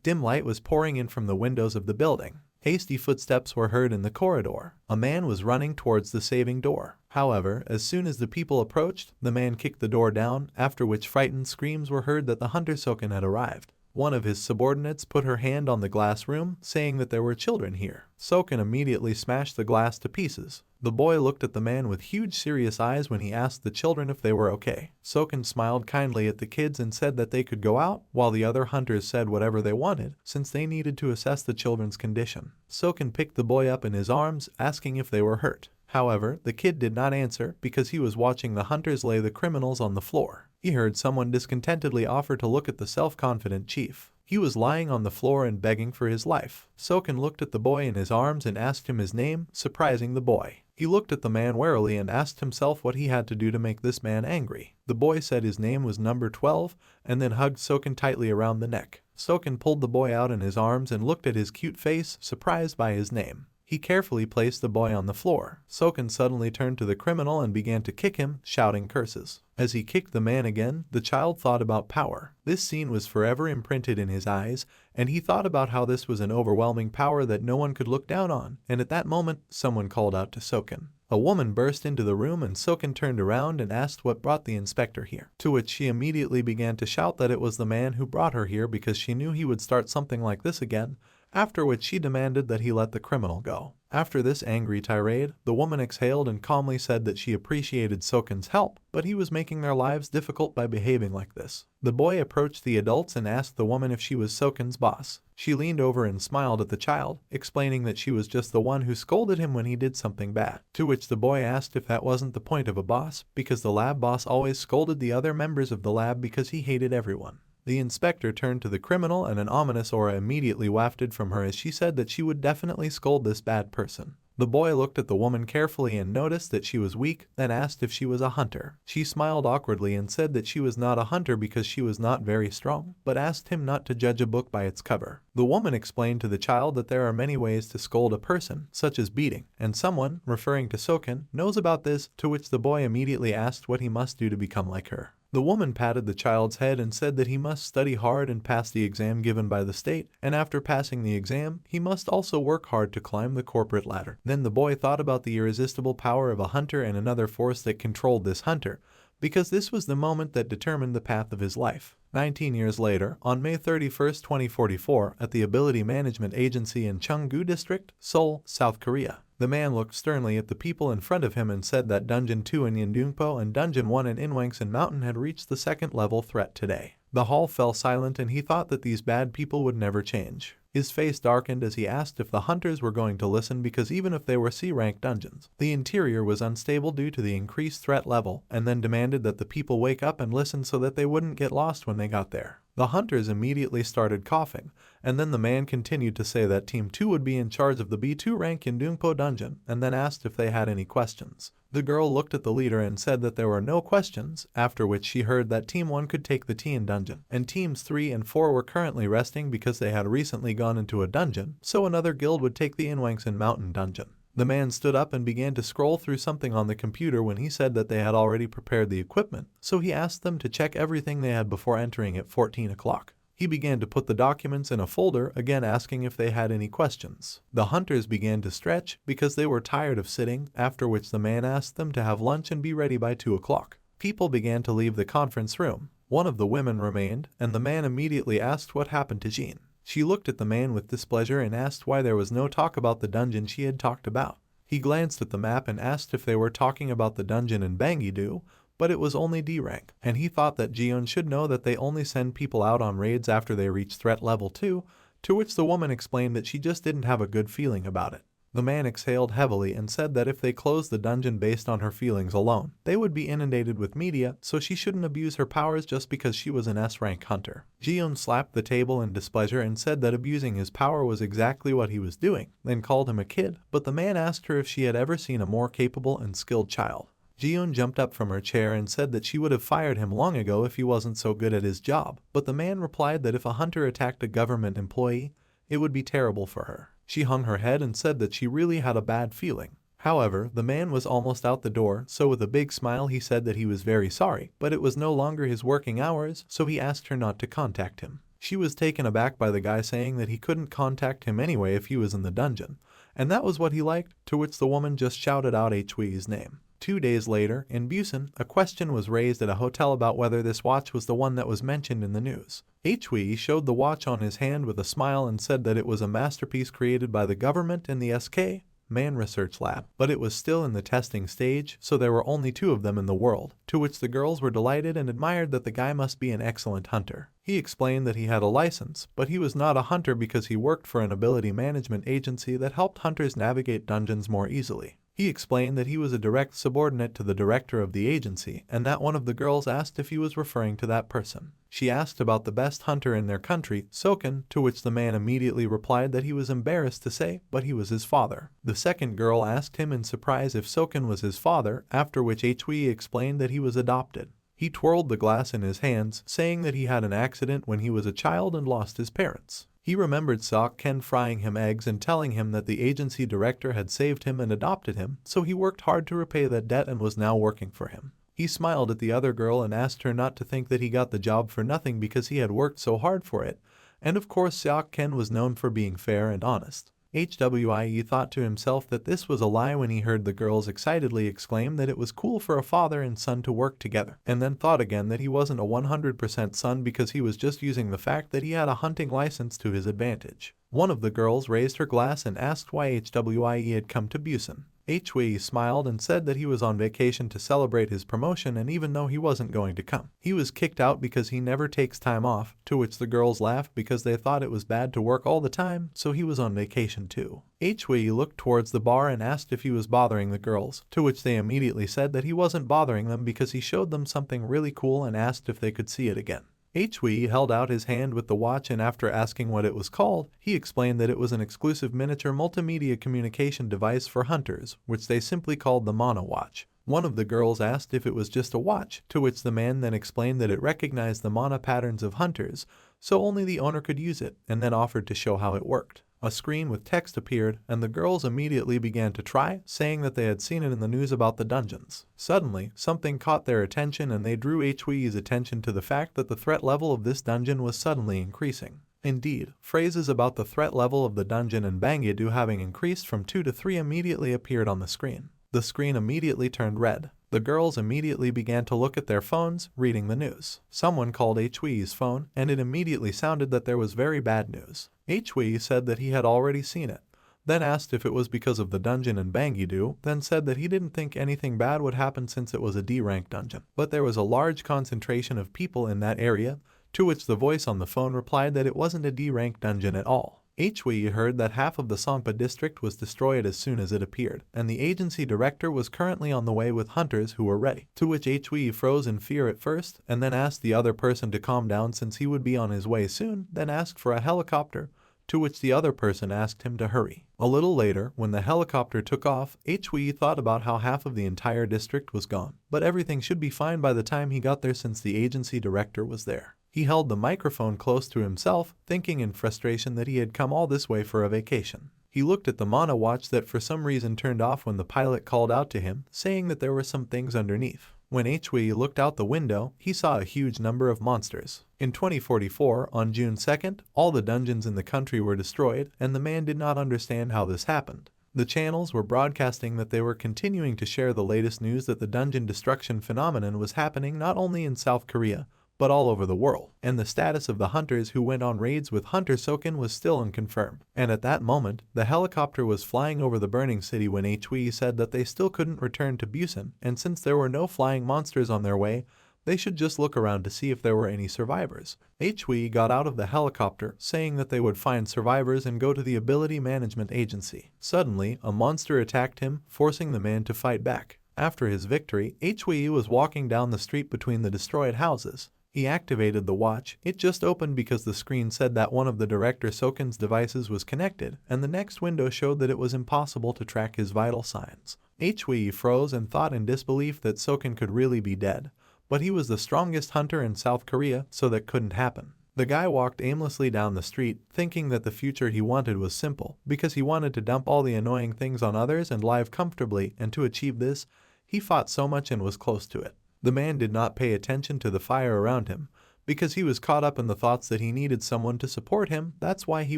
Dim light was pouring in from the windows of the building. Hasty footsteps were heard in the corridor. A man was running towards the saving door. However, as soon as the people approached, the man kicked the door down, after which frightened screams were heard that the hunter Soken had arrived. One of his subordinates put her hand on the glass room, saying that there were children here. Soken immediately smashed the glass to pieces. The boy looked at the man with huge serious eyes when he asked the children if they were okay. Soken smiled kindly at the kids and said that they could go out, while the other hunters said whatever they wanted, since they needed to assess the children's condition. Soken picked the boy up in his arms, asking if they were hurt. However, the kid did not answer because he was watching the hunters lay the criminals on the floor. He heard someone discontentedly offer to look at the self-confident chief. He was lying on the floor and begging for his life. Soken looked at the boy in his arms and asked him his name, surprising the boy. He looked at the man warily and asked himself what he had to do to make this man angry. The boy said his name was number 12 and then hugged Soken tightly around the neck. Soken pulled the boy out in his arms and looked at his cute face, surprised by his name. He carefully placed the boy on the floor. Soken suddenly turned to the criminal and began to kick him, shouting curses. As he kicked the man again, the child thought about power. This scene was forever imprinted in his eyes, and he thought about how this was an overwhelming power that no one could look down on, and at that moment, someone called out to Soken. A woman burst into the room and Soken turned around and asked what brought the inspector here, to which she immediately began to shout that it was the man who brought her here because she knew he would start something like this again, after which she demanded that he let the criminal go. After this angry tirade, the woman exhaled and calmly said that she appreciated Soken's help, but he was making their lives difficult by behaving like this. The boy approached the adults and asked the woman if she was Soken's boss. She leaned over and smiled at the child, explaining that she was just the one who scolded him when he did something bad, to which the boy asked if that wasn't the point of a boss, because the lab boss always scolded the other members of the lab because he hated everyone. The inspector turned to the criminal and an ominous aura immediately wafted from her as she said that she would definitely scold this bad person. The boy looked at the woman carefully and noticed that she was weak, then asked if she was a hunter. She smiled awkwardly and said that she was not a hunter because she was not very strong, but asked him not to judge a book by its cover. The woman explained to the child that there are many ways to scold a person, such as beating, and someone, referring to Soken, knows about this, to which the boy immediately asked what he must do to become like her. The woman patted the child's head and said that he must study hard and pass the exam given by the state, and after passing the exam, he must also work hard to climb the corporate ladder. Then the boy thought about the irresistible power of a hunter and another force that controlled this hunter, because this was the moment that determined the path of his life. 19 years later, on May 31, 2044, at the Ability Management Agency in Cheonggu District, Seoul, South Korea. The man looked sternly at the people in front of him and said that Dungeon 2 in Yindungpo and Dungeon 1 in Inwangsan Mountain had reached the second level threat today. The hall fell silent and he thought that these bad people would never change. His face darkened as he asked if the hunters were going to listen because even if they were C-rank dungeons, the interior was unstable due to the increased threat level, and then demanded that the people wake up and listen so that they wouldn't get lost when they got there. The hunters immediately started coughing, and then the man continued to say that Team 2 would be in charge of the B2 rank Yindungpo dungeon, and then asked if they had any questions. The girl looked at the leader and said that there were no questions, after which she heard that Team 1 could take the Tian dungeon, and Teams 3 and 4 were currently resting because they had recently gone into a dungeon, so another guild would take the Inwangsan Mountain dungeon. The man stood up and began to scroll through something on the computer when he said that they had already prepared the equipment, so he asked them to check everything they had before entering at 14 o'clock. He began to put the documents in a folder, again asking if they had any questions. The hunters began to stretch because they were tired of sitting, after which the man asked them to have lunch and be ready by 2 o'clock. People began to leave the conference room. One of the women remained, and the man immediately asked what happened to Jean. She looked at the man with displeasure and asked why there was no talk about the dungeon she had talked about. He glanced at the map and asked if they were talking about the dungeon in Bangi-do, but it was only D rank, and he thought that Jeon should know that they only send people out on raids after they reach threat level 2, to which the woman explained that she just didn't have a good feeling about it. The man exhaled heavily and said that if they closed the dungeon based on her feelings alone, they would be inundated with media, so she shouldn't abuse her powers just because she was an S-rank hunter. Jeon slapped the table in displeasure and said that abusing his power was exactly what he was doing, then called him a kid, but the man asked her if she had ever seen a more capable and skilled child. Jeon jumped up from her chair and said that she would have fired him long ago if he wasn't so good at his job, but the man replied that if a hunter attacked a government employee, it would be terrible for her. She hung her head and said that she really had a bad feeling. However, the man was almost out the door, so with a big smile he said that he was very sorry, but it was no longer his working hours, so he asked her not to contact him. She was taken aback by the guy saying that he couldn't contact him anyway if he was in the dungeon, and that was what he liked, to which the woman just shouted out Hui's name. 2 days later, in Busan, a question was raised at a hotel about whether this watch was the one that was mentioned in the news. Hui showed the watch on his hand with a smile and said that it was a masterpiece created by the government and the SK Man Research Lab, but it was still in the testing stage, so there were only 2 of them in the world, to which the girls were delighted and admired that the guy must be an excellent hunter. He explained that he had a license, but he was not a hunter because he worked for an ability management agency that helped hunters navigate dungeons more easily. He explained that he was a direct subordinate to the director of the agency, and that one of the girls asked if he was referring to that person. She asked about the best hunter in their country, Soken, to which the man immediately replied that he was embarrassed to say, but he was his father. The second girl asked him in surprise if Soken was his father, after which Hui explained that he was adopted. He twirled the glass in his hands, saying that he had an accident when he was a child and lost his parents. He remembered Ken frying him eggs and telling him that the agency director had saved him and adopted him, so he worked hard to repay that debt and was now working for him. He smiled at the other girl and asked her not to think that he got the job for nothing because he had worked so hard for it, and of course Ken was known for being fair and honest. Hui thought to himself that this was a lie when he heard the girls excitedly exclaim that it was cool for a father and son to work together, and then thought again that he wasn't a 100% son because he was just using the fact that he had a hunting license to his advantage. One of the girls raised her glass and asked why Hui had come to Busan. Hui smiled and said that he was on vacation to celebrate his promotion, and even though he wasn't going to come, he was kicked out because he never takes time off, to which the girls laughed because they thought it was bad to work all the time, so he was on vacation too. Hui looked towards the bar and asked if he was bothering the girls, to which they immediately said that he wasn't bothering them because he showed them something really cool and asked if they could see it again. Hui held out his hand with the watch, and after asking what it was called, he explained that it was an exclusive miniature multimedia communication device for hunters, which they simply called the Manhwa watch. One of the girls asked if it was just a watch, to which the man then explained that it recognized the mana patterns of hunters, so only the owner could use it, and then offered to show how it worked. A screen with text appeared, and the girls immediately began to try, saying that they had seen it in the news about the dungeons. Suddenly, something caught their attention and they drew Hui's attention to the fact that the threat level of this dungeon was suddenly increasing. Indeed, phrases about the threat level of the dungeon and Bangyedu having increased from 2 to 3 immediately appeared on the screen. The screen immediately turned red. The girls immediately began to look at their phones, reading the news. Someone called Hui's phone, and it immediately sounded that there was very bad news. Hui said that he had already seen it, then asked if it was because of the dungeon in Bangyedu, then said that he didn't think anything bad would happen since it was a D-rank dungeon, but there was a large concentration of people in that area, to which the voice on the phone replied that it wasn't a D-rank dungeon at all. Hui heard that half of the Songpa district was destroyed as soon as it appeared, and the agency director was currently on the way with hunters who were ready, to which Hui froze in fear at first, and then asked the other person to calm down since he would be on his way soon, then asked for a helicopter, to which the other person asked him to hurry. A little later, when the helicopter took off, Hui thought about how half of the entire district was gone, but everything should be fine by the time he got there since the agency director was there. He held the microphone close to himself, thinking in frustration that he had come all this way for a vacation. He looked at the Manhwa watch that for some reason turned off when the pilot called out to him, saying that there were some things underneath. When Hui looked out the window, he saw a huge number of monsters. In 2044, on June 2nd, all the dungeons in the country were destroyed, and the man did not understand how this happened. The channels were broadcasting that they were continuing to share the latest news that the dungeon destruction phenomenon was happening not only in South Korea, but all over the world, and the status of the hunters who went on raids with Hunter Soken was still unconfirmed. And at that moment, the helicopter was flying over the burning city when Hui said that they still couldn't return to Busan, and since there were no flying monsters on their way, they should just look around to see if there were any survivors. Hui got out of the helicopter, saying that they would find survivors and go to the ability management agency. Suddenly, a monster attacked him, forcing the man to fight back. After his victory, Hui was walking down the street between the destroyed houses. He activated the watch. It just opened because the screen said that one of the director Soken's devices was connected, and the next window showed that it was impossible to track his vital signs. Hui froze and thought in disbelief that Soken could really be dead, but he was the strongest hunter in South Korea, so that couldn't happen. The guy walked aimlessly down the street, thinking that the future he wanted was simple, because he wanted to dump all the annoying things on others and live comfortably, and to achieve this, he fought so much and was close to it. The man did not pay attention to the fire around him, because he was caught up in the thoughts that he needed someone to support him. That's why he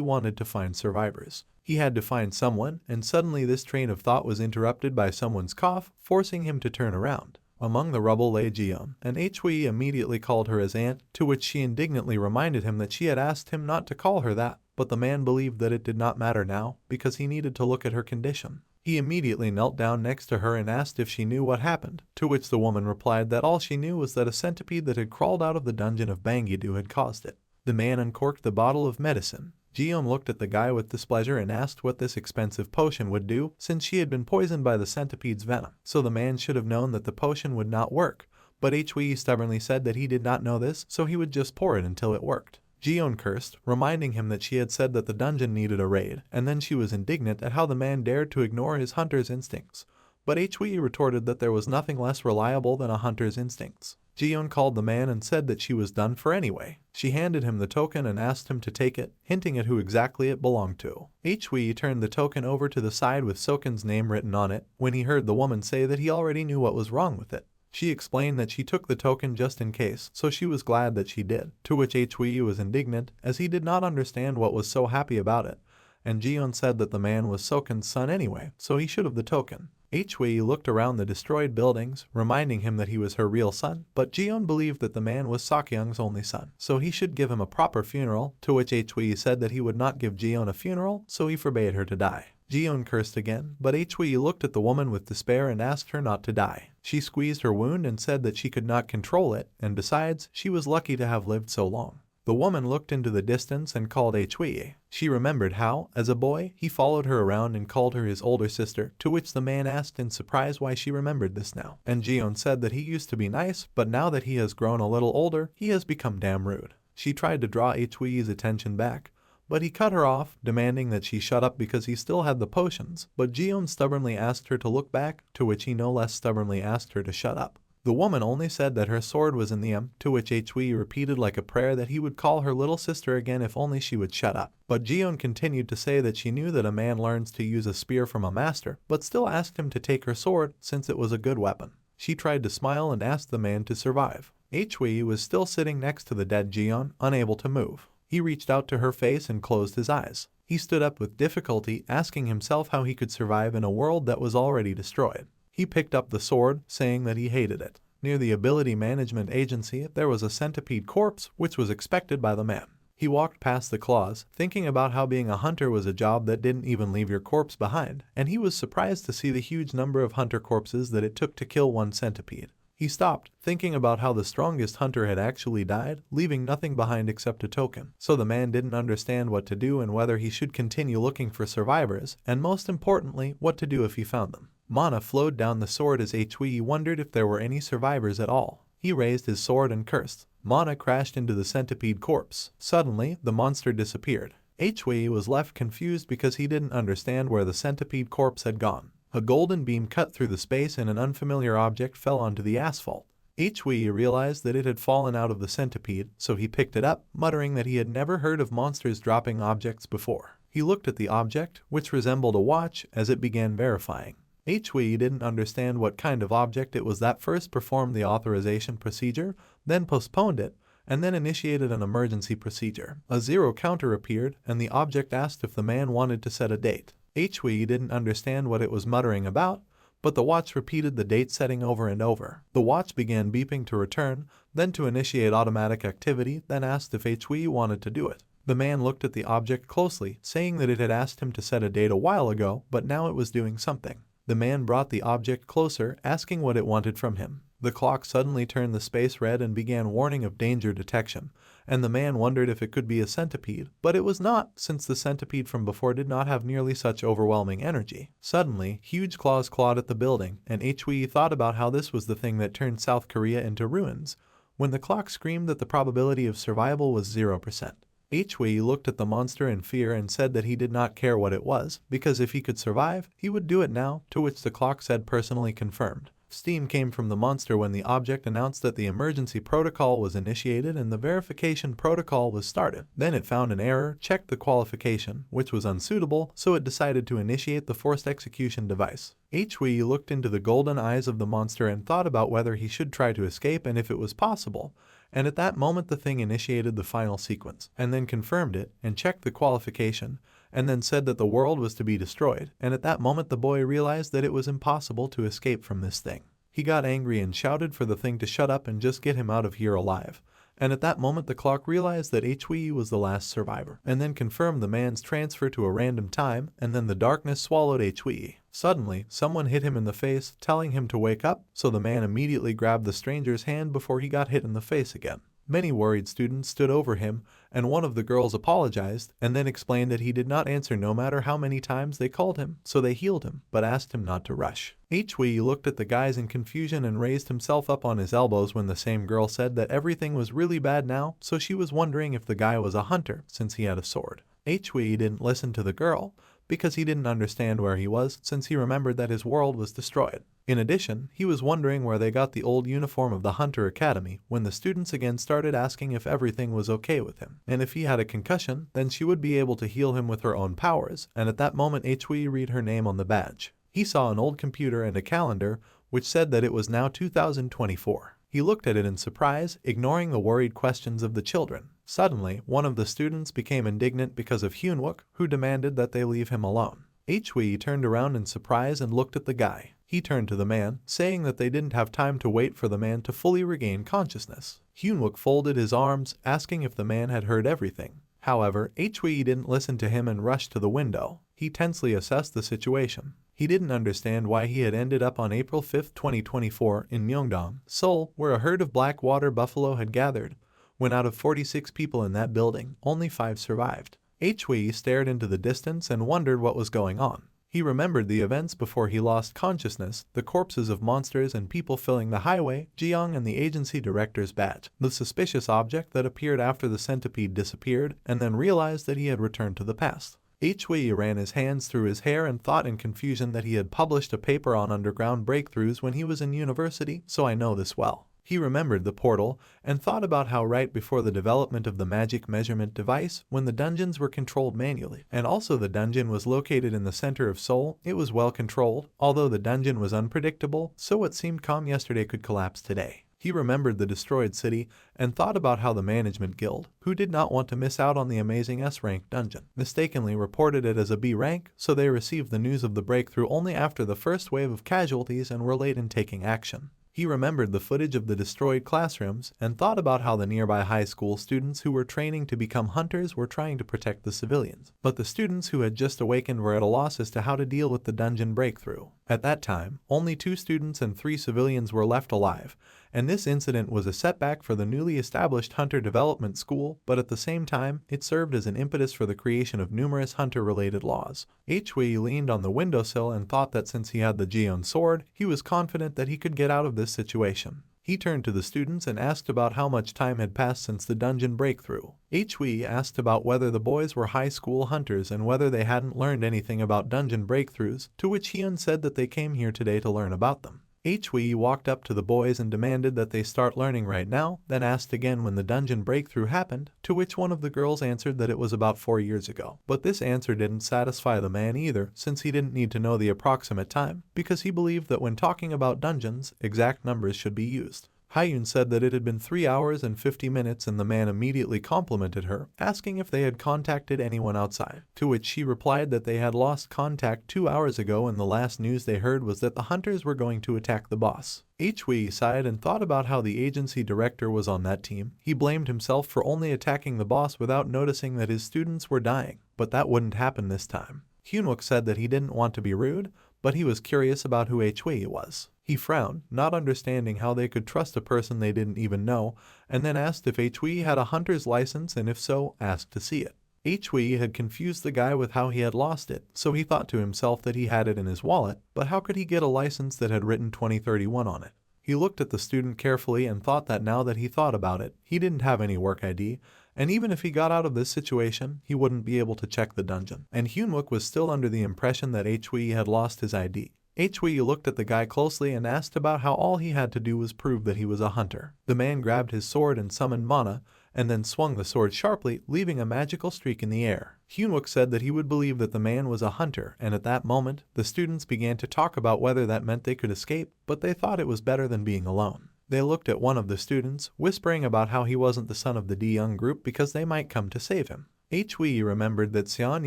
wanted to find survivors. He had to find someone, and suddenly this train of thought was interrupted by someone's cough, forcing him to turn around. Among the rubble lay Jiyeon, and Hui immediately called her his aunt, to which she indignantly reminded him that she had asked him not to call her that, but the man believed that it did not matter now, because he needed to look at her condition. He immediately knelt down next to her and asked if she knew what happened, to which the woman replied that all she knew was that a centipede that had crawled out of the dungeon of Bangidu had caused it. The man uncorked the bottle of medicine. Jiyeon looked at the guy with displeasure and asked what this expensive potion would do, since she had been poisoned by the centipede's venom. So the man should have known that the potion would not work, but Hui stubbornly said that he did not know this, so he would just pour it until it worked. Jiyeon cursed, reminding him that she had said that the dungeon needed a raid, and then she was indignant at how the man dared to ignore his hunter's instincts. But Hui retorted that there was nothing less reliable than a hunter's instincts. Jiyeon called the man and said that she was done for anyway. She handed him the token and asked him to take it, hinting at who exactly it belonged to. Hui turned the token over to the side with Soken's name written on it, when he heard the woman say that he already knew what was wrong with it. She explained that she took the token just in case, so she was glad that she did, to which Hui was indignant, as he did not understand what was so happy about it, and Jiyeon said that the man was Soken's son anyway, so he should have the token. Hui looked around the destroyed buildings, reminding him that he was her real son, but Jiyeon believed that the man was Sakyeong's only son, so he should give him a proper funeral, to which Hui said that he would not give Jiyeon a funeral, so he forbade her to die. Jiyeon cursed again, but Hui looked at the woman with despair and asked her not to die. She squeezed her wound and said that she could not control it, and besides, she was lucky to have lived so long. The woman looked into the distance and called Hui. She remembered how, as a boy, he followed her around and called her his older sister, to which the man asked in surprise why she remembered this now. And Jiyeon said that he used to be nice, but now that he has grown a little older, he has become damn rude. She tried to draw Hui's attention back, but he cut her off, demanding that she shut up because he still had the potions, but Jiyeon stubbornly asked her to look back, to which he no less stubbornly asked her to shut up. The woman only said that her sword was in the to which Hui repeated like a prayer that he would call her little sister again if only she would shut up. But Jiyeon continued to say that she knew that a man learns to use a spear from a master, but still asked him to take her sword since it was a good weapon. She tried to smile and asked the man to survive. Hui was still sitting next to the dead Jiyeon, unable to move. He reached out to her face and closed his eyes. He stood up with difficulty, asking himself how he could survive in a world that was already destroyed. He picked up the sword, saying that he hated it. Near the Ability Management Agency, there was a centipede corpse, which was expected by the man. He walked past the claws, thinking about how being a hunter was a job that didn't even leave your corpse behind, and he was surprised to see the huge number of hunter corpses that it took to kill one centipede. He stopped, thinking about how the strongest hunter had actually died, leaving nothing behind except a token. So the man didn't understand what to do and whether he should continue looking for survivors, and most importantly, what to do if he found them. Mana flowed down the sword as Hui wondered if there were any survivors at all. He raised his sword and cursed. Mana crashed into the centipede corpse. Suddenly, the monster disappeared. Hui was left confused because he didn't understand where the centipede corpse had gone. A golden beam cut through the space and an unfamiliar object fell onto the asphalt. Hui realized that it had fallen out of the centipede, so he picked it up, muttering that he had never heard of monsters dropping objects before. He looked at the object, which resembled a watch, as it began verifying. Hui didn't understand what kind of object it was that first performed the authorization procedure, then postponed it, and then initiated an emergency procedure. A zero counter appeared, and the object asked if the man wanted to set a date. Hui didn't understand what it was muttering about, but the watch repeated the date setting over and over. The watch began beeping to return, then to initiate automatic activity, then asked if Hui wanted to do it. The man looked at the object closely, saying that it had asked him to set a date a while ago, but now it was doing something. The man brought the object closer, asking what it wanted from him. The clock suddenly turned the space red and began warning of danger detection, and the man wondered if it could be a centipede, but it was not, since the centipede from before did not have nearly such overwhelming energy. Suddenly, huge claws clawed at the building, and Hui thought about how this was the thing that turned South Korea into ruins, when the clock screamed that the probability of survival was 0%. Hui looked at the monster in fear and said that he did not care what it was, because if he could survive, he would do it now, to which the clock said personally confirmed. Steam came from the monster when the object announced that the emergency protocol was initiated and the verification protocol was started. Then it found an error, checked the qualification, which was unsuitable, so it decided to initiate the forced execution device. Hui looked into the golden eyes of the monster and thought about whether he should try to escape and if it was possible, and at that moment the thing initiated the final sequence, and then confirmed it, and checked the qualification, and then said that the world was to be destroyed, and at that moment the boy realized that it was impossible to escape from this thing. He got angry and shouted for the thing to shut up and just get him out of here alive. And at that moment the clock realized that HWE was the last survivor, and then confirmed the man's transfer to a random time, and then the darkness swallowed HWE. Suddenly, someone hit him in the face, telling him to wake up, so the man immediately grabbed the stranger's hand before he got hit in the face again. Many worried students stood over him, and one of the girls apologized, and then explained that he did not answer no matter how many times they called him, so they healed him, but asked him not to rush. HWE looked at the guys in confusion and raised himself up on his elbows when the same girl said that everything was really bad now, so she was wondering if the guy was a hunter, since he had a sword. HWE didn't listen to the girl, because he didn't understand where he was, since he remembered that his world was destroyed. In addition, he was wondering where they got the old uniform of the Hunter Academy when the students again started asking if everything was okay with him, and if he had a concussion, then she would be able to heal him with her own powers, and at that moment HWE read her name on the badge. He saw an old computer and a calendar, which said that it was now 2024. He looked at it in surprise, ignoring the worried questions of the children. Suddenly, one of the students became indignant because of Hyunwook, who demanded that they leave him alone. HWE turned around in surprise and looked at the guy. He turned to the man, saying that they didn't have time to wait for the man to fully regain consciousness. Hyunwook folded his arms, asking if the man had heard everything. However, HWE didn't listen to him and rushed to the window. He tensely assessed the situation. He didn't understand why he had ended up on April 5, 2024 in Myeongdong, Seoul, where a herd of black water buffalo had gathered. When out of 46 people in that building, only 5 survived. HWE stared into the distance and wondered what was going on. He remembered the events before he lost consciousness, the corpses of monsters and people filling the highway, Jeong and the agency director's badge, the suspicious object that appeared after the centipede disappeared, and then realized that he had returned to the past. HWE ran his hands through his hair and thought in confusion that he had published a paper on underground breakthroughs when he was in university, so I know this well. He remembered the portal and thought about how right before the development of the magic measurement device, when the dungeons were controlled manually, and also the dungeon was located in the center of Seoul, it was well controlled, although the dungeon was unpredictable, so what seemed calm yesterday could collapse today. He remembered the destroyed city and thought about how the management guild, who did not want to miss out on the amazing S-rank dungeon, mistakenly reported it as a B rank, so they received the news of the breakthrough only after the first wave of casualties and were late in taking action. He remembered the footage of the destroyed classrooms and thought about how the nearby high school students who were training to become hunters were trying to protect the civilians, but the students who had just awakened were at a loss as to how to deal with the dungeon breakthrough. At that time, only 2 students and 3 civilians were left alive, and this incident was a setback for the newly established Hunter Development School, but at the same time, it served as an impetus for the creation of numerous hunter-related laws. HWE leaned on the windowsill and thought that since he had the Jeon sword, he was confident that he could get out of this situation. He turned to the students and asked about how much time had passed since the dungeon breakthrough. HWE asked about whether the boys were high school hunters and whether they hadn't learned anything about dungeon breakthroughs, to which Hyun said that they came here today to learn about them. HWE walked up to the boys and demanded that they start learning right now, then asked again when the dungeon breakthrough happened, to which one of the girls answered that it was about 4 years ago. But this answer didn't satisfy the man either, since he didn't need to know the approximate time, because he believed that when talking about dungeons, exact numbers should be used. Hyun said that it had been 3 hours and 50 minutes and the man immediately complimented her, asking if they had contacted anyone outside, to which she replied that they had lost contact 2 hours ago and the last news they heard was that the hunters were going to attack the boss. HWE sighed and thought about how the agency director was on that team. He blamed himself for only attacking the boss without noticing that his students were dying, but that wouldn't happen this time. Hyunwook said that he didn't want to be rude, but he was curious about who HWE was. He frowned, not understanding how they could trust a person they didn't even know, and then asked if HWE had a hunter's license and if so, asked to see it. HWE had confused the guy with how he had lost it, so he thought to himself that he had it in his wallet, but how could he get a license that had written 2031 on it? He looked at the student carefully and thought that now that he thought about it, he didn't have any work ID, and even if he got out of this situation, he wouldn't be able to check the dungeon. And Hyunwook was still under the impression that HWE had lost his ID. HWE looked at the guy closely and asked about how all he had to do was prove that he was a hunter. The man grabbed his sword and summoned mana, and then swung the sword sharply, leaving a magical streak in the air. Hyunwook said that he would believe that the man was a hunter, and at that moment, the students began to talk about whether that meant they could escape, but they thought it was better than being alone. They looked at one of the students, whispering about how he wasn't the son of the D Young group because they might come to save him. Hui remembered that Xian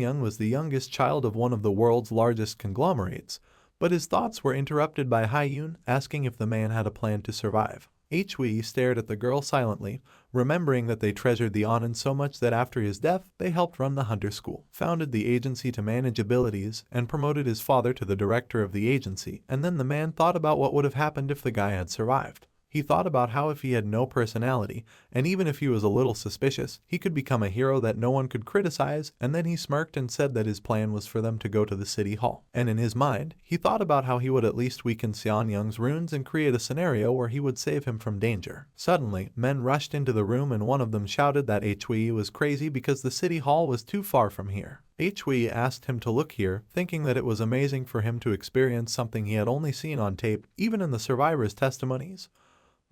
Young was the youngest child of one of the world's largest conglomerates, but his thoughts were interrupted by Haiyun asking if the man had a plan to survive. Hui stared at the girl silently, remembering that they treasured the Anin so much that after his death, they helped run the hunter school, founded the agency to manage abilities, and promoted his father to the director of the agency, and then the man thought about what would have happened if the guy had survived. He thought about how if he had no personality, and even if he was a little suspicious, he could become a hero that no one could criticize, and then he smirked and said that his plan was for them to go to the city hall. And in his mind, he thought about how he would at least weaken Xian Young's runes and create a scenario where he would save him from danger. Suddenly, men rushed into the room and one of them shouted that Hui was crazy because the city hall was too far from here. Hui asked him to look here, thinking that it was amazing for him to experience something he had only seen on tape, even in the survivors' testimonies.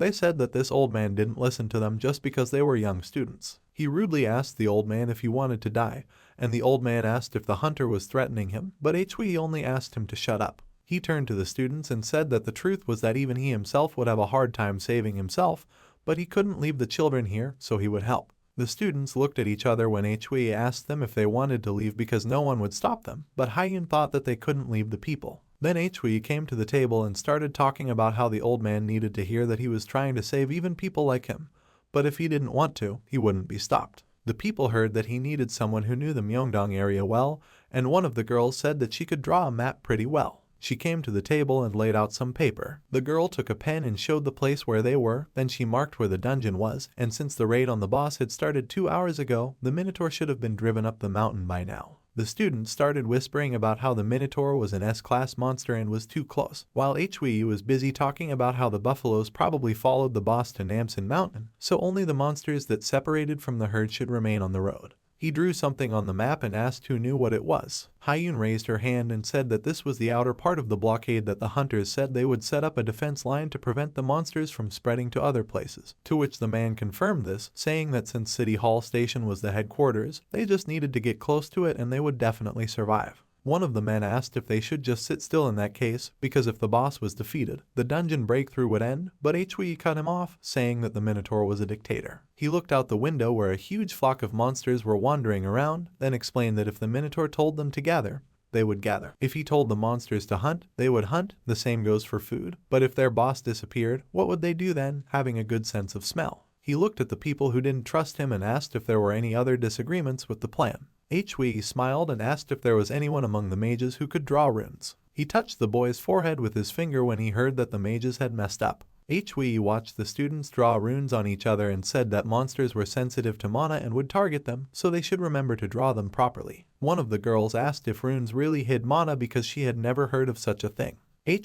They said that this old man didn't listen to them just because they were young students. He rudely asked the old man if he wanted to die, and the old man asked if the hunter was threatening him, but Hui only asked him to shut up. He turned to the students and said that the truth was that even he himself would have a hard time saving himself, but he couldn't leave the children here, so he would help. The students looked at each other when Hui asked them if they wanted to leave because no one would stop them, but Haiyun thought that they couldn't leave the people. Then Hui came to the table and started talking about how the old man needed to hear that he was trying to save even people like him, but if he didn't want to, he wouldn't be stopped. The people heard that he needed someone who knew the Myeongdong area well, and one of the girls said that she could draw a map pretty well. She came to the table and laid out some paper. The girl took a pen and showed the place where they were, then she marked where the dungeon was, and since the raid on the boss had started 2 hours ago, the Minotaur should have been driven up the mountain by now. The students started whispering about how the Minotaur was an S-class monster and was too close, while Hui was busy talking about how the buffaloes probably followed the boss to Namsan Mountain, so only the monsters that separated from the herd should remain on the road. He drew something on the map and asked who knew what it was. Haiyun raised her hand and said that this was the outer part of the blockade that the hunters said they would set up a defense line to prevent the monsters from spreading to other places, to which the man confirmed this, saying that since City Hall Station was the headquarters, they just needed to get close to it and they would definitely survive. One of the men asked if they should just sit still in that case, because if the boss was defeated, the dungeon breakthrough would end, but Hui cut him off, saying that the Minotaur was a dictator. He looked out the window where a huge flock of monsters were wandering around, then explained that if the Minotaur told them to gather, they would gather. If he told the monsters to hunt, they would hunt, the same goes for food. But if their boss disappeared, what would they do then, having a good sense of smell? He looked at the people who didn't trust him and asked if there were any other disagreements with the plan. Hui smiled and asked if there was anyone among the mages who could draw runes. He touched the boy's forehead with his finger when he heard that the mages had messed up. Hui watched the students draw runes on each other and said that monsters were sensitive to mana and would target them, so they should remember to draw them properly. One of the girls asked if runes really hid mana because she had never heard of such a thing.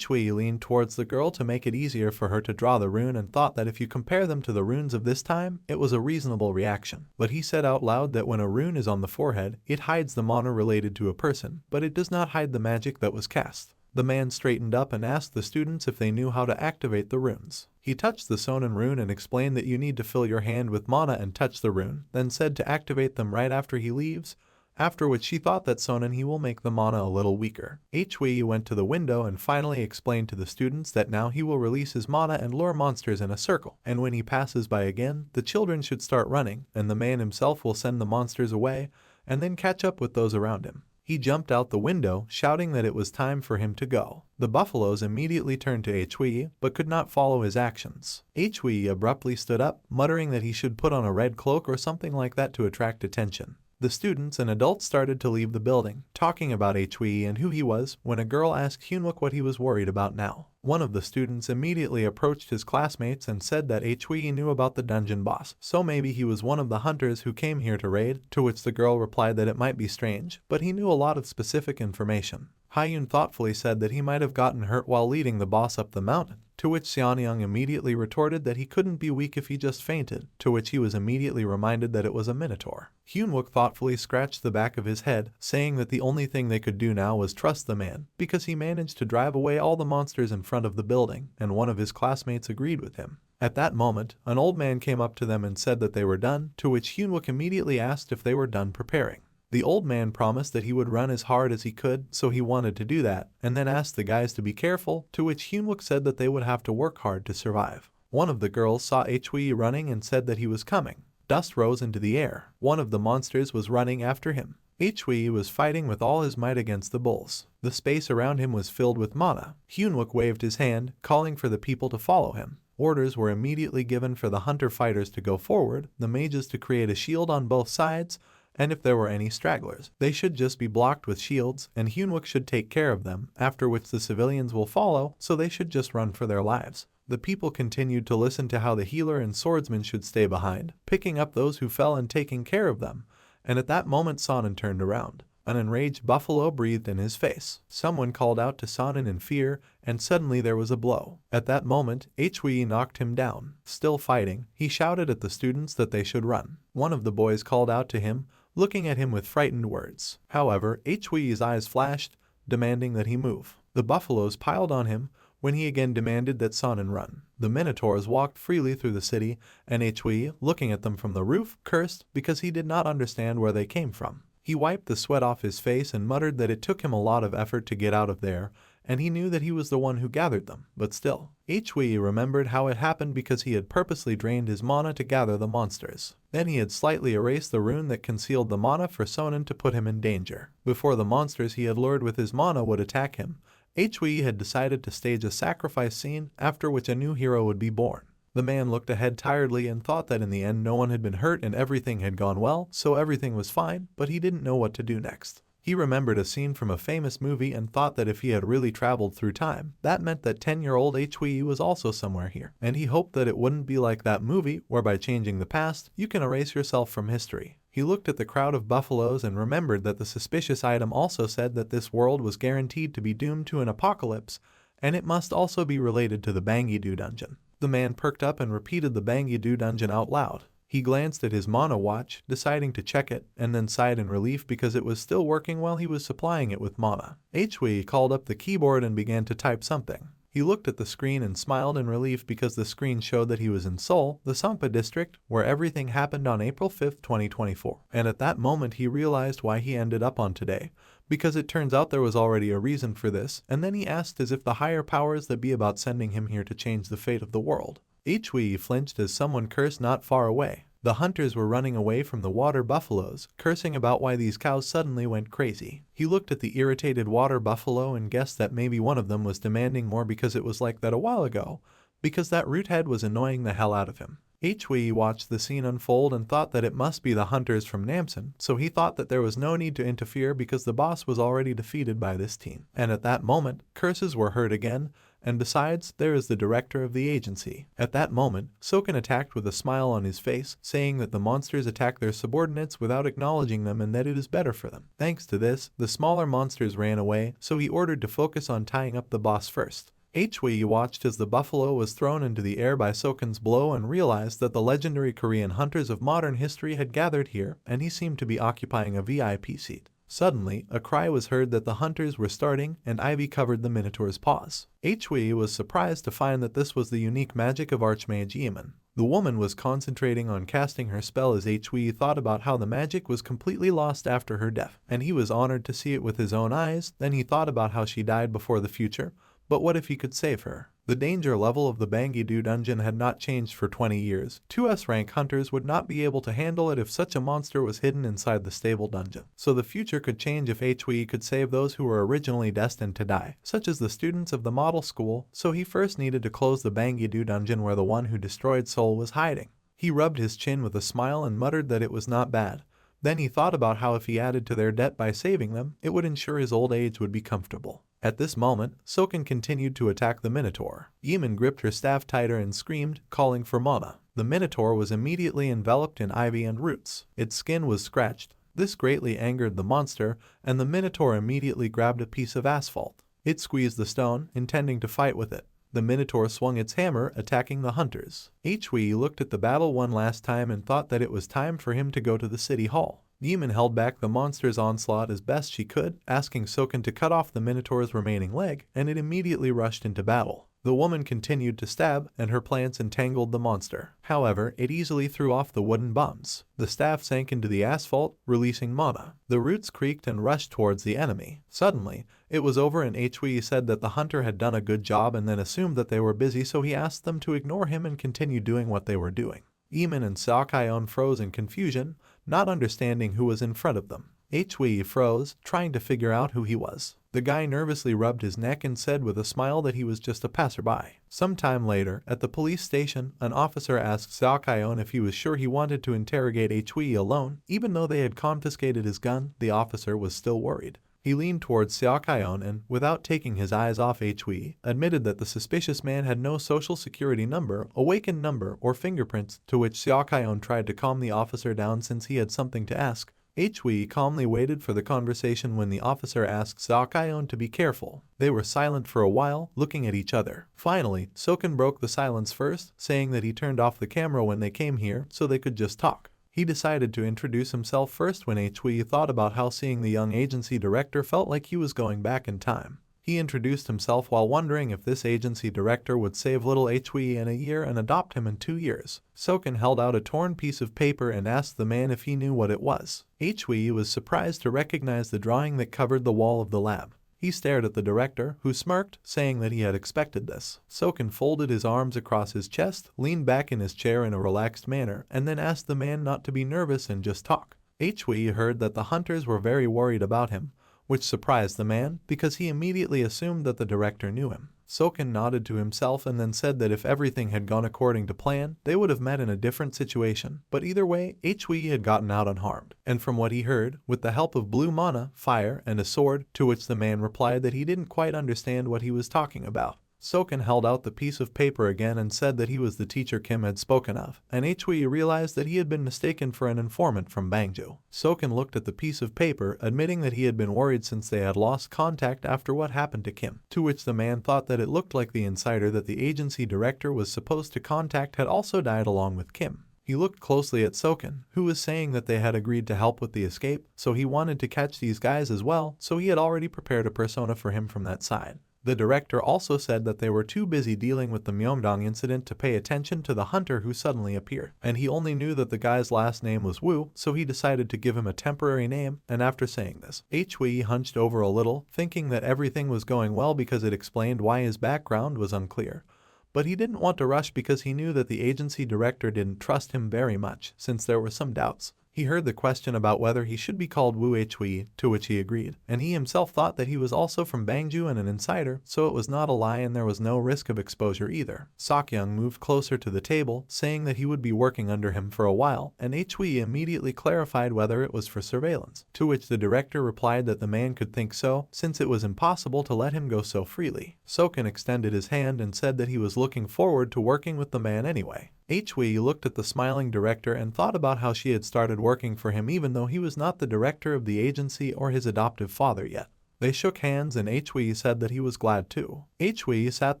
Hui leaned towards the girl to make it easier for her to draw the rune and thought that if you compare them to the runes of this time, it was a reasonable reaction. But he said out loud that when a rune is on the forehead, it hides the mana related to a person, but it does not hide the magic that was cast. The man straightened up and asked the students if they knew how to activate the runes. He touched the Sonin rune and explained that you need to fill your hand with mana and touch the rune, then said to activate them right after he leaves, after which she thought that Sonin he will make the mana a little weaker. Hui went to the window and finally explained to the students that now he will release his mana and lure monsters in a circle, and when he passes by again, the children should start running, and the man himself will send the monsters away, and then catch up with those around him. He jumped out the window, shouting that it was time for him to go. The buffaloes immediately turned to Hui, but could not follow his actions. Hui abruptly stood up, muttering that he should put on a red cloak or something like that to attract attention. The students and adults started to leave the building, talking about Hui and who he was, when a girl asked Hyunwook what he was worried about now. One of the students immediately approached his classmates and said that Hui knew about the dungeon boss, so maybe he was one of the hunters who came here to raid, to which the girl replied that it might be strange, but he knew a lot of specific information. Haiyun thoughtfully said that he might have gotten hurt while leading the boss up the mountain, to which Xianyang immediately retorted that he couldn't be weak if he just fainted, to which he was immediately reminded that it was a minotaur. Hyunwook thoughtfully scratched the back of his head, saying that the only thing they could do now was trust the man, because he managed to drive away all the monsters in front of the building, and one of his classmates agreed with him. At that moment, an old man came up to them and said that they were done, to which Hyunwook immediately asked if they were done preparing. The old man promised that he would run as hard as he could, so he wanted to do that, and then asked the guys to be careful, to which Hyunwook said that they would have to work hard to survive. One of the girls saw Hui running and said that he was coming. Dust rose into the air. One of the monsters was running after him. Hui was fighting with all his might against the bulls. The space around him was filled with mana. Hyunwook waved his hand, calling for the people to follow him. Orders were immediately given for the hunter fighters to go forward, the mages to create a shield on both sides, and if there were any stragglers, they should just be blocked with shields, and Hyunwook should take care of them, after which the civilians will follow, so they should just run for their lives. The people continued to listen to how the healer and swordsman should stay behind, picking up those who fell and taking care of them, and at that moment Sonnen turned around. An enraged buffalo breathed in his face. Someone called out to Sonnen in fear, and suddenly there was a blow. At that moment, Hui knocked him down. Still fighting, he shouted at the students that they should run. One of the boys called out to him, looking at him with frightened words. However, Hui's eyes flashed, demanding that he move. The buffaloes piled on him when he again demanded that Sonnen run. The minotaurs walked freely through the city, and Hui, looking at them from the roof, cursed because he did not understand where they came from. He wiped the sweat off his face and muttered that it took him a lot of effort to get out of there, and he knew that he was the one who gathered them, but still. Hui remembered how it happened because he had purposely drained his mana to gather the monsters. Then he had slightly erased the rune that concealed the mana for Sonnen to put him in danger. Before the monsters he had lured with his mana would attack him, Hui had decided to stage a sacrifice scene after which a new hero would be born. The man looked ahead tiredly and thought that in the end no one had been hurt and everything had gone well, so everything was fine, but he didn't know what to do next. He remembered a scene from a famous movie and thought that if he had really traveled through time, that meant that 10-year-old Hui was also somewhere here, and he hoped that it wouldn't be like that movie where by changing the past, you can erase yourself from history. He looked at the crowd of buffaloes and remembered that the suspicious item also said that this world was guaranteed to be doomed to an apocalypse, and it must also be related to the Bangi-Do dungeon. The man perked up and repeated the Bangi-Do dungeon out loud. He glanced at his mana watch, deciding to check it, and then sighed in relief because it was still working while he was supplying it with mana. Hui called up the keyboard and began to type something. He looked at the screen and smiled in relief because the screen showed that he was in Seoul, the Songpa district, where everything happened on April 5, 2024. And at that moment he realized why he ended up on today, because it turns out there was already a reason for this, and then he asked as if the higher powers that be about sending him here to change the fate of the world. Hui flinched as someone cursed not far away. The hunters were running away from the water buffaloes, cursing about why these cows suddenly went crazy. He looked at the irritated water buffalo and guessed that maybe one of them was demanding more because it was like that a while ago, because that root head was annoying the hell out of him. Hui watched the scene unfold and thought that it must be the hunters from Namsan, so he thought that there was no need to interfere because the boss was already defeated by this team. And at that moment, curses were heard again, and besides, there is the director of the agency. At that moment, Soken attacked with a smile on his face, saying that the monsters attack their subordinates without acknowledging them and that it is better for them. Thanks to this, the smaller monsters ran away, so he ordered to focus on tying up the boss first. Hui watched as the buffalo was thrown into the air by Soken's blow and realized that the legendary Korean hunters of modern history had gathered here, and he seemed to be occupying a VIP seat. Suddenly, a cry was heard that the hunters were starting, and ivy covered the Minotaur's paws. Hui was surprised to find that this was the unique magic of Archmage Yeoman. The woman was concentrating on casting her spell as Hui thought about how the magic was completely lost after her death, and he was honored to see it with his own eyes. Then he thought about how she died before the future, but what if he could save her? The danger level of the Bangi-Do dungeon had not changed for 20 years. 2S rank hunters would not be able to handle it if such a monster was hidden inside the stable dungeon. So the future could change if Hui could save those who were originally destined to die, such as the students of the model school, so he first needed to close the Bangi-Do dungeon where the one who destroyed Seoul was hiding. He rubbed his chin with a smile and muttered that it was not bad. Then he thought about how if he added to their debt by saving them, it would ensure his old age would be comfortable. At this moment, Soken continued to attack the Minotaur. Yeoman gripped her staff tighter and screamed, calling for mana. The Minotaur was immediately enveloped in ivy and roots. Its skin was scratched. This greatly angered the monster, and the Minotaur immediately grabbed a piece of asphalt. It squeezed the stone, intending to fight with it. The Minotaur swung its hammer, attacking the hunters. Hui looked at the battle one last time and thought that it was time for him to go to the city hall. Yeoman held back the monster's onslaught as best she could, asking Soken to cut off the Minotaur's remaining leg, and it immediately rushed into battle. The woman continued to stab, and her plants entangled the monster. However, it easily threw off the wooden bumps. The staff sank into the asphalt, releasing mana. The roots creaked and rushed towards the enemy. Suddenly, it was over and Hui said that the hunter had done a good job and then assumed that they were busy, so he asked them to ignore him and continue doing what they were doing. Eamon and Seokaion froze in confusion, not understanding who was in front of them. Hui froze, trying to figure out who he was. The guy nervously rubbed his neck and said with a smile that he was just a passerby. Sometime later, at the police station, an officer asked Seokaion if he was sure he wanted to interrogate Hui alone. Even though they had confiscated his gun, the officer was still worried. He leaned towards Seokaion and, without taking his eyes off Hui, admitted that the suspicious man had no social security number, awakened number, or fingerprints, to which Seokaion tried to calm the officer down since he had something to ask. Hui calmly waited for the conversation when the officer asked Seokaion to be careful. They were silent for a while, looking at each other. Finally, Soken broke the silence first, saying that he turned off the camera when they came here so they could just talk. He decided to introduce himself first when Hui thought about how seeing the young agency director felt like he was going back in time. He introduced himself while wondering if this agency director would save little Hui in a year and adopt him in 2 years. Soken held out a torn piece of paper and asked the man if he knew what it was. Hui was surprised to recognize the drawing that covered the wall of the lab. He stared at the director, who smirked, saying that he had expected this. Soken folded his arms across his chest, leaned back in his chair in a relaxed manner, and then asked the man not to be nervous and just talk. Hui heard that the hunters were very worried about him, which surprised the man because he immediately assumed that the director knew him. Soken nodded to himself and then said that if everything had gone according to plan, they would have met in a different situation, but either way, Hui had gotten out unharmed. And from what he heard, with the help of blue mana, fire, and a sword, to which the man replied that he didn't quite understand what he was talking about. Soken held out the piece of paper again and said that he was the teacher Kim had spoken of, and Hui realized that he had been mistaken for an informant from Bangju. Soken looked at the piece of paper, admitting that he had been worried since they had lost contact after what happened to Kim, to which the man thought that it looked like the insider that the agency director was supposed to contact had also died along with Kim. He looked closely at Soken, who was saying that they had agreed to help with the escape, so he wanted to catch these guys as well, so he had already prepared a persona for him from that side. The director also said that they were too busy dealing with the Myeongdong incident to pay attention to the hunter who suddenly appeared, and he only knew that the guy's last name was Wu, so he decided to give him a temporary name, and after saying this, Hui hunched over a little, thinking that everything was going well because it explained why his background was unclear. But he didn't want to rush because he knew that the agency director didn't trust him very much, since there were some doubts. He heard the question about whether he should be called Wu Hui, to which he agreed, and he himself thought that he was also from Bangju and an insider, so it was not a lie and there was no risk of exposure either. Seokyoung moved closer to the table, saying that he would be working under him for a while, and Hui immediately clarified whether it was for surveillance, to which the director replied that the man could think so, since it was impossible to let him go so freely. Soken extended his hand and said that he was looking forward to working with the man anyway. Hui looked at the smiling director and thought about how she had started working for him even though he was not the director of the agency or his adoptive father yet. They shook hands and Hui said that he was glad too. Hui sat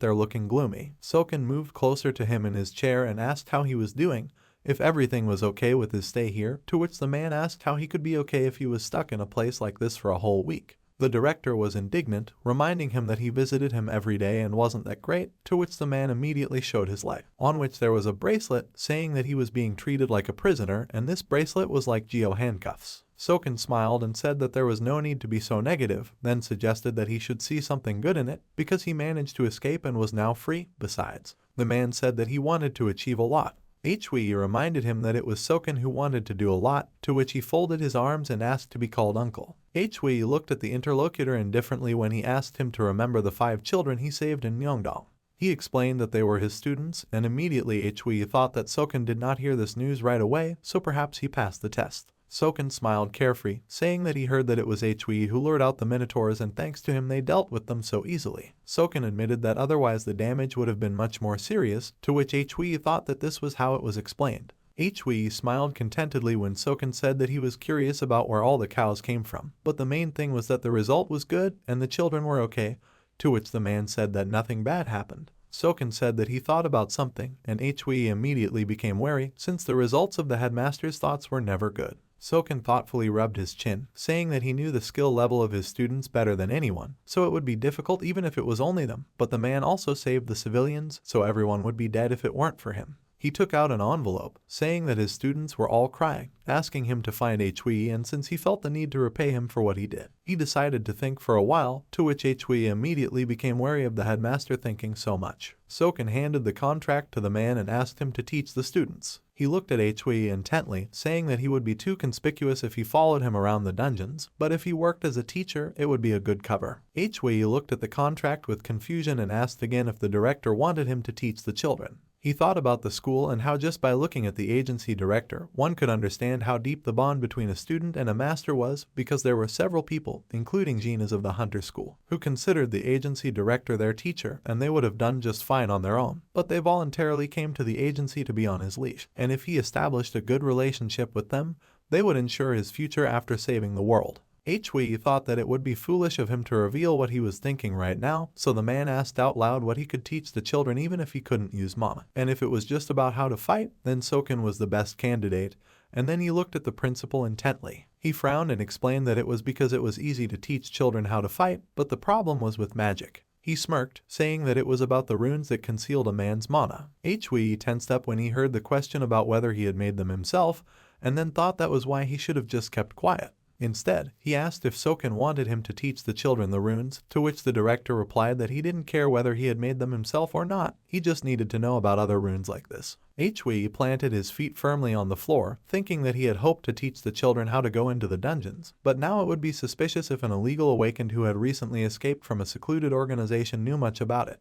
there looking gloomy. Soken moved closer to him in his chair and asked how he was doing, if everything was okay with his stay here, to which the man asked how he could be okay if he was stuck in a place like this for a whole week. The director was indignant, reminding him that he visited him every day and wasn't that great, to which the man immediately showed his leg, on which there was a bracelet saying that he was being treated like a prisoner, and this bracelet was like geo handcuffs. Soken smiled and said that there was no need to be so negative, then suggested that he should see something good in it, because he managed to escape and was now free. Besides, the man said that he wanted to achieve a lot. Hui reminded him that it was Soken who wanted to do a lot, to which he folded his arms and asked to be called uncle. Hui looked at the interlocutor indifferently when he asked him to remember the 5 children he saved in Myeongdong. He explained that they were his students, and immediately Hui thought that Soken did not hear this news right away, so perhaps he passed the test. Soken smiled carefree, saying that he heard that it was Hui who lured out the minotaurs and thanks to him they dealt with them so easily. Soken admitted that otherwise the damage would have been much more serious, to which Hui thought that this was how it was explained. Hui smiled contentedly when Soken said that he was curious about where all the cows came from, but the main thing was that the result was good and the children were okay, to which the man said that nothing bad happened. Soken said that he thought about something, and Hui immediately became wary since the results of the headmaster's thoughts were never good. Soken thoughtfully rubbed his chin, saying that he knew the skill level of his students better than anyone, so it would be difficult even if it was only them, but the man also saved the civilians, so everyone would be dead if it weren't for him. He took out an envelope, saying that his students were all crying, asking him to find Hui, and since he felt the need to repay him for what he did, he decided to think for a while, to which Hui immediately became wary of the headmaster thinking so much. Soken handed the contract to the man and asked him to teach the students. He looked at Hui intently, saying that he would be too conspicuous if he followed him around the dungeons, but if he worked as a teacher, it would be a good cover. Hui looked at the contract with confusion and asked again if the director wanted him to teach the children. He thought about the school and how just by looking at the agency director, one could understand how deep the bond between a student and a master was, because there were several people, including Ginas of the Hunter School, who considered the agency director their teacher, and they would have done just fine on their own. But they voluntarily came to the agency to be on his leash, and if he established a good relationship with them, they would ensure his future after saving the world. Hui thought that it would be foolish of him to reveal what he was thinking right now, so the man asked out loud what he could teach the children even if he couldn't use mana. And if it was just about how to fight, then Soken was the best candidate, and then he looked at the principal intently. He frowned and explained that it was because it was easy to teach children how to fight, but the problem was with magic. He smirked, saying that it was about the runes that concealed a man's mana. Hui tensed up when he heard the question about whether he had made them himself, and then thought that was why he should have just kept quiet. Instead, he asked if Soken wanted him to teach the children the runes, to which the director replied that he didn't care whether he had made them himself or not, he just needed to know about other runes like this. Hui planted his feet firmly on the floor, thinking that he had hoped to teach the children how to go into the dungeons, but now it would be suspicious if an illegal awakened who had recently escaped from a secluded organization knew much about it.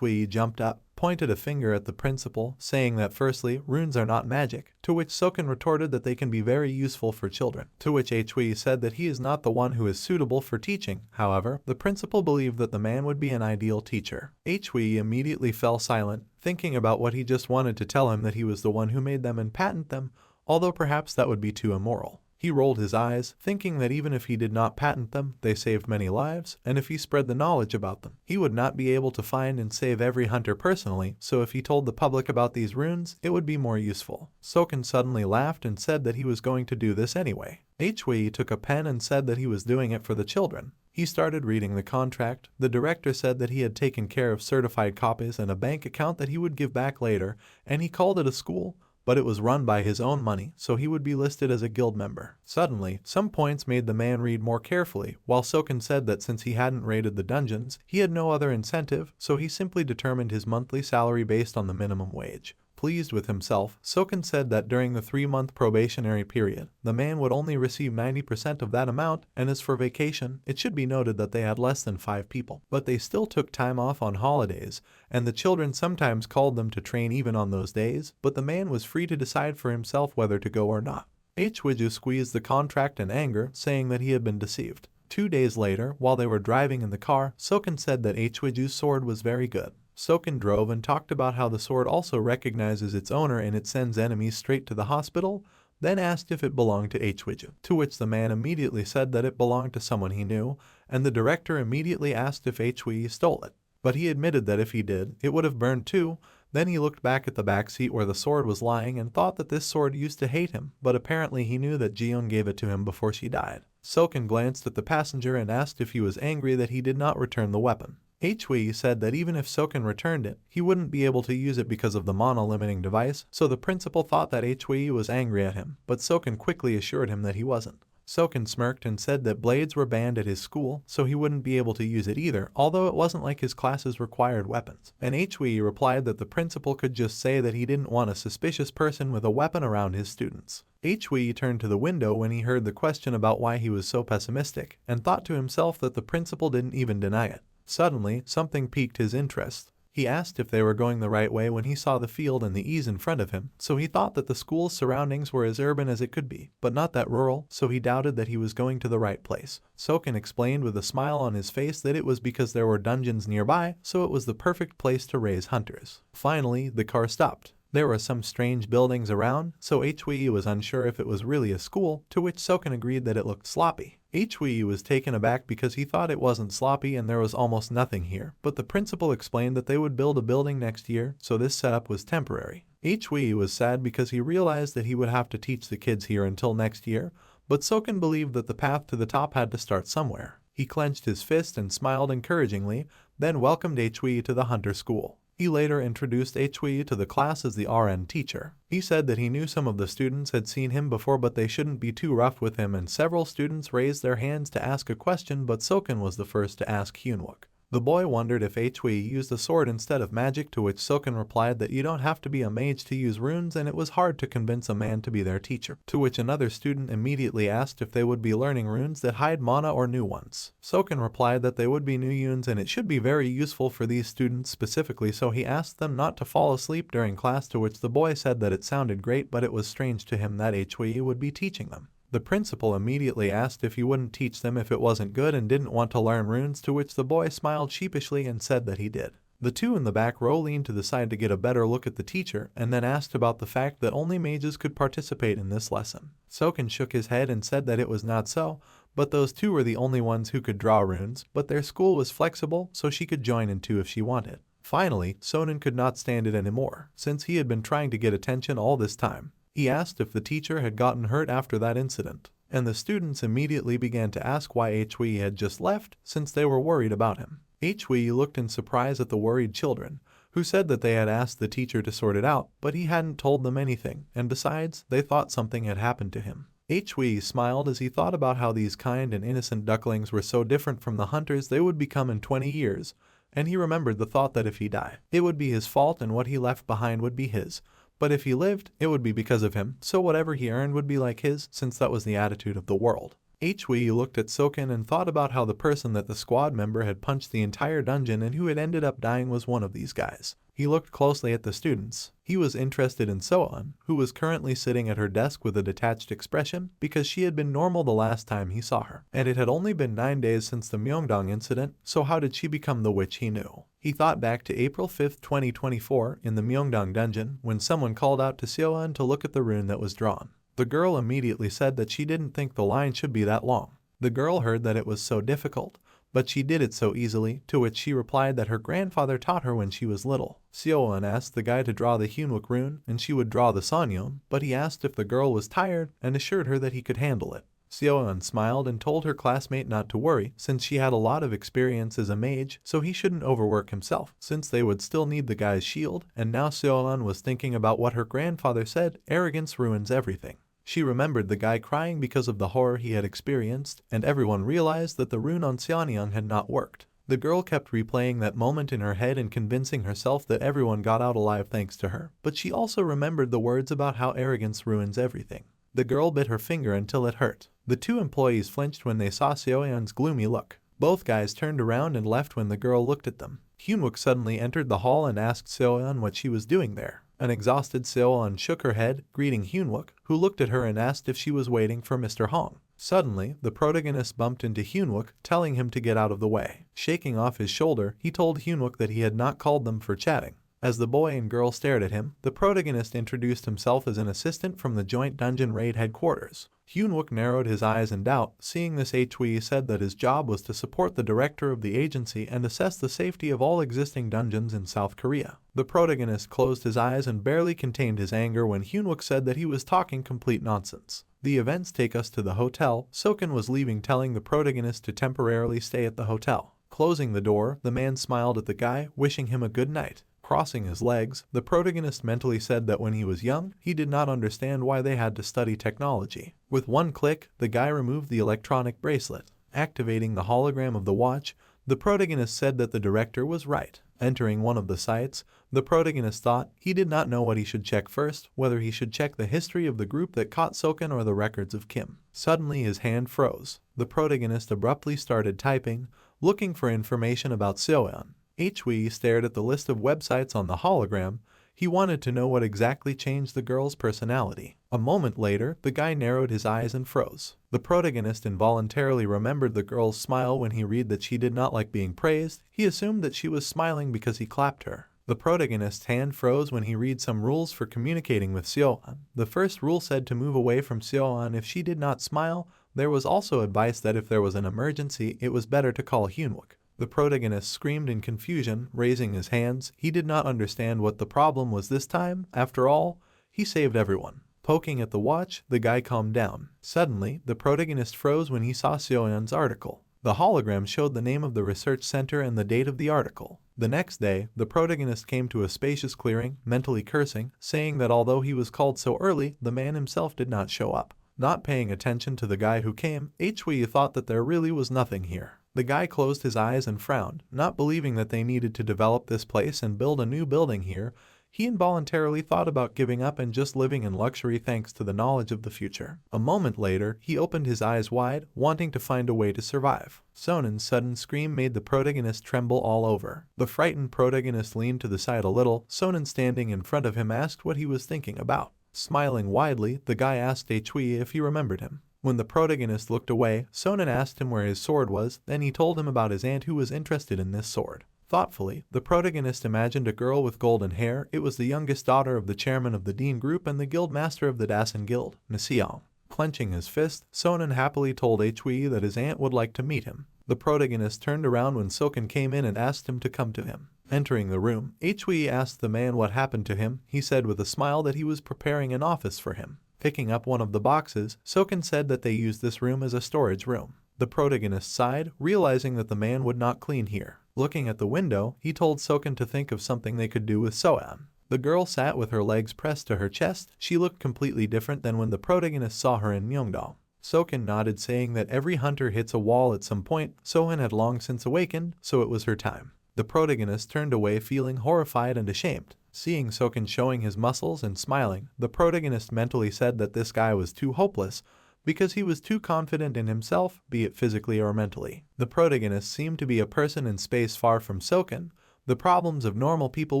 Hui jumped up, pointed a finger at the principal, saying that firstly, runes are not magic, to which Soken retorted that they can be very useful for children, to which Hui said that he is not the one who is suitable for teaching. However, the principal believed that the man would be an ideal teacher. Hui immediately fell silent, thinking about what he just wanted to tell him that he was the one who made them and patent them, although perhaps that would be too immoral. He rolled his eyes, thinking that even if he did not patent them, they saved many lives, and if he spread the knowledge about them, he would not be able to find and save every hunter personally, so if he told the public about these runes, it would be more useful. Soken suddenly laughed and said that he was going to do this anyway. Hui took a pen and said that he was doing it for the children. He started reading the contract. The director said that he had taken care of certified copies and a bank account that he would give back later, and he called it a school, but it was run by his own money, so he would be listed as a guild member. Suddenly, some points made the man read more carefully, while Soken said that since he hadn't raided the dungeons, he had no other incentive, so he simply determined his monthly salary based on the minimum wage. Pleased with himself, Soken said that during the 3-month probationary period, the man would only receive 90% of that amount, and as for vacation, it should be noted that they had less than 5 people. But they still took time off on holidays, and the children sometimes called them to train even on those days, but the man was free to decide for himself whether to go or not. Hui squeezed the contract in anger, saying that he had been deceived. 2 days later, while they were driving in the car, Soken said that Hui's sword was very good. Soken drove and talked about how the sword also recognizes its owner and it sends enemies straight to the hospital, then asked if it belonged to Hui, to which the man immediately said that it belonged to someone he knew, and the director immediately asked if Hui stole it. But he admitted that if he did, it would have burned too. Then he looked back at the back seat where the sword was lying and thought that this sword used to hate him, but apparently he knew that Jion gave it to him before she died. Soken glanced at the passenger and asked if he was angry that he did not return the weapon. Hui said that even if Soken returned it, he wouldn't be able to use it because of the mana-limiting device, so the principal thought that Hui was angry at him, but Soken quickly assured him that he wasn't. Soken smirked and said that blades were banned at his school, so he wouldn't be able to use it either, although it wasn't like his classes required weapons. And Hui replied that the principal could just say that he didn't want a suspicious person with a weapon around his students. Hui turned to the window when he heard the question about why he was so pessimistic, and thought to himself that the principal didn't even deny it. Suddenly, something piqued his interest. He asked if they were going the right way when he saw the field and the ease in front of him, so he thought that the school's surroundings were as urban as it could be, but not that rural, so he doubted that he was going to the right place. Soken explained with a smile on his face that it was because there were dungeons nearby, so it was the perfect place to raise hunters. Finally, the car stopped. There were some strange buildings around, so Hui was unsure if it was really a school, to which Soken agreed that it looked sloppy. Hui was taken aback because he thought it wasn't sloppy and there was almost nothing here, but the principal explained that they would build a building next year, so this setup was temporary. Hui was sad because he realized that he would have to teach the kids here until next year, but Soken believed that the path to the top had to start somewhere. He clenched his fist and smiled encouragingly, then welcomed Hui to the hunter school. He later introduced Hui to the class as the RN teacher. He said that he knew some of the students had seen him before but they shouldn't be too rough with him, and several students raised their hands to ask a question, but Soken was the first to ask Hyunwook. The boy wondered if Hui used a sword instead of magic, to which Soken replied that you don't have to be a mage to use runes and it was hard to convince a man to be their teacher, to which another student immediately asked if they would be learning runes that hide mana or new ones. Soken replied that they would be new yuns and it should be very useful for these students specifically, so he asked them not to fall asleep during class, to which the boy said that it sounded great but it was strange to him that Hui would be teaching them. The principal immediately asked if he wouldn't teach them if it wasn't good and didn't want to learn runes, to which the boy smiled sheepishly and said that he did. The two in the back row leaned to the side to get a better look at the teacher and then asked about the fact that only mages could participate in this lesson. Soken shook his head and said that it was not so, but those two were the only ones who could draw runes, but their school was flexible so she could join in too if she wanted. Finally, Sonen could not stand it anymore, since he had been trying to get attention all this time. He asked if the teacher had gotten hurt after that incident, and the students immediately began to ask why Hui had just left, since they were worried about him. Hui looked in surprise at the worried children, who said that they had asked the teacher to sort it out, but he hadn't told them anything, and besides, they thought something had happened to him. Hui smiled as he thought about how these kind and innocent ducklings were so different from the hunters they would become in 20 years, and he remembered the thought that if he died, it would be his fault and what he left behind would be his. But if he lived, it would be because of him, so whatever he earned would be like his, since that was the attitude of the world. Hui looked at Soken and thought about how the person that the squad member had punched the entire dungeon and who had ended up dying was one of these guys. He looked closely at the students. He was interested in Soan, who was currently sitting at her desk with a detached expression, because she had been normal the last time he saw her. And it had only been 9 days since the Myeongdong incident, so how did she become the witch he knew? He thought back to April 5, 2024, in the Myeongdong dungeon, when someone called out to Seoan to look at the rune that was drawn. The girl immediately said that she didn't think the line should be that long. The girl heard that it was so difficult, but she did it so easily, to which she replied that her grandfather taught her when she was little. Seoan asked the guy to draw the Hyunwook rune, and she would draw the Sonyeon, but he asked if the girl was tired and assured her that he could handle it. Seoan smiled and told her classmate not to worry, since she had a lot of experience as a mage, so he shouldn't overwork himself, since they would still need the guy's shield, and now Seoan was thinking about what her grandfather said, arrogance ruins everything. She remembered the guy crying because of the horror he had experienced, and everyone realized that the rune on Seonyang had not worked. The girl kept replaying that moment in her head and convincing herself that everyone got out alive thanks to her, but she also remembered the words about how arrogance ruins everything. The girl bit her finger until it hurt. The two employees flinched when they saw Seoyeon's gloomy look. Both guys turned around and left when the girl looked at them. Hyunwook suddenly entered the hall and asked Seoyeon what she was doing there. An exhausted Seoyeon shook her head, greeting Hyunwook, who looked at her and asked if she was waiting for Mr. Hong. Suddenly, the protagonist bumped into Hyunwook, telling him to get out of the way. Shaking off his shoulder, he told Hyunwook that he had not called them for chatting. As the boy and girl stared at him, the protagonist introduced himself as an assistant from the joint dungeon raid headquarters. Hyunwook narrowed his eyes in doubt. Seeing this, Hui said that his job was to support the director of the agency and assess the safety of all existing dungeons in South Korea. The protagonist closed his eyes and barely contained his anger when Hyunwook said that he was talking complete nonsense. The events take us to the hotel. Soken was leaving, telling the protagonist to temporarily stay at the hotel. Closing the door, the man smiled at the guy, wishing him a good night. Crossing his legs, the protagonist mentally said that when he was young, he did not understand why they had to study technology. With one click, the guy removed the electronic bracelet. Activating the hologram of the watch, the protagonist said that the director was right. Entering one of the sites, the protagonist thought he did not know what he should check first, whether he should check the history of the group that caught Soken or the records of Kim. Suddenly his hand froze. The protagonist abruptly started typing, looking for information about Seoyeon. Hui stared at the list of websites on the hologram. He wanted to know what exactly changed the girl's personality. A moment later, the guy narrowed his eyes and froze. The protagonist involuntarily remembered the girl's smile when he read that she did not like being praised. He assumed that she was smiling because he clapped her. The protagonist's hand froze when he read some rules for communicating with Seoyeon. The first rule said to move away from Seoyeon if she did not smile. There was also advice that if there was an emergency, it was better to call Hyunwook. The protagonist screamed in confusion, raising his hands. He did not understand what the problem was this time. After all, he saved everyone. Poking at the watch, the guy calmed down. Suddenly, the protagonist froze when he saw Seoyeon's article. The hologram showed the name of the research center and the date of the article. The next day, the protagonist came to a spacious clearing, mentally cursing, saying that although he was called so early, the man himself did not show up. Not paying attention to the guy who came, Hui thought that there really was nothing here. The guy closed his eyes and frowned, not believing that they needed to develop this place and build a new building here. He involuntarily thought about giving up and just living in luxury thanks to the knowledge of the future. A moment later, he opened his eyes wide, wanting to find a way to survive. Sonen's sudden scream made the protagonist tremble all over. The frightened protagonist leaned to the side a little. Sonen, standing in front of him, asked what he was thinking about. Smiling widely, the guy asked Hui if he remembered him. When the protagonist looked away, Sonen asked him where his sword was, then he told him about his aunt who was interested in this sword. Thoughtfully, the protagonist imagined a girl with golden hair. It was the youngest daughter of the chairman of the Dean Group and the guild master of the Dasan Guild, Nasiang. Clenching his fist, Sonen happily told Hui that his aunt would like to meet him. The protagonist turned around when Soken came in and asked him to come to him. Entering the room, Hui asked the man what happened to him. He said with a smile that he was preparing an office for him. Picking up one of the boxes, Soken said that they used this room as a storage room. The protagonist sighed, realizing that the man would not clean here. Looking at the window, he told Soken to think of something they could do with Soan. The girl sat with her legs pressed to her chest. She looked completely different than when the protagonist saw her in Myeongdong. Soken nodded, saying that every hunter hits a wall at some point. Sohan had long since awakened, so it was her time. The protagonist turned away, feeling horrified and ashamed. Seeing Soken showing his muscles and smiling, the protagonist mentally said that this guy was too hopeless, because he was too confident in himself, be it physically or mentally. The protagonist seemed to be a person in space far from Soken. The problems of normal people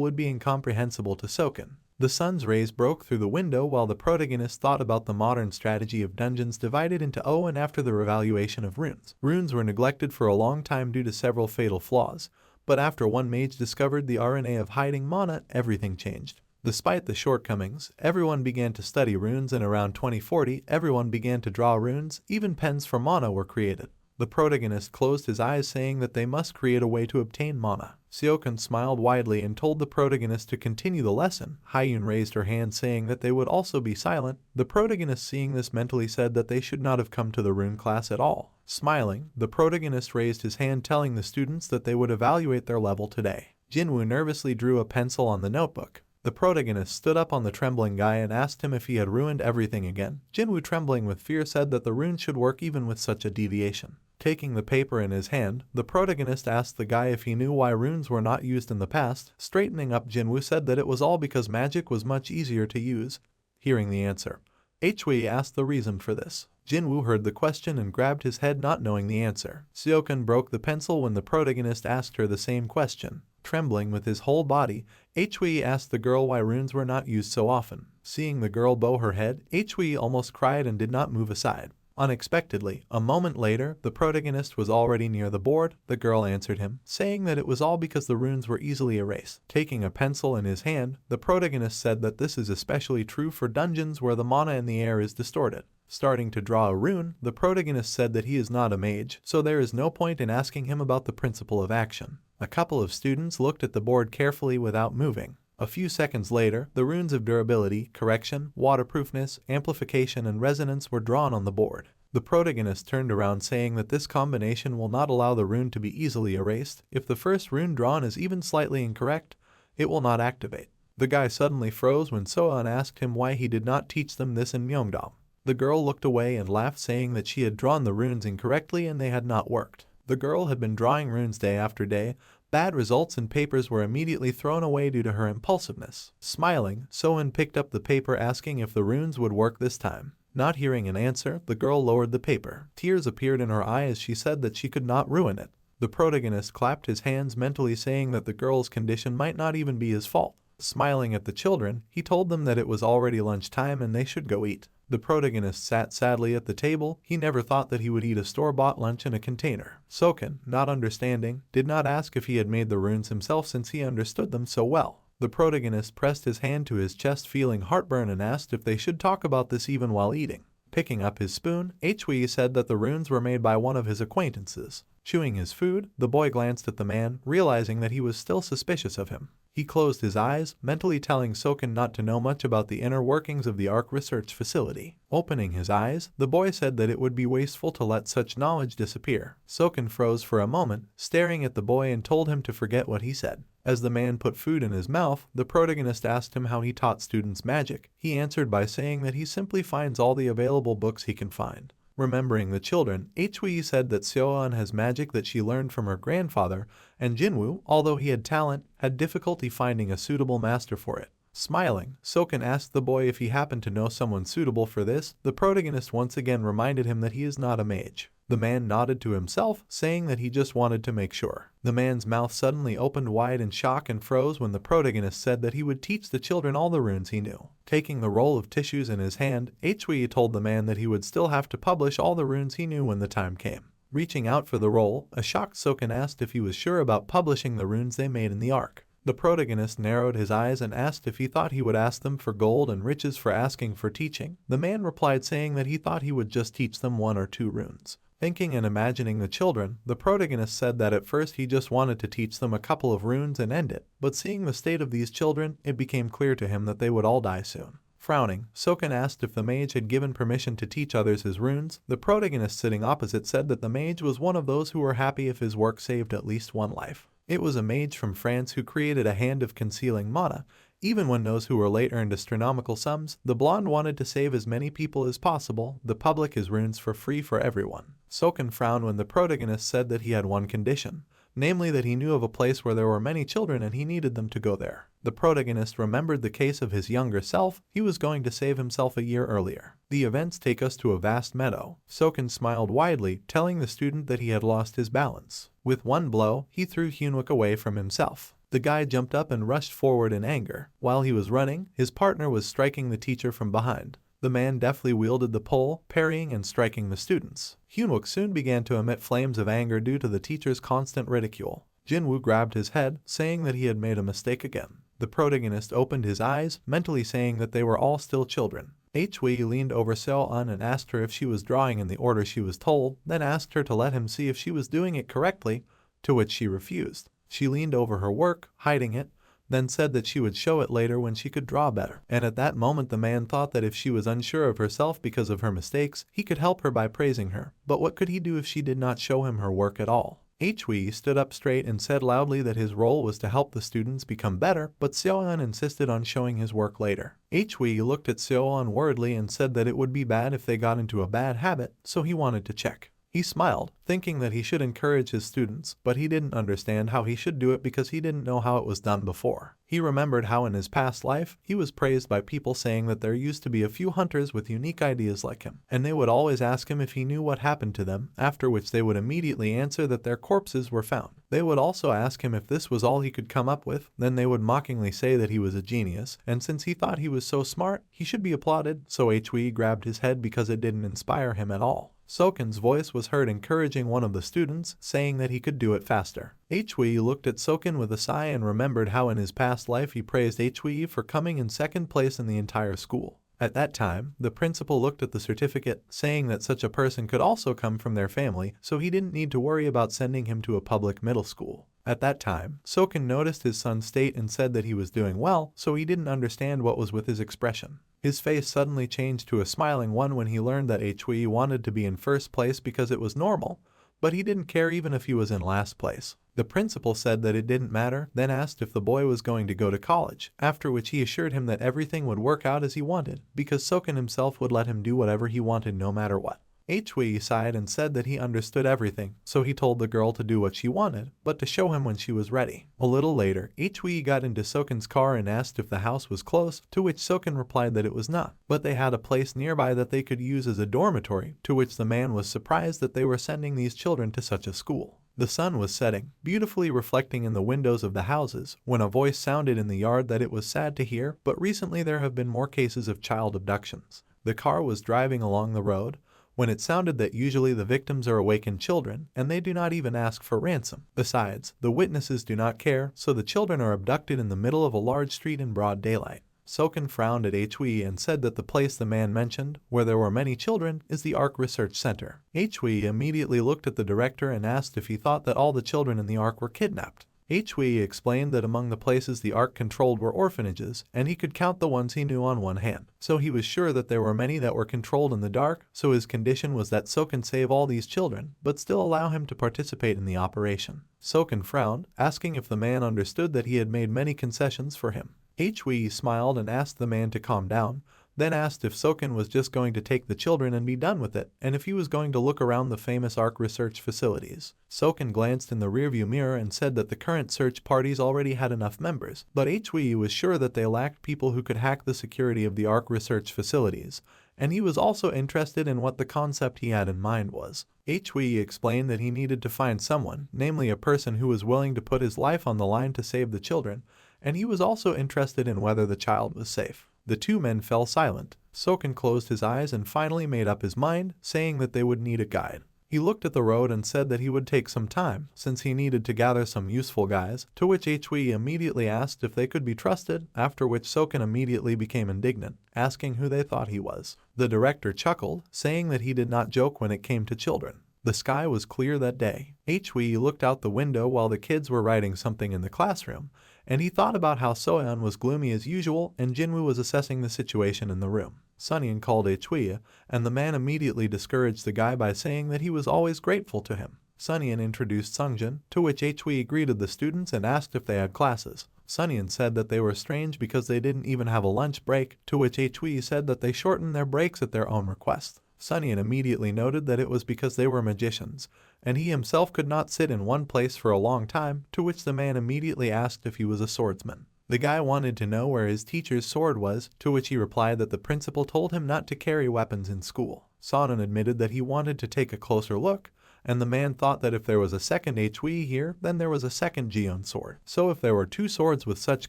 would be incomprehensible to Soken. The sun's rays broke through the window while the protagonist thought about the modern strategy of dungeons divided into O, and after the revaluation of runes. Runes were neglected for a long time due to several fatal flaws, but after one mage discovered the RNA of hiding mana, everything changed. Despite the shortcomings, everyone began to study runes, and around 2040, everyone began to draw runes. Even pens for mana were created. The protagonist closed his eyes, saying that they must create a way to obtain mana. Seoken smiled widely and told the protagonist to continue the lesson. Hyun raised her hand, saying that they would also be silent. The protagonist, seeing this, mentally said that they should not have come to the rune class at all. Smiling, the protagonist raised his hand, telling the students that they would evaluate their level today. Jinwoo nervously drew a pencil on the notebook. The protagonist stood up on the trembling guy and asked him if he had ruined everything again. Jinwoo, trembling with fear, said that the rune should work even with such a deviation. Taking the paper in his hand, the protagonist asked the guy if he knew why runes were not used in the past. Straightening up, Jinwoo said that it was all because magic was much easier to use. Hearing the answer, Hui asked the reason for this. Jinwoo heard the question and grabbed his head, not knowing the answer. Seoken broke the pencil when the protagonist asked her the same question. Trembling with his whole body, Hui asked the girl why runes were not used so often. Seeing the girl bow her head, Hui almost cried and did not move aside. Unexpectedly, a moment later, the protagonist was already near the board. The girl answered him, saying that it was all because the runes were easily erased. Taking a pencil in his hand, the protagonist said that this is especially true for dungeons where the mana in the air is distorted. Starting to draw a rune, the protagonist said that he is not a mage, so there is no point in asking him about the principle of action. A couple of students looked at the board carefully without moving. A few seconds later, the runes of durability, correction, waterproofness, amplification, and resonance were drawn on the board. The protagonist turned around, saying that this combination will not allow the rune to be easily erased. If the first rune drawn is even slightly incorrect, it will not activate. The guy suddenly froze when Soan asked him why he did not teach them this in Myeongdong. The girl looked away and laughed, saying that she had drawn the runes incorrectly and they had not worked. The girl had been drawing runes day after day. Bad results and papers were immediately thrown away due to her impulsiveness. Smiling, Soan picked up the paper, asking if the runes would work this time. Not hearing an answer, the girl lowered the paper. Tears appeared in her eyes as she said that she could not ruin it. The protagonist clapped his hands, mentally saying that the girl's condition might not even be his fault. Smiling at the children, he told them that it was already lunchtime and they should go eat. The protagonist sat sadly at the table. He never thought that he would eat a store-bought lunch in a container. Soken, not understanding, did not ask if he had made the runes himself since he understood them so well. The protagonist pressed his hand to his chest, feeling heartburn, and asked if they should talk about this even while eating. Picking up his spoon, Hui said that the runes were made by one of his acquaintances. Chewing his food, the boy glanced at the man, realizing that he was still suspicious of him. He closed his eyes, mentally telling Soken not to know much about the inner workings of the ARC research facility. Opening his eyes, the boy said that it would be wasteful to let such knowledge disappear. Soken froze for a moment, staring at the boy, and told him to forget what he said. As the man put food in his mouth, the protagonist asked him how he taught students magic. He answered by saying that he simply finds all the available books he can find. Remembering the children, Hui said that Seoan has magic that she learned from her grandfather, and Jinwoo, although he had talent, had difficulty finding a suitable master for it. Smiling, Soken asked the boy if he happened to know someone suitable for this. The protagonist once again reminded him that he is not a mage. The man nodded to himself, saying that he just wanted to make sure. The man's mouth suddenly opened wide in shock and froze when the protagonist said that he would teach the children all the runes he knew. Taking the roll of tissues in his hand, Hui told the man that he would still have to publish all the runes he knew when the time came. Reaching out for the roll, a shocked Soken asked if he was sure about publishing the runes they made in the arc. The protagonist narrowed his eyes and asked if he thought he would ask them for gold and riches for asking for teaching. The man replied saying that he thought he would just teach them 1 or 2 runes. Thinking and imagining the children, the protagonist said that at first he just wanted to teach them a couple of runes and end it, but seeing the state of these children, it became clear to him that they would all die soon. Frowning, Soken asked if the mage had given permission to teach others his runes. The protagonist sitting opposite said that the mage was one of those who were happy if his work saved at least one life. It was a mage from France who created a hand of concealing mana. Even when those who were late earned astronomical sums, the blonde wanted to save as many people as possible. The public his runes for free for everyone. Soken frowned when the protagonist said that he had one condition, namely that he knew of a place where there were many children and he needed them to go there. The protagonist remembered the case of his younger self. He was going to save himself a year earlier. The events take us to a vast meadow. Soken smiled widely, telling the student that he had lost his balance. With one blow, he threw Hyunwook away from himself. The guy jumped up and rushed forward in anger. While he was running, his partner was striking the teacher from behind. The man deftly wielded the pole, parrying and striking the students. Hyunwook soon began to emit flames of anger due to the teacher's constant ridicule. Jinwoo grabbed his head, saying that he had made a mistake again. The protagonist opened his eyes, mentally saying that they were all still children. Hui leaned over Seo-eun and asked her if she was drawing in the order she was told, then asked her to let him see if she was doing it correctly, to which she refused. She leaned over her work, hiding it, then said that she would show it later when she could draw better. And at that moment the man thought that if she was unsure of herself because of her mistakes, he could help her by praising her. But what could he do if she did not show him her work at all? Hui stood up straight and said loudly that his role was to help the students become better, but Seo-eun insisted on showing his work later. Hui looked at Seo-eun worriedly and said that it would be bad if they got into a bad habit, so he wanted to check. He smiled, thinking that he should encourage his students, but he didn't understand how he should do it because he didn't know how it was done before. He remembered how in his past life, he was praised by people saying that there used to be a few hunters with unique ideas like him, and they would always ask him if he knew what happened to them, after which they would immediately answer that their corpses were found. They would also ask him if this was all he could come up with, then they would mockingly say that he was a genius, and since he thought he was so smart, he should be applauded, so Hui grabbed his head because it didn't inspire him at all. Soken's voice was heard encouraging one of the students, saying that he could do it faster. Hui looked at Soken with a sigh and remembered how in his past life he praised Hui for coming in second place in the entire school. At that time, the principal looked at the certificate, saying that such a person could also come from their family, so he didn't need to worry about sending him to a public middle school. At that time, Soken noticed his son's state and said that he was doing well, so he didn't understand what was with his expression. His face suddenly changed to a smiling one when he learned that Hui wanted to be in first place because it was normal, but he didn't care even if he was in last place. The principal said that it didn't matter, then asked if the boy was going to go to college, after which he assured him that everything would work out as he wanted, because Soken himself would let him do whatever he wanted no matter what. Hui sighed and said that he understood everything, so he told the girl to do what she wanted, but to show him when she was ready. A little later, Hui got into Soken's car and asked if the house was close, to which Soken replied that it was not, but they had a place nearby that they could use as a dormitory, to which the man was surprised that they were sending these children to such a school. The sun was setting, beautifully reflecting in the windows of the houses, when a voice sounded in the yard that it was sad to hear, but recently there have been more cases of child abductions. The car was driving along the road, when it sounded that usually the victims are awakened children, and they do not even ask for ransom. Besides, the witnesses do not care, so the children are abducted in the middle of a large street in broad daylight. Soken frowned at Hui and said that the place the man mentioned, where there were many children, is the Ark Research Center. Hui immediately looked at the director and asked if he thought that all the children in the Ark were kidnapped. Hui explained that among the places the Ark controlled were orphanages, and he could count the ones he knew on one hand. So he was sure that there were many that were controlled in the dark, so his condition was that Soken save all these children, but still allow him to participate in the operation. Soken frowned, asking if the man understood that he had made many concessions for him. Hui smiled and asked the man to calm down, then asked if Soken was just going to take the children and be done with it, and if he was going to look around the famous Ark research facilities. Soken glanced in the rearview mirror and said that the current search parties already had enough members, but Hui was sure that they lacked people who could hack the security of the Ark research facilities, and he was also interested in what the concept he had in mind was. Hui explained that he needed to find someone, namely a person who was willing to put his life on the line to save the children, and he was also interested in whether the child was safe. The two men fell silent. Soken closed his eyes and finally made up his mind, saying that they would need a guide. He looked at the road and said that he would take some time, since he needed to gather some useful guys, to which Hui immediately asked if they could be trusted, after which Soken immediately became indignant, asking who they thought he was. The director chuckled, saying that he did not joke when it came to children. The sky was clear that day. Hui looked out the window while the kids were writing something in the classroom, and he thought about how Soyeon was gloomy as usual and Jinwoo was assessing the situation in the room. Sunyeon called Hui, and the man immediately discouraged the guy by saying that he was always grateful to him. Sunyeon introduced Sungjin, to which Hui greeted the students and asked if they had classes. Sunyeon said that they were strange because they didn't even have a lunch break, to which Hui said that they shortened their breaks at their own request. Sunyeon immediately noted that it was because they were magicians, and he himself could not sit in one place for a long time, to which the man immediately asked if he was a swordsman. The guy wanted to know where his teacher's sword was, to which he replied that the principal told him not to carry weapons in school. Sonon admitted that he wanted to take a closer look, and the man thought that if there was a second Hui here, then there was a second Jion sword. So if there were two swords with such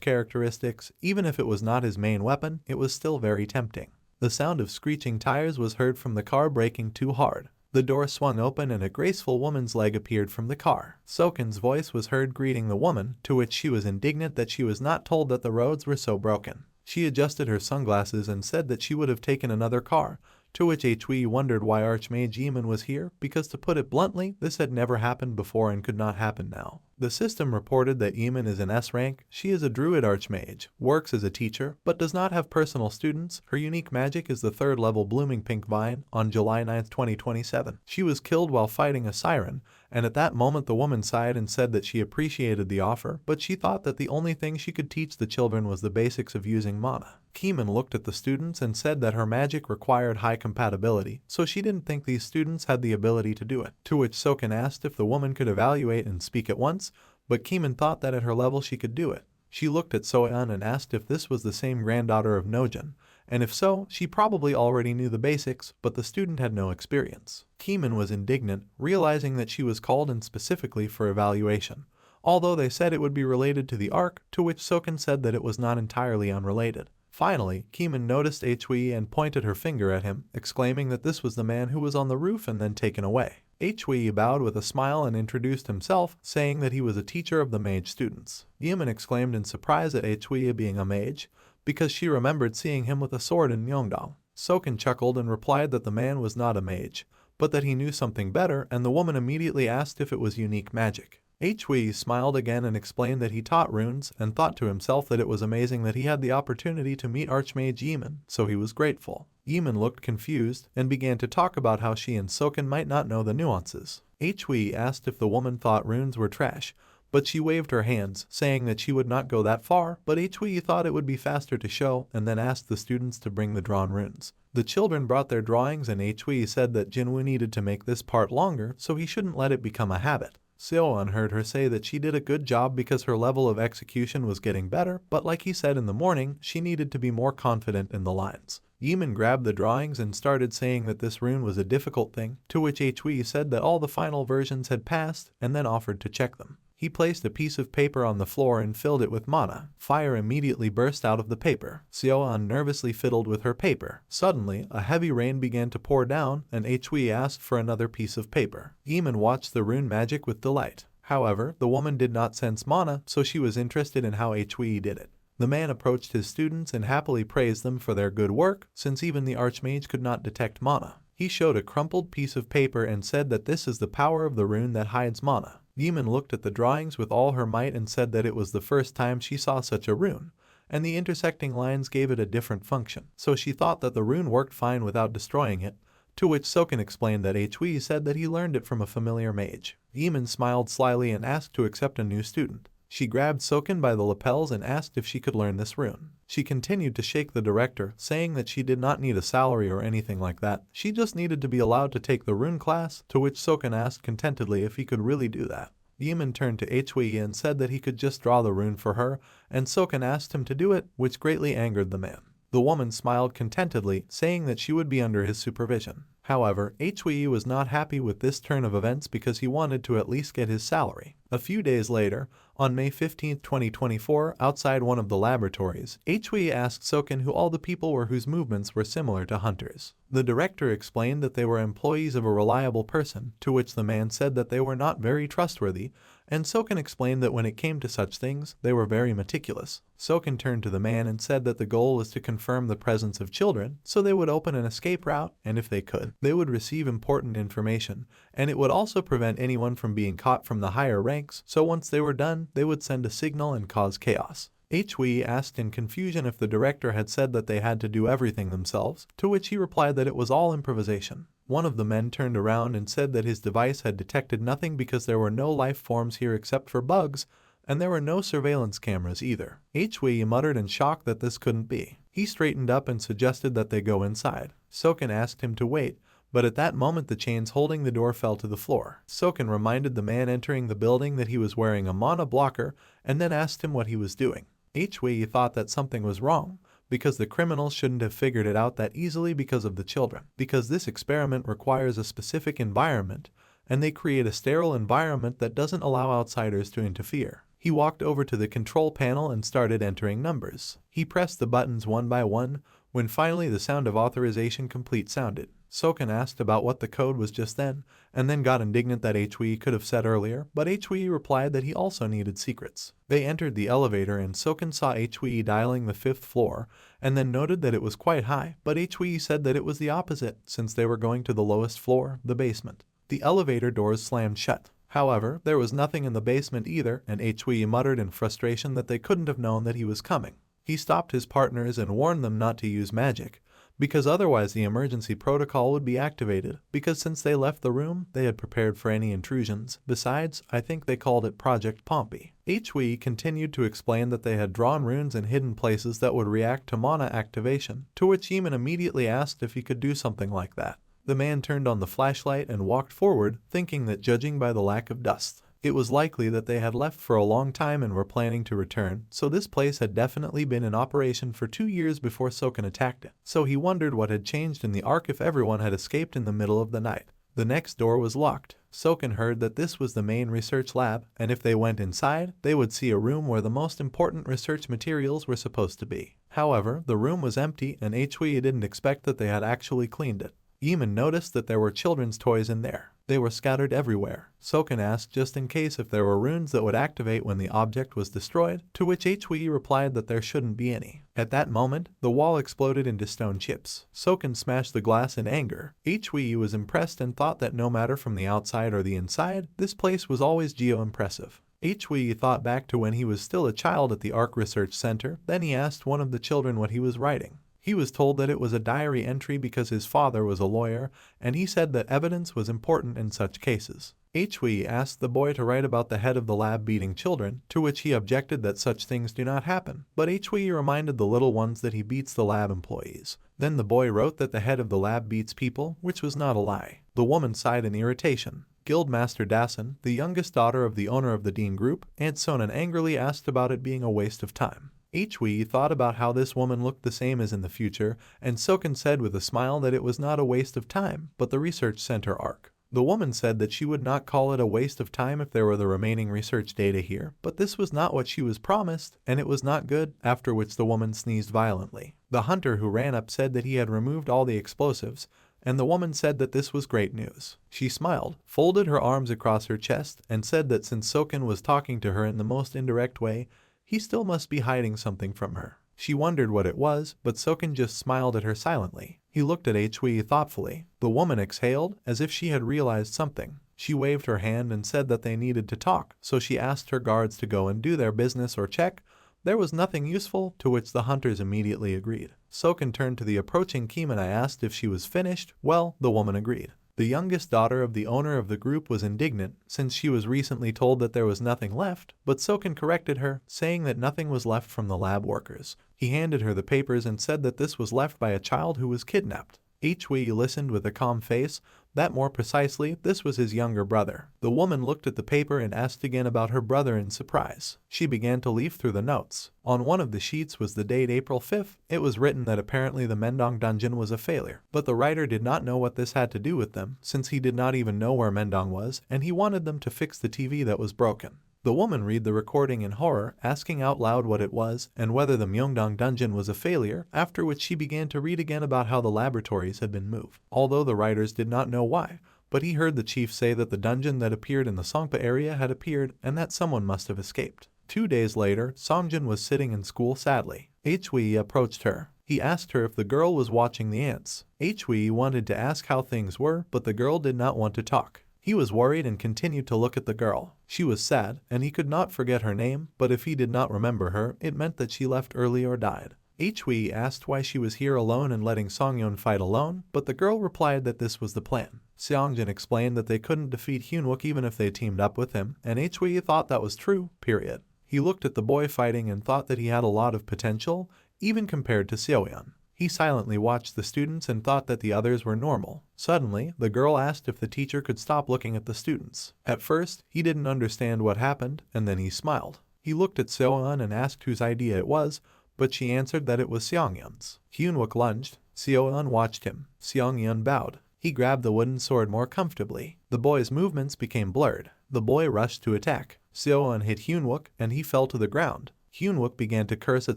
characteristics, even if it was not his main weapon, it was still very tempting. The sound of screeching tires was heard from the car braking too hard. The door swung open and a graceful woman's leg appeared from the car. Soken's voice was heard greeting the woman, to which she was indignant that she was not told that the roads were so broken. She adjusted her sunglasses and said that she would have taken another car, to which Hui wondered why Archmage Eamon was here, because to put it bluntly, this had never happened before and could not happen now. The system reported that Eamon is an S rank. She is a druid archmage, works as a teacher, but does not have personal students. Her unique magic is the 3rd level Blooming Pink Vine on July 9, 2027. She was killed while fighting a siren, and at that moment the woman sighed and said that she appreciated the offer, but she thought that the only thing she could teach the children was the basics of using mana. Keeman looked at the students and said that her magic required high compatibility, so she didn't think these students had the ability to do it, to which Soken asked if the woman could evaluate and speak at once, but Keeman thought that at her level she could do it. She looked at Soyeon and asked if this was the same granddaughter of Nojin, and if so, she probably already knew the basics, but the student had no experience. Keeman was indignant, realizing that she was called in specifically for evaluation, although they said it would be related to the Ark, to which Soken said that it was not entirely unrelated. Finally, Keeman noticed Hui and pointed her finger at him, exclaiming that this was the man who was on the roof and then taken away. Hui bowed with a smile and introduced himself, saying that he was a teacher of the mage students. Yeoman exclaimed in surprise at Hui being a mage, because she remembered seeing him with a sword in Myeongdong. Soken chuckled and replied that the man was not a mage, but that he knew something better, and the woman immediately asked if it was unique magic. Hui smiled again and explained that he taught runes, and thought to himself that it was amazing that he had the opportunity to meet Archmage Yeeman, so he was grateful. Yeeman looked confused and began to talk about how she and Soken might not know the nuances. Hui asked if the woman thought runes were trash, but she waved her hands, saying that she would not go that far, but Hui thought it would be faster to show, and then asked the students to bring the drawn runes. The children brought their drawings, and Hui said that Jinwoo needed to make this part longer, so he shouldn't let it become a habit. Seoan heard her say that she did a good job because her level of execution was getting better, but like he said in the morning, she needed to be more confident in the lines. Yeeman grabbed the drawings and started saying that this rune was a difficult thing, to which Hui said that all the final versions had passed, and then offered to check them. He placed a piece of paper on the floor and filled it with mana. Fire immediately burst out of the paper. Seoan nervously fiddled with her paper. Suddenly, a heavy rain began to pour down, and Hui asked for another piece of paper. Yeeman watched the rune magic with delight. However, the woman did not sense mana, so she was interested in how Hui did it. The man approached his students and happily praised them for their good work, since even the archmage could not detect mana. He showed a crumpled piece of paper and said that this is the power of the rune that hides mana. Yemen looked at the drawings with all her might and said that it was the first time she saw such a rune, and the intersecting lines gave it a different function, so she thought that the rune worked fine without destroying it, to which Soken explained that Hui said that he learned it from a familiar mage. Yemen smiled slyly and asked to accept a new student. She grabbed Soken by the lapels and asked if she could learn this rune. She continued to shake the director, saying that she did not need a salary or anything like that. She just needed to be allowed to take the rune class, to which Soken asked contentedly if he could really do that. Yemen turned to Hui and said that he could just draw the rune for her, and Soken asked him to do it, which greatly angered the man. The woman smiled contentedly, saying that she would be under his supervision. However, Hui was not happy with this turn of events because he wanted to at least get his salary. A few days later, on May 15, 2024, outside one of the laboratories, Hui asked Soken who all the people were whose movements were similar to hunters. The director explained that they were employees of a reliable person, to which the man said that they were not very trustworthy, and Soken explained that when it came to such things, they were very meticulous. Soken turned to the man and said that the goal was to confirm the presence of children, so they would open an escape route, and if they could, they would receive important information, and it would also prevent anyone from being caught from the higher ranks, so once they were done, they would send a signal and cause chaos. Hui asked in confusion if the director had said that they had to do everything themselves, to which he replied that it was all improvisation. One of the men turned around and said that his device had detected nothing because there were no life forms here except for bugs, and there were no surveillance cameras either. Hui muttered in shock that this couldn't be. He straightened up and suggested that they go inside. Soken asked him to wait, but at that moment the chains holding the door fell to the floor. Soken reminded the man entering the building that he was wearing a mana blocker and then asked him what he was doing. Hui thought that something was wrong, because the criminals shouldn't have figured it out that easily because of the children. Because this experiment requires a specific environment, and they create a sterile environment that doesn't allow outsiders to interfere. He walked over to the control panel and started entering numbers. He pressed the buttons one by one, when finally the sound of authorization complete sounded. Soken asked about what the code was just then, and then got indignant that Hui could have said earlier, but Hui replied that he also needed secrets. They entered the elevator and Soken saw Hui dialing the 5th floor, and then noted that it was quite high, but Hui said that it was the opposite, since they were going to the lowest floor, the basement. The elevator doors slammed shut. However, there was nothing in the basement either, and Hui muttered in frustration that they couldn't have known that he was coming. He stopped his partners and warned them not to use magic, because otherwise the emergency protocol would be activated, because since they left the room, they had prepared for any intrusions. Besides, I think they called it Project Pompey. Hui continued to explain that they had drawn runes in hidden places that would react to mana activation, to which Yemen immediately asked if he could do something like that. The man turned on the flashlight and walked forward, thinking that judging by the lack of dust, it was likely that they had left for a long time and were planning to return, so this place had definitely been in operation for 2 years before Soken attacked it. So he wondered what had changed in the ark if everyone had escaped in the middle of the night. The next door was locked. Soken heard that this was the main research lab, and if they went inside, they would see a room where the most important research materials were supposed to be. However, the room was empty and Hui didn't expect that they had actually cleaned it. Yemen noticed that there were children's toys in there. They were scattered everywhere. Soken asked just in case if there were runes that would activate when the object was destroyed, to which Hui replied that there shouldn't be any. At that moment, the wall exploded into stone chips. Soken smashed the glass in anger. Hui was impressed and thought that no matter from the outside or the inside, this place was always geo-impressive. Hui thought back to when he was still a child at the Ark Research Center, then he asked one of the children what he was writing. He was told that it was a diary entry because his father was a lawyer, and he said that evidence was important in such cases. Hui asked the boy to write about the head of the lab beating children, to which he objected that such things do not happen, but Hui reminded the little ones that he beats the lab employees. Then the boy wrote that the head of the lab beats people, which was not a lie. The woman sighed in irritation. Guildmaster Dasen, the youngest daughter of the owner of the Dean Group, Aunt Sonan angrily asked about it being a waste of time. Hui thought about how this woman looked the same as in the future, and Soken said with a smile that it was not a waste of time, but the research center arc. The woman said that she would not call it a waste of time if there were the remaining research data here, but this was not what she was promised, and it was not good, after which the woman sneezed violently. The hunter who ran up said that he had removed all the explosives, and the woman said that this was great news. She smiled, folded her arms across her chest, and said that since Soken was talking to her in the most indirect way, He still must be hiding something from her. She wondered what it was, but Soken just smiled at her silently. He looked at Hui thoughtfully. The woman exhaled, as if she had realized something. She waved her hand and said that they needed to talk, so she asked her guards to go and do their business or check. There was nothing useful, to which the hunters immediately agreed. Soken turned to the approaching Kim and asked if she was finished. Well, the woman agreed. The youngest daughter of the owner of the group was indignant, since she was recently told that there was nothing left, but Soken corrected her, saying that nothing was left from the lab workers. He handed her the papers and said that this was left by a child who was kidnapped. Hui listened with a calm face, that more precisely, this was his younger brother. The woman looked at the paper and asked again about her brother in surprise. She began to leaf through the notes. On one of the sheets was the date April 5th. It was written that apparently the Mendong dungeon was a failure, but the writer did not know what this had to do with them, since he did not even know where Mendong was, and he wanted them to fix the TV that was broken. The woman read the recording in horror, asking out loud what it was and whether the Myeongdong dungeon was a failure, after which she began to read again about how the laboratories had been moved. Although the writers did not know why, but he heard the chief say that the dungeon that appeared in the Songpa area had appeared and that someone must have escaped. 2 days later, Songjin was sitting in school sadly. Hui approached her. He asked her if the girl was watching the ants. Hui wanted to ask how things were, but the girl did not want to talk. He was worried and continued to look at the girl. She was sad, and he could not forget her name, but if he did not remember her, it meant that she left early or died. Hui asked why she was here alone and letting Songyeon fight alone, but the girl replied that this was the plan. Seongjin explained that they couldn't defeat Hyunwook even if they teamed up with him, and Hui thought that was true, period. He looked at the boy fighting and thought that he had a lot of potential, even compared to Seoyeon. He silently watched the students and thought that the others were normal. Suddenly, the girl asked if the teacher could stop looking at the students. At first, he didn't understand what happened, and then he smiled. He looked at Seoyeon and asked whose idea it was, but she answered that it was Seongyeon's. Hyunwook lunged. Seoyeon watched him. Seongyeon bowed. He grabbed the wooden sword more comfortably. The boy's movements became blurred. The boy rushed to attack. Seoyeon hit Hyunwook, and he fell to the ground. Hyunwook began to curse at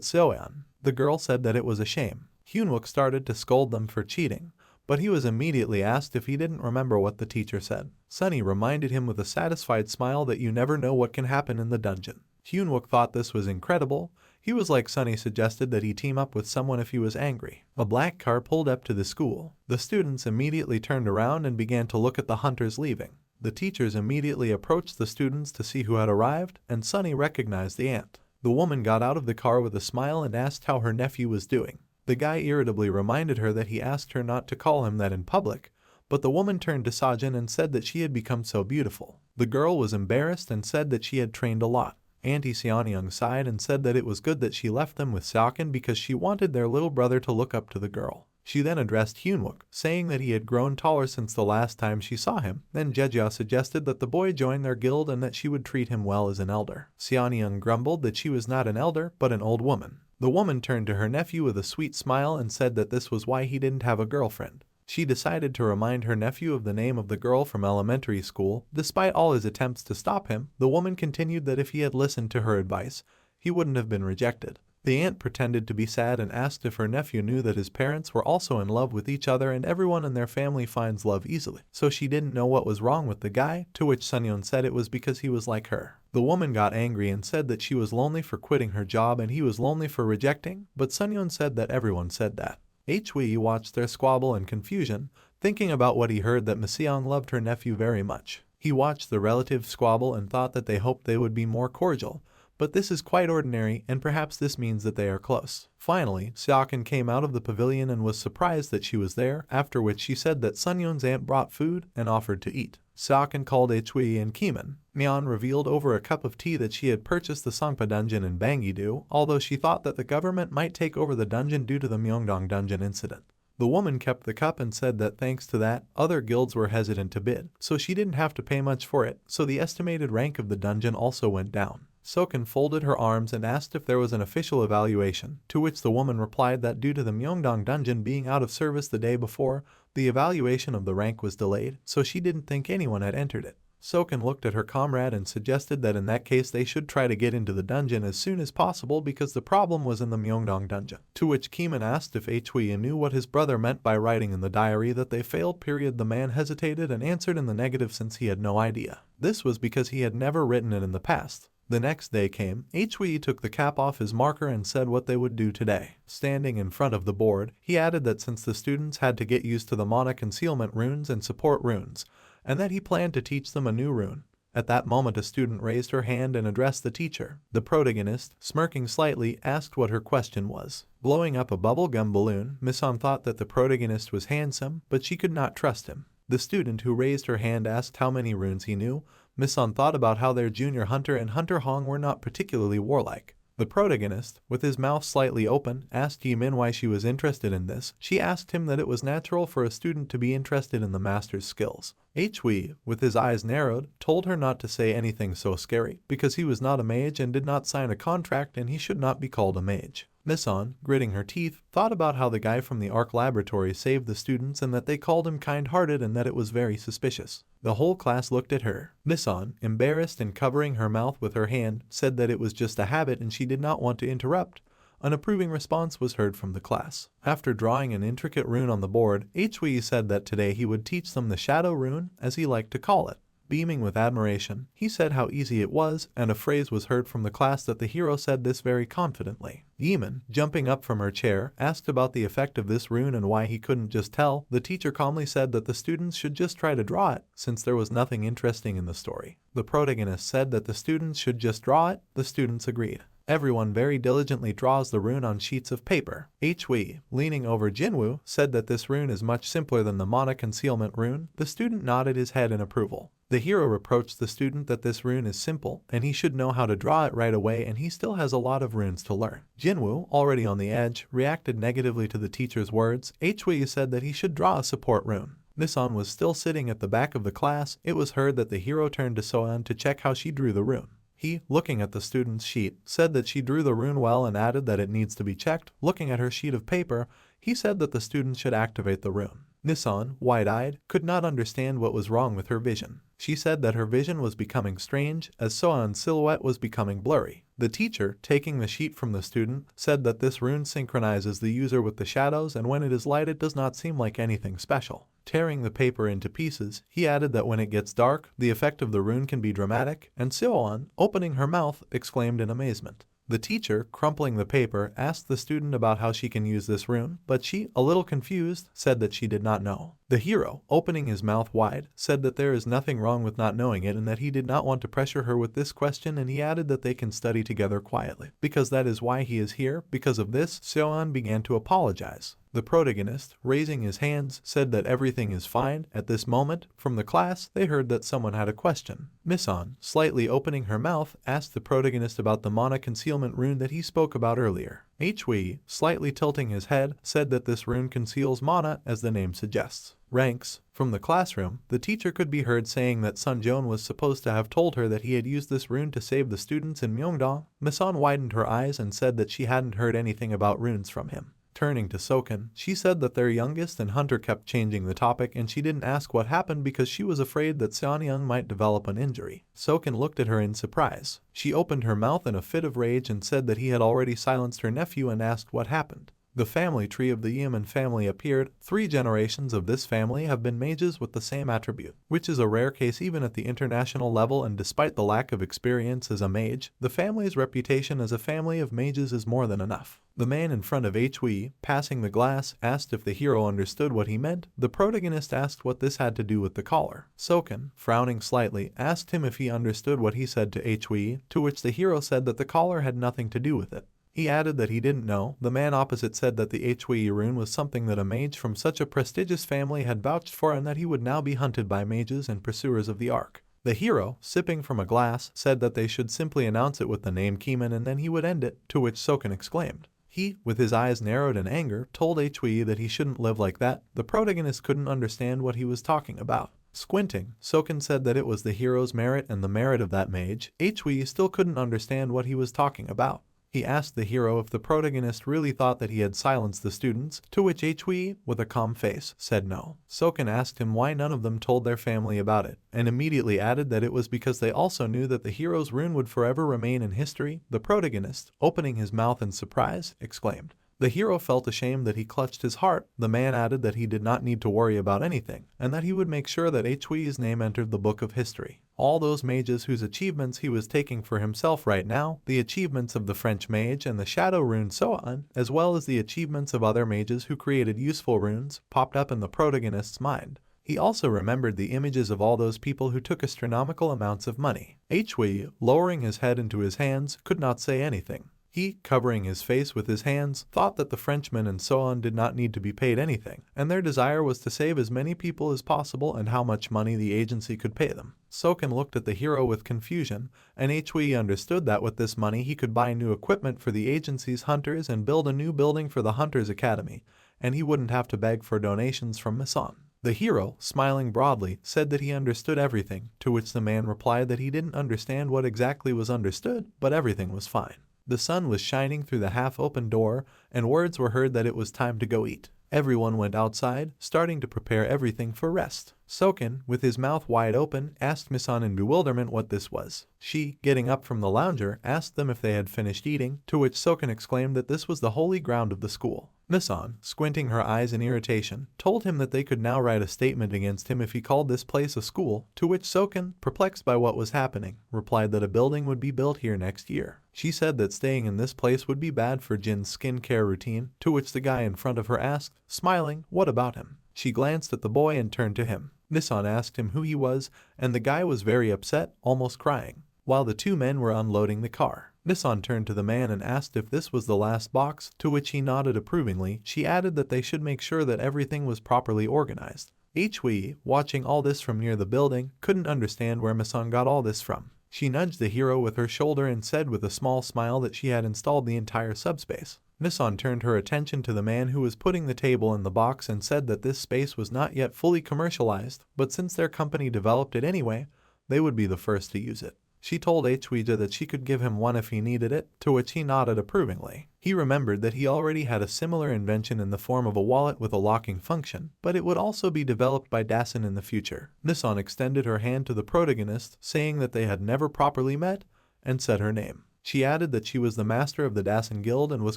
Seoyeon. The girl said that it was a shame. Hyunwook started to scold them for cheating, but he was immediately asked if he didn't remember what the teacher said. Sunny reminded him with a satisfied smile that you never know what can happen in the dungeon. Hyunwook thought this was incredible. He was like Sunny suggested that he team up with someone if he was angry. A black car pulled up to the school. The students immediately turned around and began to look at the hunters leaving. The teachers immediately approached the students to see who had arrived, and Sunny recognized the aunt. The woman got out of the car with a smile and asked how her nephew was doing. The guy irritably reminded her that he asked her not to call him that in public, but the woman turned to Sajin and said that she had become so beautiful. The girl was embarrassed and said that she had trained a lot. Auntie Seonyoung sighed and said that it was good that she left them with Seokin because she wanted their little brother to look up to the girl. She then addressed Hyunwook, saying that he had grown taller since the last time she saw him. Then Jejia suggested that the boy join their guild and that she would treat him well as an elder. Seonyoung grumbled that she was not an elder, but an old woman. The woman turned to her nephew with a sweet smile and said that this was why he didn't have a girlfriend. She decided to remind her nephew of the name of the girl from elementary school. Despite all his attempts to stop him, the woman continued that if he had listened to her advice, he wouldn't have been rejected. The aunt pretended to be sad and asked if her nephew knew that his parents were also in love with each other and everyone in their family finds love easily. So she didn't know what was wrong with the guy, to which Sunyeon said it was because he was like her. The woman got angry and said that she was lonely for quitting her job and he was lonely for rejecting, but Sunyeon said that everyone said that. Hui watched their squabble in confusion, thinking about what he heard that Miseong loved her nephew very much. He watched the relative squabble and thought that they hoped they would be more cordial, but this is quite ordinary and perhaps this means that they are close. Finally, Seokin came out of the pavilion and was surprised that she was there, after which she said that Sunyeon's aunt brought food and offered to eat. Seokin called Hui and Kiman. Myeon revealed over a cup of tea that she had purchased the Songpa dungeon in Banggi-do, although she thought that the government might take over the dungeon due to the Myeongdong dungeon incident. The woman kept the cup and said that thanks to that, other guilds were hesitant to bid, so she didn't have to pay much for it, so the estimated rank of the dungeon also went down. Soken folded her arms and asked if there was an official evaluation, to which the woman replied that due to the Myeongdong dungeon being out of service the day before, the evaluation of the rank was delayed, so she didn't think anyone had entered it. Soken looked at her comrade and suggested that in that case they should try to get into the dungeon as soon as possible because the problem was in the Myeongdong dungeon. To which Kiman asked if Hui knew what his brother meant by writing in the diary that they failed. The man hesitated and answered in the negative since he had no idea. This was because he had never written it in the past. The next day came, Hui took the cap off his marker and said what they would do today. Standing in front of the board, he added that since the students had to get used to the mana concealment runes and support runes, and that he planned to teach them a new rune. At that moment a student raised her hand and addressed the teacher. The protagonist, smirking slightly, asked what her question was. Blowing up a bubblegum balloon, Misan thought that the protagonist was handsome, but she could not trust him. The student who raised her hand asked how many runes he knew. Misan thought about how their junior hunter and Hunter Hong were not particularly warlike. The protagonist, with his mouth slightly open, asked Yimin why she was interested in this. She asked him that it was natural for a student to be interested in the master's skills. Hui, with his eyes narrowed, told her not to say anything so scary, because he was not a mage and did not sign a contract and he should not be called a mage. Misan, gritting her teeth, thought about how the guy from the Arc Laboratory saved the students and that they called him kind-hearted and that it was very suspicious. The whole class looked at her. Misan, embarrassed and covering her mouth with her hand, said that it was just a habit and she did not want to interrupt. An approving response was heard from the class. After drawing an intricate rune on the board, Hui said that today he would teach them the Shadow Rune, as he liked to call it. Beaming with admiration, he said how easy it was, and a phrase was heard from the class that the hero said this very confidently. Yimin, jumping up from her chair, asked about the effect of this rune and why he couldn't just tell. The teacher calmly said that the students should just try to draw it, since there was nothing interesting in the story. The protagonist said that the students should just draw it. The students agreed. Everyone very diligently draws the rune on sheets of paper. Hui, leaning over Jinwoo, said that this rune is much simpler than the mana concealment rune. The student nodded his head in approval. The hero reproached the student that this rune is simple, and he should know how to draw it right away, and he still has a lot of runes to learn. Jinwoo, already on the edge, reacted negatively to the teacher's words. Hui said that he should draw a support rune. Misan was still sitting at the back of the class. It was heard that the hero turned to Soan to check how she drew the rune. He, looking at the student's sheet, said that she drew the rune well and added that it needs to be checked. Looking at her sheet of paper, he said that the student should activate the rune. Misan, wide-eyed, could not understand what was wrong with her vision. She said that her vision was becoming strange, as Soan's silhouette was becoming blurry. The teacher, taking the sheet from the student, said that this rune synchronizes the user with the shadows, and when it is light it does not seem like anything special. Tearing the paper into pieces, he added that when it gets dark, the effect of the rune can be dramatic, and Soan, opening her mouth, exclaimed in amazement. The teacher, crumpling the paper, asked the student about how she can use this rune, but she, a little confused, said that she did not know. The hero, opening his mouth wide, said that there is nothing wrong with not knowing it and that he did not want to pressure her with this question, and he added that they can study together quietly, because that is why he is here. Because of this, Soan began to apologize. The protagonist, raising his hands, said that everything is fine. At this moment, from the class, they heard that someone had a question. Misan, slightly opening her mouth, asked the protagonist about the mana concealment rune that he spoke about earlier. Hui, slightly tilting his head, said that this rune conceals mana, as the name suggests. Ranks. From the classroom, the teacher could be heard saying that Sun Joan was supposed to have told her that he had used this rune to save the students in Myeongdong. Misan widened her eyes and said that she hadn't heard anything about runes from him. Turning to Soken, she said that their youngest and Hunter kept changing the topic and she didn't ask what happened because she was afraid that Seonyoung might develop an injury. Soken looked at her in surprise. She opened her mouth in a fit of rage and said that he had already silenced her nephew and asked what happened. The family tree of the Yeoman family appeared. 3 generations of this family have been mages with the same attribute, which is a rare case even at the international level, and despite the lack of experience as a mage, the family's reputation as a family of mages is more than enough. The man in front of Hui, passing the glass, asked if the hero understood what he meant. The protagonist asked what this had to do with the collar. Soken, frowning slightly, asked him if he understood what he said to Hui, to which the hero said that the collar had nothing to do with it. He added that he didn't know. The man opposite said that the Hui rune was something that a mage from such a prestigious family had vouched for and that he would now be hunted by mages and pursuers of the Ark. The hero, sipping from a glass, said that they should simply announce it with the name Kiman and then he would end it, to which Soken exclaimed. He, with his eyes narrowed in anger, told Hui that he shouldn't live like that. The protagonist couldn't understand what he was talking about. Squinting, Soken said that it was the hero's merit and the merit of that mage. Hui still couldn't understand what he was talking about. He asked the hero if the protagonist really thought that he had silenced the students, to which Hui, with a calm face, said no. Soken asked him why none of them told their family about it, and immediately added that it was because they also knew that the hero's rune would forever remain in history. The protagonist, opening his mouth in surprise, exclaimed, The hero felt ashamed that he clutched his heart. The man added that he did not need to worry about anything, and that he would make sure that Hui's name entered the book of history. All those mages whose achievements he was taking for himself right now, the achievements of the French mage and the shadow rune Soan, as well as the achievements of other mages who created useful runes, popped up in the protagonist's mind. He also remembered the images of all those people who took astronomical amounts of money. Hui, lowering his head into his hands, could not say anything. He, covering his face with his hands, thought that the Frenchmen and so on did not need to be paid anything, and their desire was to save as many people as possible and how much money the agency could pay them. Soken looked at the hero with confusion, and Hui understood that with this money he could buy new equipment for the agency's hunters and build a new building for the Hunters Academy, and he wouldn't have to beg for donations from Mason. The hero, smiling broadly, said that he understood everything, to which the man replied that he didn't understand what exactly was understood, but everything was fine. The sun was shining through the half-open door, and words were heard that it was time to go eat. Everyone went outside, starting to prepare everything for rest. Soken, with his mouth wide open, asked Misan in bewilderment what this was. She, getting up from the lounger, asked them if they had finished eating, to which Soken exclaimed that this was the holy ground of the school. Misan, squinting her eyes in irritation, told him that they could now write a statement against him if he called this place a school, to which Soken, perplexed by what was happening, replied that a building would be built here next year. She said that staying in this place would be bad for Jin's skincare routine, to which the guy in front of her asked, smiling, what about him? She glanced at the boy and turned to him. Misan asked him who he was, and the guy was very upset, almost crying. While the two men were unloading the car, Misan turned to the man and asked if this was the last box, to which he nodded approvingly. She added that they should make sure that everything was properly organized. Hui, watching all this from near the building, couldn't understand where Misan got all this from. She nudged the hero with her shoulder and said with a small smile that she had installed the entire subspace. Misan turned her attention to the man who was putting the table in the box and said that this space was not yet fully commercialized, but since their company developed it anyway, they would be the first to use it. She told Hui that she could give him one if he needed it, to which he nodded approvingly. He remembered that he already had a similar invention in the form of a wallet with a locking function, but it would also be developed by Dasen in the future. Misan extended her hand to the protagonist, saying that they had never properly met, and said her name. She added that she was the master of the Dasen Guild and was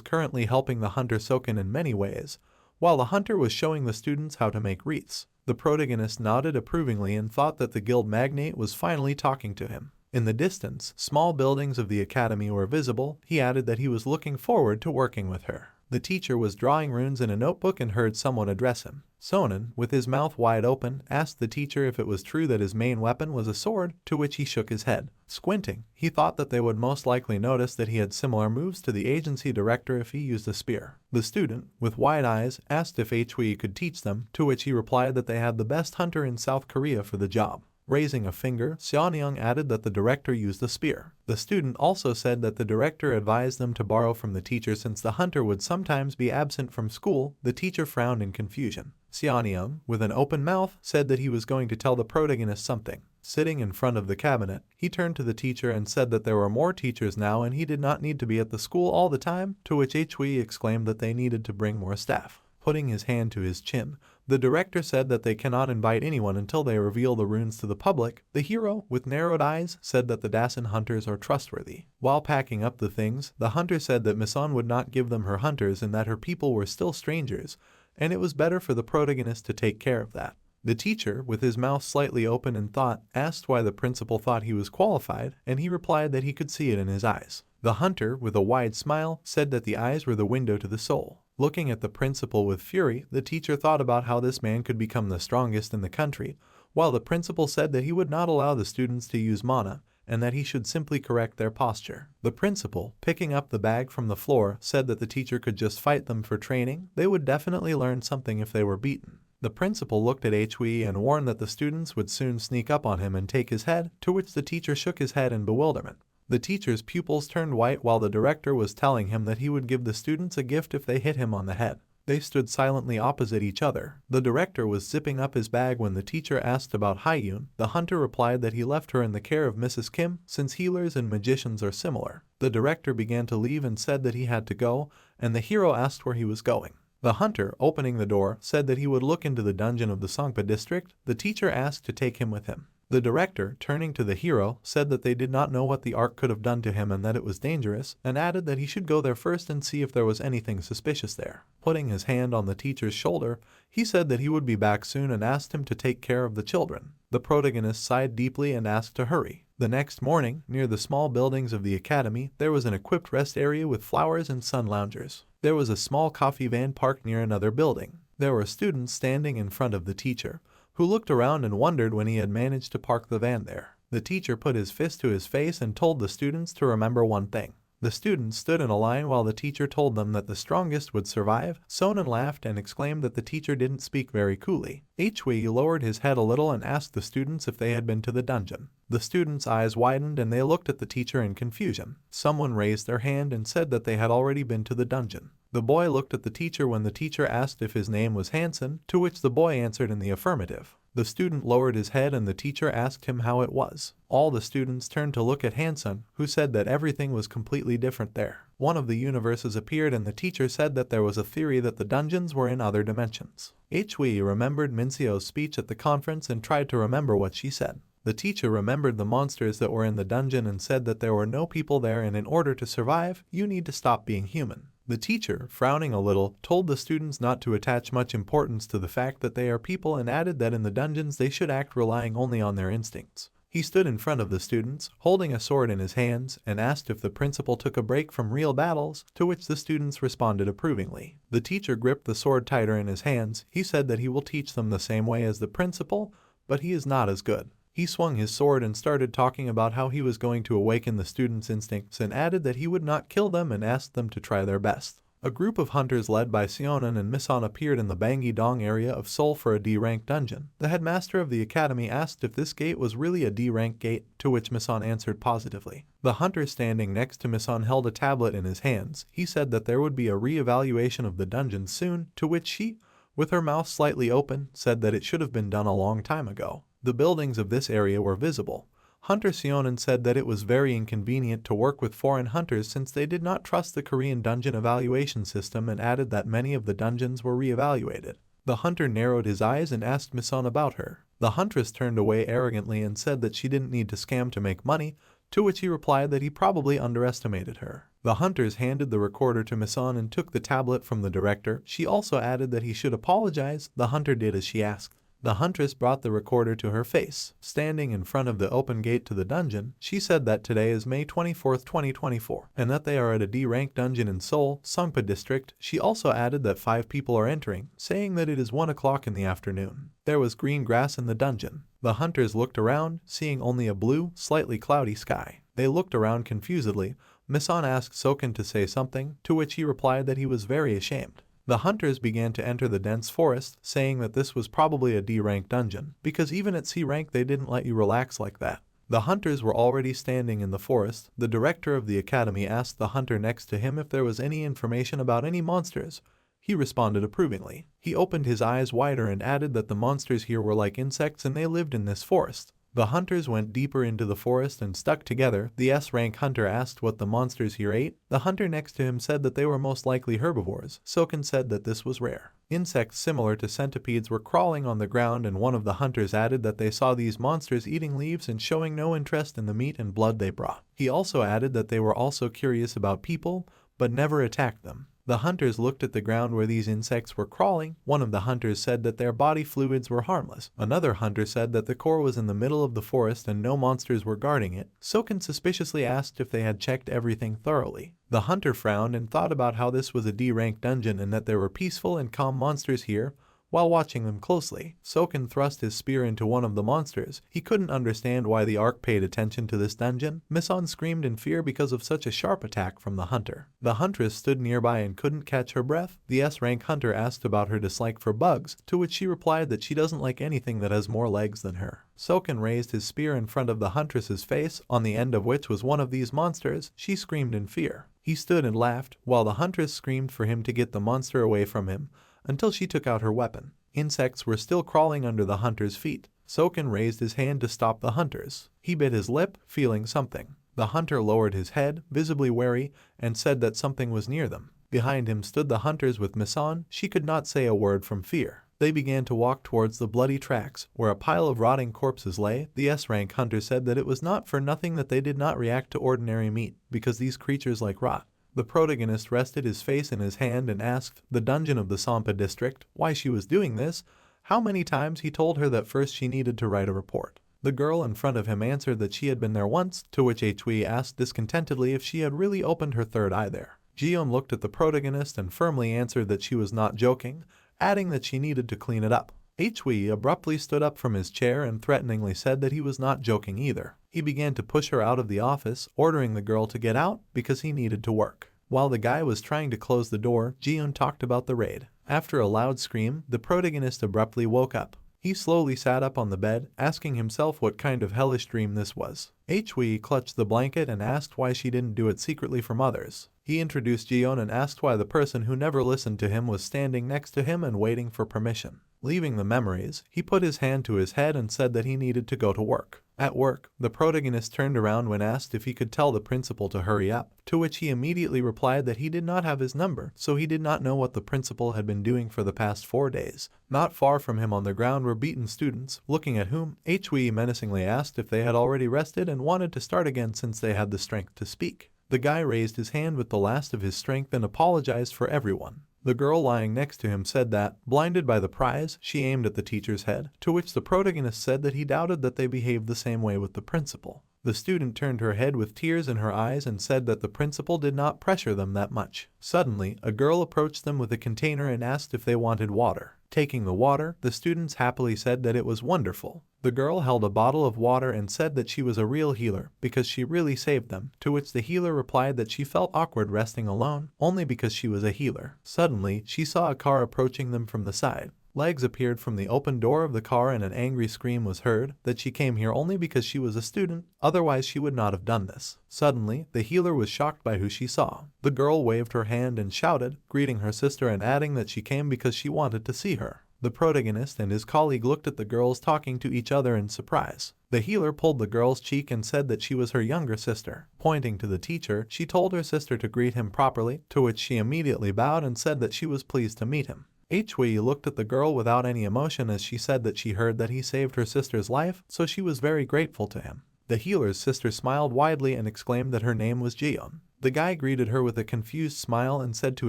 currently helping the hunter Soken in many ways, while the hunter was showing the students how to make wreaths. The protagonist nodded approvingly and thought that the guild magnate was finally talking to him. In the distance, small buildings of the academy were visible. He added that he was looking forward to working with her. The teacher was drawing runes in a notebook and heard someone address him. Sonen, with his mouth wide open, asked the teacher if it was true that his main weapon was a sword, to which he shook his head. Squinting, he thought that they would most likely notice that he had similar moves to the agency director if he used a spear. The student, with wide eyes, asked if Hui could teach them, to which he replied that they had the best hunter in South Korea for the job. Raising a finger, Seonyang added that the director used a spear. The student also said that the director advised them to borrow from the teacher since the hunter would sometimes be absent from school. The teacher frowned in confusion. Seonyang, with an open mouth, said that he was going to tell the protagonist something. Sitting in front of the cabinet, he turned to the teacher and said that there were more teachers now and he did not need to be at the school all the time, to which Hui exclaimed that they needed to bring more staff. Putting his hand to his chin, the director said that they cannot invite anyone until they reveal the runes to the public. The hero, with narrowed eyes, said that the Dasen hunters are trustworthy. While packing up the things, the hunter said that Misan would not give them her hunters and that her people were still strangers, and it was better for the protagonist to take care of that. The teacher, with his mouth slightly open in thought, asked why the principal thought he was qualified, and he replied that he could see it in his eyes. The hunter, with a wide smile, said that the eyes were the window to the soul. Looking at the principal with fury, the teacher thought about how this man could become the strongest in the country, while the principal said that he would not allow the students to use mana, and that he should simply correct their posture. The principal, picking up the bag from the floor, said that the teacher could just fight them for training. They would definitely learn something if they were beaten. The principal looked at Hui and warned that the students would soon sneak up on him and take his head, to which the teacher shook his head in bewilderment. The teacher's pupils turned white while the director was telling him that he would give the students a gift if they hit him on the head. They stood silently opposite each other. The director was zipping up his bag when the teacher asked about Hyun. The hunter replied that he left her in the care of Mrs. Kim, since healers and magicians are similar. The director began to leave and said that he had to go, and the hero asked where he was going. The hunter, opening the door, said that he would look into the dungeon of the Songpa district. The teacher asked to take him with him. The director, turning to the hero, said that they did not know what the arc could have done to him and that it was dangerous, and added that he should go there first and see if there was anything suspicious there. Putting his hand on the teacher's shoulder, he said that he would be back soon and asked him to take care of the children. The protagonist sighed deeply and asked to hurry. The next morning, near the small buildings of the academy, there was an equipped rest area with flowers and sun loungers. There was a small coffee van parked near another building. There were students standing in front of the teacher, who looked around and wondered when he had managed to park the van there. The teacher put his fist to his face and told the students to remember one thing. The students stood in a line while the teacher told them that the strongest would survive. Sonen laughed and exclaimed that the teacher didn't speak very coolly. Hui lowered his head a little and asked the students if they had been to the dungeon. The students' eyes widened and they looked at the teacher in confusion. Someone raised their hand and said that they had already been to the dungeon. The boy looked at the teacher when the teacher asked if his name was Hansen, to which the boy answered in the affirmative. The student lowered his head and the teacher asked him how it was. All the students turned to look at Hansen, who said that everything was completely different there. One of the universes appeared and the teacher said that there was a theory that the dungeons were in other dimensions. Hui remembered Minseo's speech at the conference and tried to remember what she said. The teacher remembered the monsters that were in the dungeon and said that there were no people there and in order to survive, you need to stop being human. The teacher, frowning a little, told the students not to attach much importance to the fact that they are people and added that in the dungeons they should act relying only on their instincts. He stood in front of the students, holding a sword in his hands, and asked if the principal took a break from real battles, to which the students responded approvingly. The teacher gripped the sword tighter in his hands. He said that he will teach them the same way as the principal, but he is not as good. He swung his sword and started talking about how he was going to awaken the students' instincts and added that he would not kill them and asked them to try their best. A group of hunters led by Sionen and Misan appeared in the Bangi Dong area of Seoul for a D-rank dungeon. The headmaster of the academy asked if this gate was really a D-rank gate, to which Misan answered positively. The hunter standing next to Misan held a tablet in his hands. He said that there would be a re-evaluation of the dungeon soon, to which she, with her mouth slightly open, said that it should have been done a long time ago. The buildings of this area were visible. Hunter Sionen said that it was very inconvenient to work with foreign hunters since they did not trust the Korean dungeon evaluation system and added that many of the dungeons were re-evaluated. The hunter narrowed his eyes and asked Misan about her. The huntress turned away arrogantly and said that she didn't need to scam to make money, to which he replied that he probably underestimated her. The hunters handed the recorder to Misan and took the tablet from the director. She also added that he should apologize. The hunter did as she asked. The huntress brought the recorder to her face. Standing in front of the open gate to the dungeon, she said that today is May 24, 2024, and that they are at a D-rank dungeon in Seoul, Songpa district. She also added that 5 people are entering, saying that it is 1 o'clock in the afternoon. There was green grass in the dungeon. The hunters looked around, seeing only a blue, slightly cloudy sky. They looked around confusedly. Misan asked Soken to say something, to which he replied that he was very ashamed. The hunters began to enter the dense forest, saying that this was probably a D-rank dungeon, because even at C rank they didn't let you relax like that. The hunters were already standing in the forest. The director of the academy asked the hunter next to him if there was any information about any monsters. He responded approvingly. He opened his eyes wider and added that the monsters here were like insects and they lived in this forest. The hunters went deeper into the forest and stuck together. The S-rank hunter asked what the monsters here ate. The hunter next to him said that they were most likely herbivores. Soken said that this was rare. Insects similar to centipedes were crawling on the ground, and one of the hunters added that they saw these monsters eating leaves and showing no interest in the meat and blood they brought. He also added that they were also curious about people, but never attacked them. The hunters looked at the ground where these insects were crawling. One of the hunters said that their body fluids were harmless. Another hunter said that the core was in the middle of the forest and no monsters were guarding it. Soken suspiciously asked if they had checked everything thoroughly. The hunter frowned and thought about how this was a D-rank dungeon and that there were peaceful and calm monsters here. While watching them closely, Soken thrust his spear into one of the monsters. He couldn't understand why the Ark paid attention to this dungeon. Misan screamed in fear because of such a sharp attack from the hunter. The huntress stood nearby and couldn't catch her breath. The S-rank hunter asked about her dislike for bugs, to which she replied that she doesn't like anything that has more legs than her. Soken raised his spear in front of the huntress's face, on the end of which was one of these monsters. She screamed in fear. He stood and laughed, while the huntress screamed for him to get the monster away from him, until she took out her weapon. Insects were still crawling under the hunter's feet. Soken raised his hand to stop the hunters. He bit his lip, feeling something. The hunter lowered his head, visibly wary, and said that something was near them. Behind him stood the hunters with Misan. She could not say a word from fear. They began to walk towards the bloody tracks, where a pile of rotting corpses lay. The S-rank hunter said that it was not for nothing that they did not react to ordinary meat, because these creatures like rot. The protagonist rested his face in his hand and asked the dungeon of the Sampa district why she was doing this. How many times he told her that first she needed to write a report. The girl in front of him answered that she had been there once, to which Hui asked discontentedly if she had really opened her third eye there. Jiyeon looked at the protagonist and firmly answered that she was not joking, adding that she needed to clean it up. Hui abruptly stood up from his chair and threateningly said that he was not joking either. He began to push her out of the office, ordering the girl to get out because he needed to work. While the guy was trying to close the door, Jiyeon talked about the raid. After a loud scream, the protagonist abruptly woke up. He slowly sat up on the bed, asking himself what kind of hellish dream this was. Hui clutched the blanket and asked why she didn't do it secretly from others. He introduced Jiyeon and asked why the person who never listened to him was standing next to him and waiting for permission. Leaving the memories, he put his hand to his head and said that he needed to go to work. At work, the protagonist turned around when asked if he could tell the principal to hurry up, to which he immediately replied that he did not have his number, so he did not know what the principal had been doing for the past 4 days. Not far from him on the ground were beaten students, looking at whom Hui menacingly asked if they had already rested and wanted to start again since they had the strength to speak. The guy raised his hand with the last of his strength and apologized for everyone. The girl lying next to him said that, blinded by the prize, she aimed at the teacher's head, to which the protagonist said that he doubted that they behaved the same way with the principal. The student turned her head with tears in her eyes and said that the principal did not pressure them that much. Suddenly, a girl approached them with a container and asked if they wanted water. Taking the water, the students happily said that it was wonderful. The girl held a bottle of water and said that she was a real healer because she really saved them, to which the healer replied that she felt awkward resting alone, only because she was a healer. Suddenly, she saw a car approaching them from the side. Legs appeared from the open door of the car and an angry scream was heard that she came here only because she was a student, otherwise she would not have done this. Suddenly, the healer was shocked by who she saw. The girl waved her hand and shouted, greeting her sister and adding that she came because she wanted to see her. The protagonist and his colleague looked at the girls talking to each other in surprise. The healer pulled the girl's cheek and said that she was her younger sister. Pointing to the teacher, she told her sister to greet him properly, to which she immediately bowed and said that she was pleased to meet him. Hui looked at the girl without any emotion as she said that she heard that he saved her sister's life, so she was very grateful to him. The healer's sister smiled widely and exclaimed that her name was Jiyeon. The guy greeted her with a confused smile and said to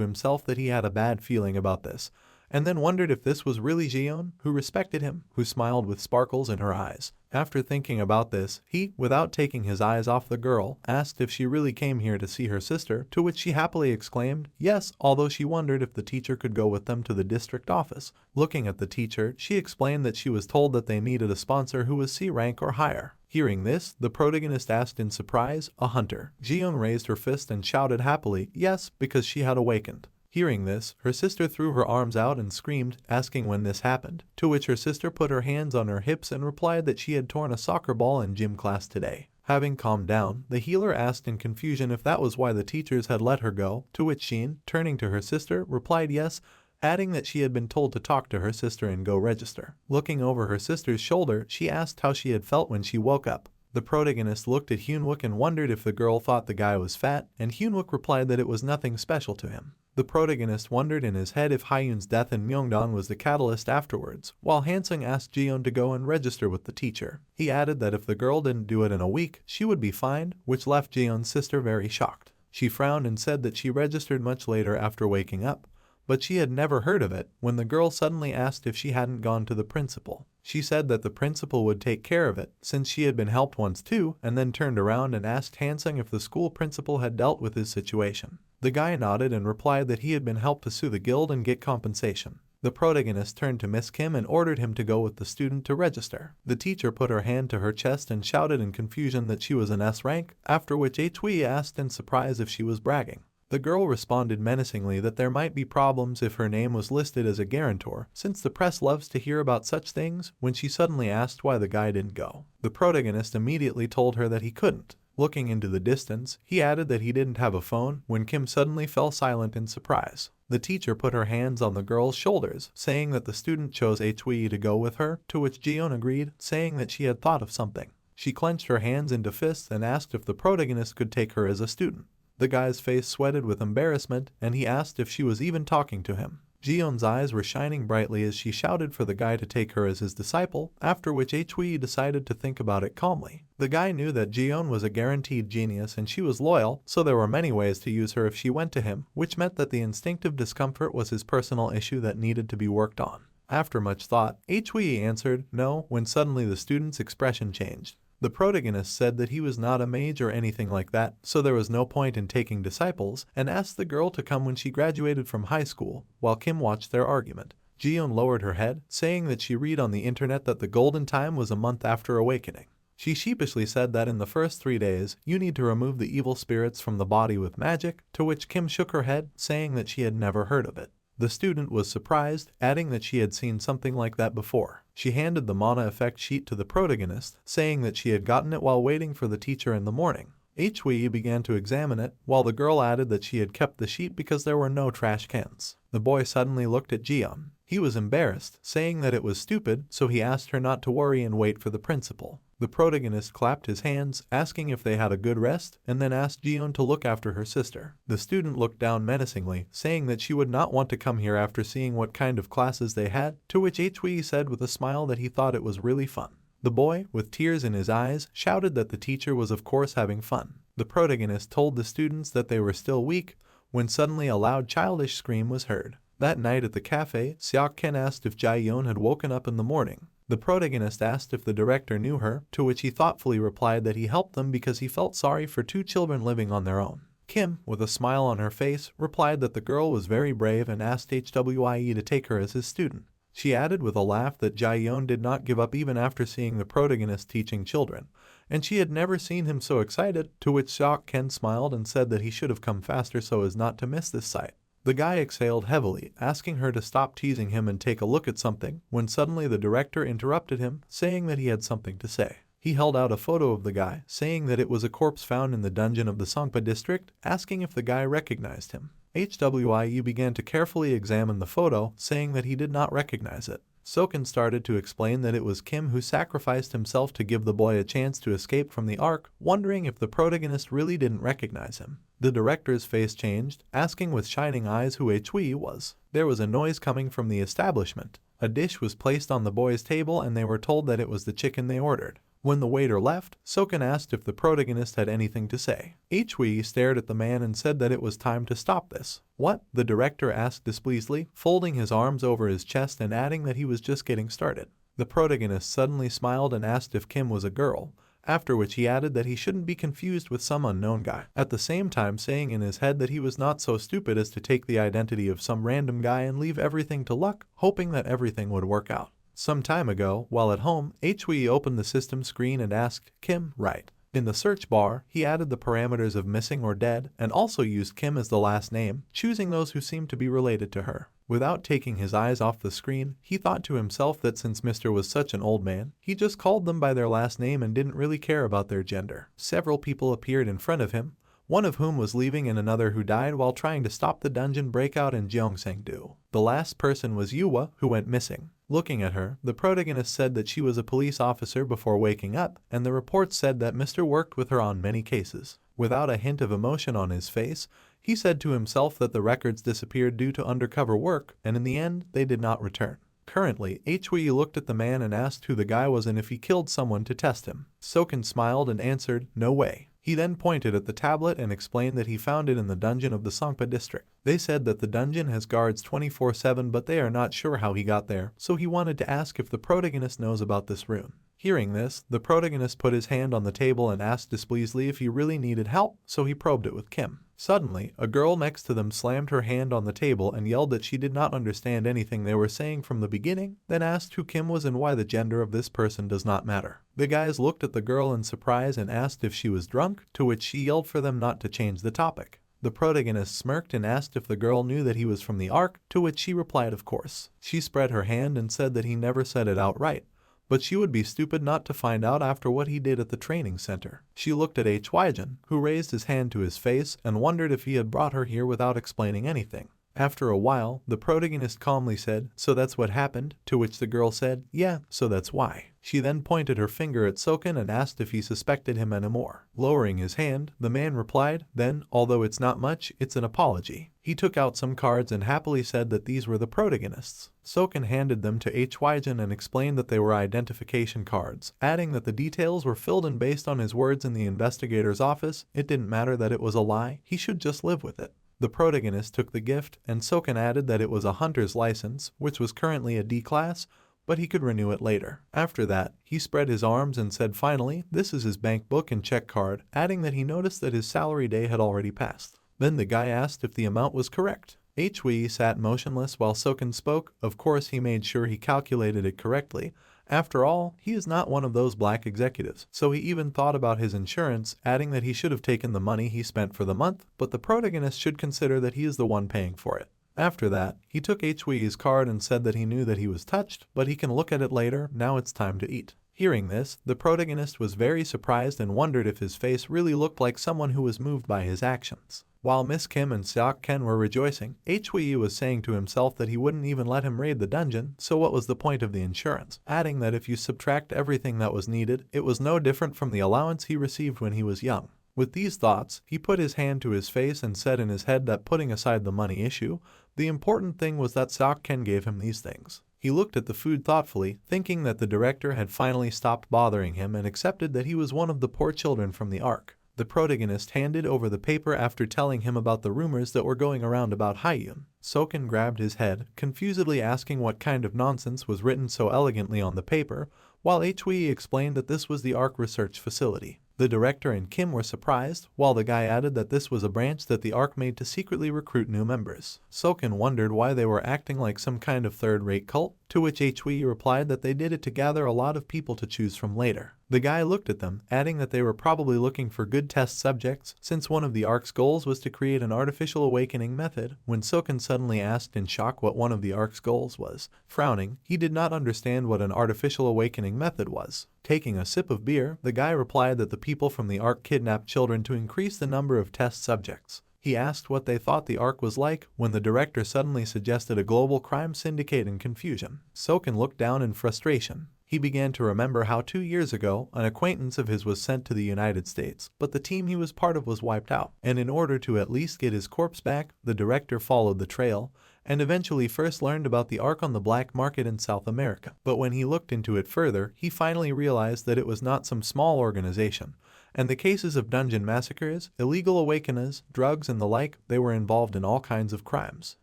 himself that he had a bad feeling about this, and then wondered if this was really Jiyeon, who respected him, who smiled with sparkles in her eyes. After thinking about this, he, without taking his eyes off the girl, asked if she really came here to see her sister, to which she happily exclaimed, yes, although she wondered if the teacher could go with them to the district office. Looking at the teacher, she explained that she was told that they needed a sponsor who was C rank or higher. Hearing this, the protagonist asked in surprise, a hunter. Jiyeon raised her fist and shouted happily, yes, because she had awakened. Hearing this, her sister threw her arms out and screamed, asking when this happened, to which her sister put her hands on her hips and replied that she had torn a soccer ball in gym class today. Having calmed down, the healer asked in confusion if that was why the teachers had let her go, to which Sheen, turning to her sister, replied yes, adding that she had been told to talk to her sister and go register. Looking over her sister's shoulder, she asked how she had felt when she woke up. The protagonist looked at Hyunwook and wondered if the girl thought the guy was fat, and Hyunwook replied that it was nothing special to him. The protagonist wondered in his head if Hyun's death in Myeongdong was the catalyst afterwards, while Hansung asked Jiyeon to go and register with the teacher. He added that if the girl didn't do it in a week, she would be fined, which left Jiyeon's sister very shocked. She frowned and said that she registered much later after waking up, but she had never heard of it when the girl suddenly asked if she hadn't gone to the principal. She said that the principal would take care of it, since she had been helped once too, and then turned around and asked Hansung if the school principal had dealt with his situation. The guy nodded and replied that he had been helped to sue the guild and get compensation. The protagonist turned to Miss Kim and ordered him to go with the student to register. The teacher put her hand to her chest and shouted in confusion that she was an S rank, after which Hui asked in surprise if she was bragging. The girl responded menacingly that there might be problems if her name was listed as a guarantor, since the press loves to hear about such things, when she suddenly asked why the guy didn't go. The protagonist immediately told her that he couldn't. Looking into the distance, he added that he didn't have a phone when Kim suddenly fell silent in surprise. The teacher put her hands on the girl's shoulders, saying that the student chose Hui to go with her, to which Jiyeon agreed, saying that she had thought of something. She clenched her hands into fists and asked if the protagonist could take her as a student. The guy's face sweated with embarrassment, and he asked if she was even talking to him. Ji-yeon's eyes were shining brightly as she shouted for the guy to take her as his disciple, after which Hui decided to think about it calmly. The guy knew that Ji-yeon was a guaranteed genius and she was loyal, so there were many ways to use her if she went to him, which meant that the instinctive discomfort was his personal issue that needed to be worked on. After much thought, Hui answered no when suddenly the student's expression changed. The protagonist said that he was not a mage or anything like that, so there was no point in taking disciples, and asked the girl to come when she graduated from high school, while Kim watched their argument. Ji-yeon lowered her head, saying that she read on the internet that the golden time was a month after awakening. She sheepishly said that in the first 3 days, you need to remove the evil spirits from the body with magic, to which Kim shook her head, saying that she had never heard of it. The student was surprised, adding that she had seen something like that before. She handed the mana effect sheet to the protagonist, saying that she had gotten it while waiting for the teacher in the morning. Hui began to examine it, while the girl added that she had kept the sheet because there were no trash cans. The boy suddenly looked at Ji-yeon. He was embarrassed, saying that it was stupid, so he asked her not to worry and wait for the principal. The protagonist clapped his hands, asking if they had a good rest, and then asked Ji-yeon to look after her sister. The student looked down menacingly, saying that she would not want to come here after seeing what kind of classes they had, to which Hui said with a smile that he thought it was really fun. The boy, with tears in his eyes, shouted that the teacher was of course having fun. The protagonist told the students that they were still weak, when suddenly a loud childish scream was heard. That night at the cafe, Seok-ken asked if Jae-yeon had woken up in the morning. The protagonist asked if the director knew her, to which he thoughtfully replied that he helped them because he felt sorry for 2 children living on their own. Kim, with a smile on her face, replied that the girl was very brave and asked Hwie to take her as his student. She added with a laugh that Jae-yeon did not give up even after seeing the protagonist teaching children, and she had never seen him so excited, to which Seok-ken smiled and said that he should have come faster so as not to miss this sight. The guy exhaled heavily, asking her to stop teasing him and take a look at something, when suddenly the director interrupted him, saying that he had something to say. He held out a photo of the guy, saying that it was a corpse found in the dungeon of the Songpa district, asking if the guy recognized him. Hwie began to carefully examine the photo, saying that he did not recognize it. Seok-ken started to explain that it was Kim who sacrificed himself to give the boy a chance to escape from the ark, wondering if the protagonist really didn't recognize him. The director's face changed, asking with shining eyes who Hui was. There was a noise coming from the establishment. A dish was placed on the boys' table and they were told that it was the chicken they ordered. When the waiter left, Seok-ken asked if the protagonist had anything to say. Hui stared at the man and said that it was time to stop this. What? The director asked displeasedly, folding his arms over his chest and adding that he was just getting started. The protagonist suddenly smiled and asked if Kim was a girl, after which he added that he shouldn't be confused with some unknown guy, at the same time saying in his head that he was not so stupid as to take the identity of some random guy and leave everything to luck, hoping that everything would work out. Some time ago, while at home, Hui opened the system screen and asked, Kim, right? In the search bar, he added the parameters of missing or dead, and also used Kim as the last name, choosing those who seemed to be related to her. Without taking his eyes off the screen, he thought to himself that since Mr. was such an old man, he just called them by their last name and didn't really care about their gender. Several people appeared in front of him, one of whom was leaving and another who died while trying to stop the dungeon breakout in Gyeongsang-do. The last person was Yuwa, who went missing. Looking at her, the protagonist said that she was a police officer before waking up, and the report said that Mr. worked with her on many cases. Without a hint of emotion on his face, he said to himself that the records disappeared due to undercover work, and in the end, they did not return. Currently, Hui looked at the man and asked who the guy was and if he killed someone to test him. Seok-ken smiled and answered, no way. He then pointed at the tablet and explained that he found it in the dungeon of the Songpa district. They said that the dungeon has guards 24/7 but they are not sure how he got there, so he wanted to ask if the protagonist knows about this rune. Hearing this, the protagonist put his hand on the table and asked displeasedly if he really needed help, so he probed it with Kim. Suddenly, a girl next to them slammed her hand on the table and yelled that she did not understand anything they were saying from the beginning, then asked who Kim was and why the gender of this person does not matter. The guys looked at the girl in surprise and asked if she was drunk, to which she yelled for them not to change the topic. The protagonist smirked and asked if the girl knew that he was from the Ark, to which she replied of course. She spread her hand and said that he never said it outright, but she would be stupid not to find out after what he did at the training center. She looked at Hwijen, who raised his hand to his face and wondered if he had brought her here without explaining anything. After a while, the protagonist calmly said, "So that's what happened?" To which the girl said, "Yeah, so that's why." She then pointed her finger at Soken and asked if he suspected him anymore. Lowering his hand, the man replied, "Then, although it's not much, it's an apology." He took out some cards and happily said that these were the protagonists. Soken handed them to Hyjin and explained that they were identification cards, adding that the details were filled in based on his words in the investigator's office. It didn't matter that it was a lie, he should just live with it. The protagonist took the gift, and Soken added that it was a hunter's license, which was currently a D class, but he could renew it later. After that, he spread his arms and said finally, this is his bank book and check card, adding that he noticed that his salary day had already passed. Then the guy asked if the amount was correct. Hyjin sat motionless while Soken spoke. Of course he made sure he calculated it correctly. After all, he is not one of those black executives, so he even thought about his insurance, adding that he should have taken the money he spent for the month, but the protagonist should consider that he is the one paying for it. After that, he took Hyjin's card and said that he knew that he was touched, but he can look at it later, now it's time to eat. Hearing this, the protagonist was very surprised and wondered if his face really looked like someone who was moved by his actions. While Miss Kim and Seok Ken were rejoicing, Hyjin was saying to himself that he wouldn't even let him raid the dungeon, so what was the point of the insurance? Adding that if you subtract everything that was needed, it was no different from the allowance he received when he was young. With these thoughts, he put his hand to his face and said in his head that putting aside the money issue, the important thing was that Seok Ken gave him these things. He looked at the food thoughtfully, thinking that the director had finally stopped bothering him and accepted that he was one of the poor children from the arc. The protagonist handed over the paper after telling him about the rumors that were going around about Hyun. Soken grabbed his head, confusedly asking what kind of nonsense was written so elegantly on the paper, while Hyjin explained that this was the ARC research facility. The director and Kim were surprised, while the guy added that this was a branch that the ARC made to secretly recruit new members. Soken wondered why they were acting like some kind of third-rate cult, to which Hyjin replied that they did it to gather a lot of people to choose from later. The guy looked at them, adding that they were probably looking for good test subjects, since one of the ARC's goals was to create an artificial awakening method. When Soken suddenly asked in shock what one of the ARC's goals was, frowning, he did not understand what an artificial awakening method was. Taking a sip of beer, the guy replied that the people from the ARC kidnapped children to increase the number of test subjects. He asked what they thought the ARC was like when the director suddenly suggested a global crime syndicate in confusion. Soken looked down in frustration. He began to remember how 2 years ago, an acquaintance of his was sent to the United States, but the team he was part of was wiped out, and in order to at least get his corpse back, the director followed the trail, and eventually first learned about the ARC on the black market in South America. But when he looked into it further, he finally realized that it was not some small organization, and the cases of dungeon massacres, illegal awakeners, drugs and the like, they were involved in all kinds of crimes.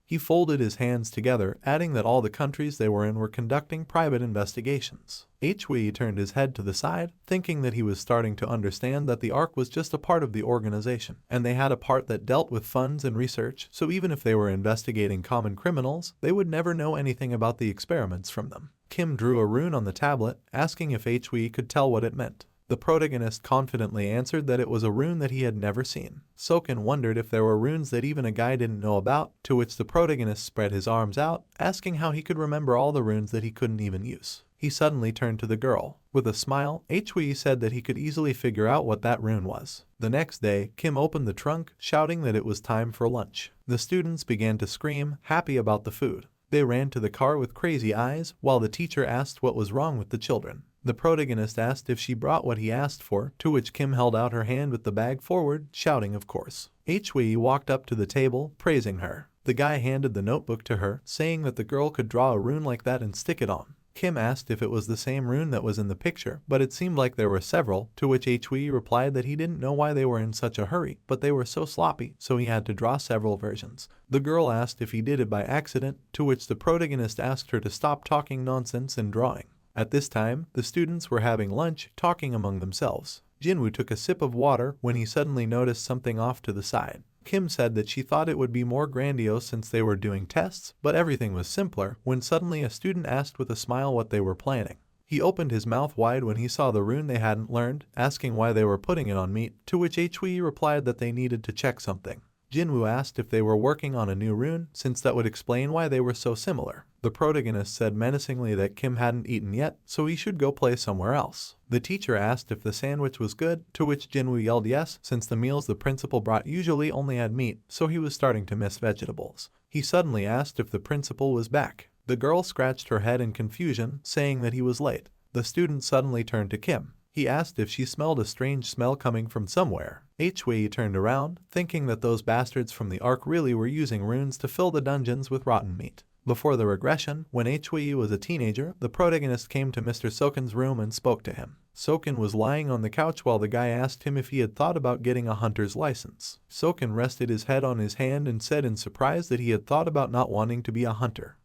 He folded his hands together, adding that all the countries they were in were conducting private investigations. Hyjin turned his head to the side, thinking that he was starting to understand that the ARC was just a part of the organization, and they had a part that dealt with funds and research, so even if they were investigating common criminals, they would never know anything about the experiments from them. Kim drew a rune on the tablet, asking if Hyjin could tell what it meant. The protagonist confidently answered that it was a rune that he had never seen. Soken wondered if there were runes that even a guy didn't know about, to which the protagonist spread his arms out, asking how he could remember all the runes that he couldn't even use. He suddenly turned to the girl. With a smile, Hyjin said that he could easily figure out what that rune was. The next day, Kim opened the trunk, shouting that it was time for lunch. The students began to scream, happy about the food. They ran to the car with crazy eyes, while the teacher asked what was wrong with the children. The protagonist asked if she brought what he asked for, to which Kim held out her hand with the bag forward, shouting of course. Hyjin walked up to the table, praising her. The guy handed the notebook to her, saying that the girl could draw a rune like that and stick it on. Kim asked if it was the same rune that was in the picture, but it seemed like there were several, to which Hyjin replied that he didn't know why they were in such a hurry, but they were so sloppy, so he had to draw several versions. The girl asked if he did it by accident, to which the protagonist asked her to stop talking nonsense and drawing. At this time, the students were having lunch, talking among themselves. Jinwoo took a sip of water when he suddenly noticed something off to the side. Kim said that she thought it would be more grandiose since they were doing tests, but everything was simpler, when suddenly a student asked with a smile what they were planning. He opened his mouth wide when he saw the rune they hadn't learned, asking why they were putting it on meat, to which Hyjin replied that they needed to check something. Jinwoo asked if they were working on a new rune, since that would explain why they were so similar. The protagonist said menacingly that Kim hadn't eaten yet, so he should go play somewhere else. The teacher asked if the sandwich was good, to which Jinwoo yelled yes, since the meals the principal brought usually only had meat, so he was starting to miss vegetables. He suddenly asked if the principal was back. The girl scratched her head in confusion, saying that he was late. The student suddenly turned to Kim. He asked if she smelled a strange smell coming from somewhere. Hui turned around, thinking that those bastards from the Ark really were using runes to fill the dungeons with rotten meat. Before the regression, when Hui was a teenager, the protagonist came to Mr. Soken's room and spoke to him. Soken was lying on the couch while the guy asked him if he had thought about getting a hunter's license. Soken rested his head on his hand and said in surprise that he had thought about not wanting to be a hunter.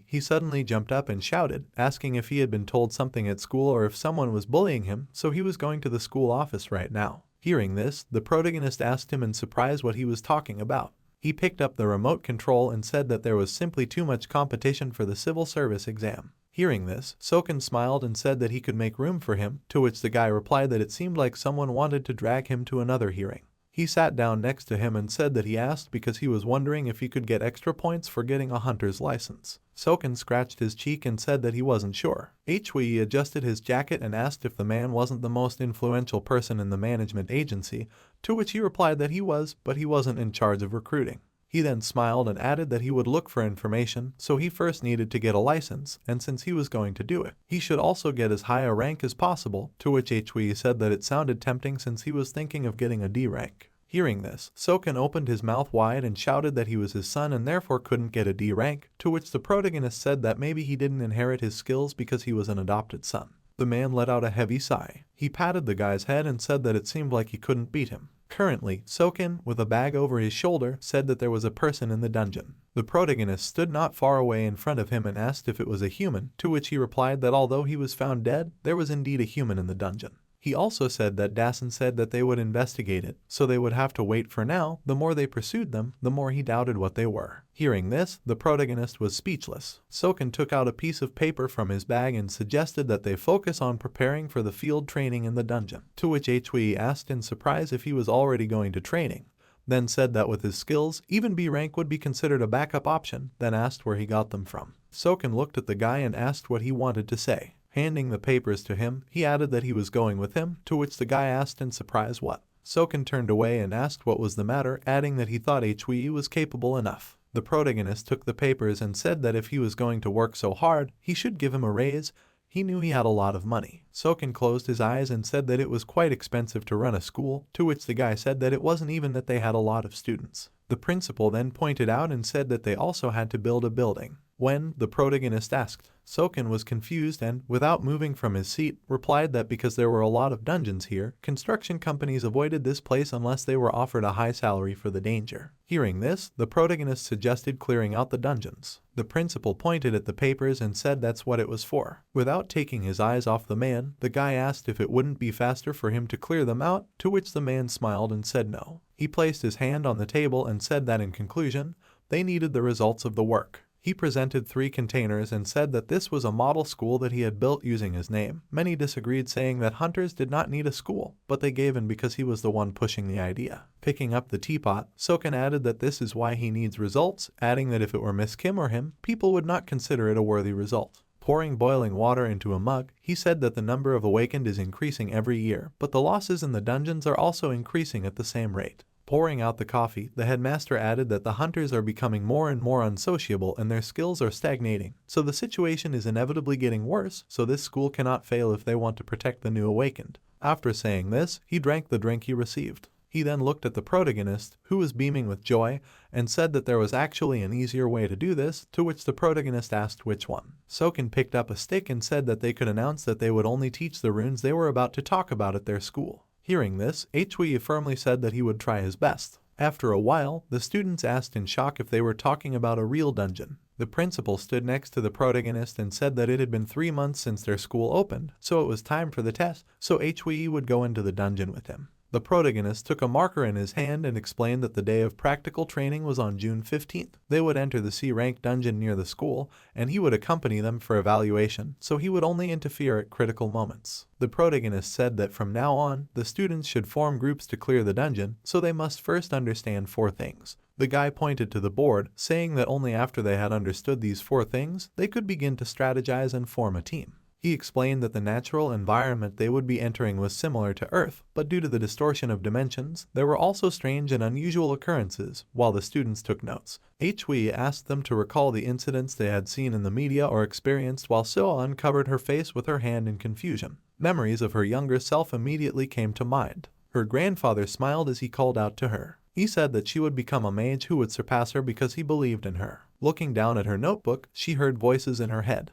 He suddenly jumped up and shouted, asking if he had been told something at school or if someone was bullying him, so he was going to the school office right now. Hearing this, the protagonist asked him in surprise what he was talking about. He picked up the remote control and said that there was simply too much competition for the civil service exam. Hearing this, Soken smiled and said that he could make room for him, to which the guy replied that it seemed like someone wanted to drag him to another hearing. He sat down next to him and said that he asked because he was wondering if he could get extra points for getting a hunter's license. Soken scratched his cheek and said that he wasn't sure. Hui adjusted his jacket and asked if the man wasn't the most influential person in the management agency, to which he replied that he was, but he wasn't in charge of recruiting. He then smiled and added that he would look for information, so he first needed to get a license, and since he was going to do it, he should also get as high a rank as possible, to which Hui said that it sounded tempting since he was thinking of getting a D rank. Hearing this, Soken opened his mouth wide and shouted that he was his son and therefore couldn't get a D rank, to which the protagonist said that maybe he didn't inherit his skills because he was an adopted son. The man let out a heavy sigh. He patted the guy's head and said that it seemed like he couldn't beat him. Currently, Soken, with a bag over his shoulder, said that there was a person in the dungeon. The protagonist stood not far away in front of him and asked if it was a human, to which he replied that although he was found dead, there was indeed a human in the dungeon. He also said that Dasen said that they would investigate it, so they would have to wait for now. The more they pursued them, the more he doubted what they were. Hearing this, the protagonist was speechless. Soken took out a piece of paper from his bag and suggested that they focus on preparing for the field training in the dungeon, to which Hui asked in surprise if he was already going to training, then said that with his skills, even B rank would be considered a backup option, then asked where he got them from. Soken looked at the guy and asked what he wanted to say. Handing the papers to him, he added that he was going with him, to which the guy asked in surprise what. Soken turned away and asked what was the matter, adding that he thought Hui was capable enough. The protagonist took the papers and said that if he was going to work so hard, he should give him a raise. He knew he had a lot of money. Soken closed his eyes and said that it was quite expensive to run a school, to which the guy said that it wasn't even that they had a lot of students. The principal then pointed out and said that they also had to build a building. When the protagonist asked, Soken was confused and, without moving from his seat, replied that because there were a lot of dungeons here, construction companies avoided this place unless they were offered a high salary for the danger. Hearing this, the protagonist suggested clearing out the dungeons. The principal pointed at the papers and said that's what it was for. Without taking his eyes off the man, the guy asked if it wouldn't be faster for him to clear them out, to which the man smiled and said no. He placed his hand on the table and said that in conclusion, they needed the results of the work. He presented 3 containers and said that this was a model school that he had built using his name. Many disagreed, saying that hunters did not need a school, but they gave in because he was the one pushing the idea. Picking up the teapot, Soken added that this is why he needs results, adding that if it were Miss Kim or him, people would not consider it a worthy result. Pouring boiling water into a mug, he said that the number of awakened is increasing every year, but the losses in the dungeons are also increasing at the same rate. Pouring out the coffee, the headmaster added that the hunters are becoming more and more unsociable and their skills are stagnating, so the situation is inevitably getting worse, so this school cannot fail if they want to protect the new awakened. After saying this, he drank the drink he received. He then looked at the protagonist, who was beaming with joy, and said that there was actually an easier way to do this, to which the protagonist asked which one. Soken picked up a stick and said that they could announce that they would only teach the runes they were about to talk about at their school. Hearing this, Hui firmly said that he would try his best. After a while, the students asked in shock if they were talking about a real dungeon. The principal stood next to the protagonist and said that it had been 3 months since their school opened, so it was time for the test, so Hui would go into the dungeon with him. The protagonist took a marker in his hand and explained that the day of practical training was on June 15th. They would enter the C-rank dungeon near the school, and he would accompany them for evaluation, so he would only interfere at critical moments. The protagonist said that from now on, the students should form groups to clear the dungeon, so they must first understand 4 things. The guy pointed to the board, saying that only after they had understood these 4 things, they could begin to strategize and form a team. He explained that the natural environment they would be entering was similar to Earth, but due to the distortion of dimensions, there were also strange and unusual occurrences. While the students took notes, Hui asked them to recall the incidents they had seen in the media or experienced, while Soa uncovered her face with her hand in confusion. Memories of her younger self immediately came to mind. Her grandfather smiled as he called out to her. He said that she would become a mage who would surpass her because he believed in her. Looking down at her notebook, she heard voices in her head.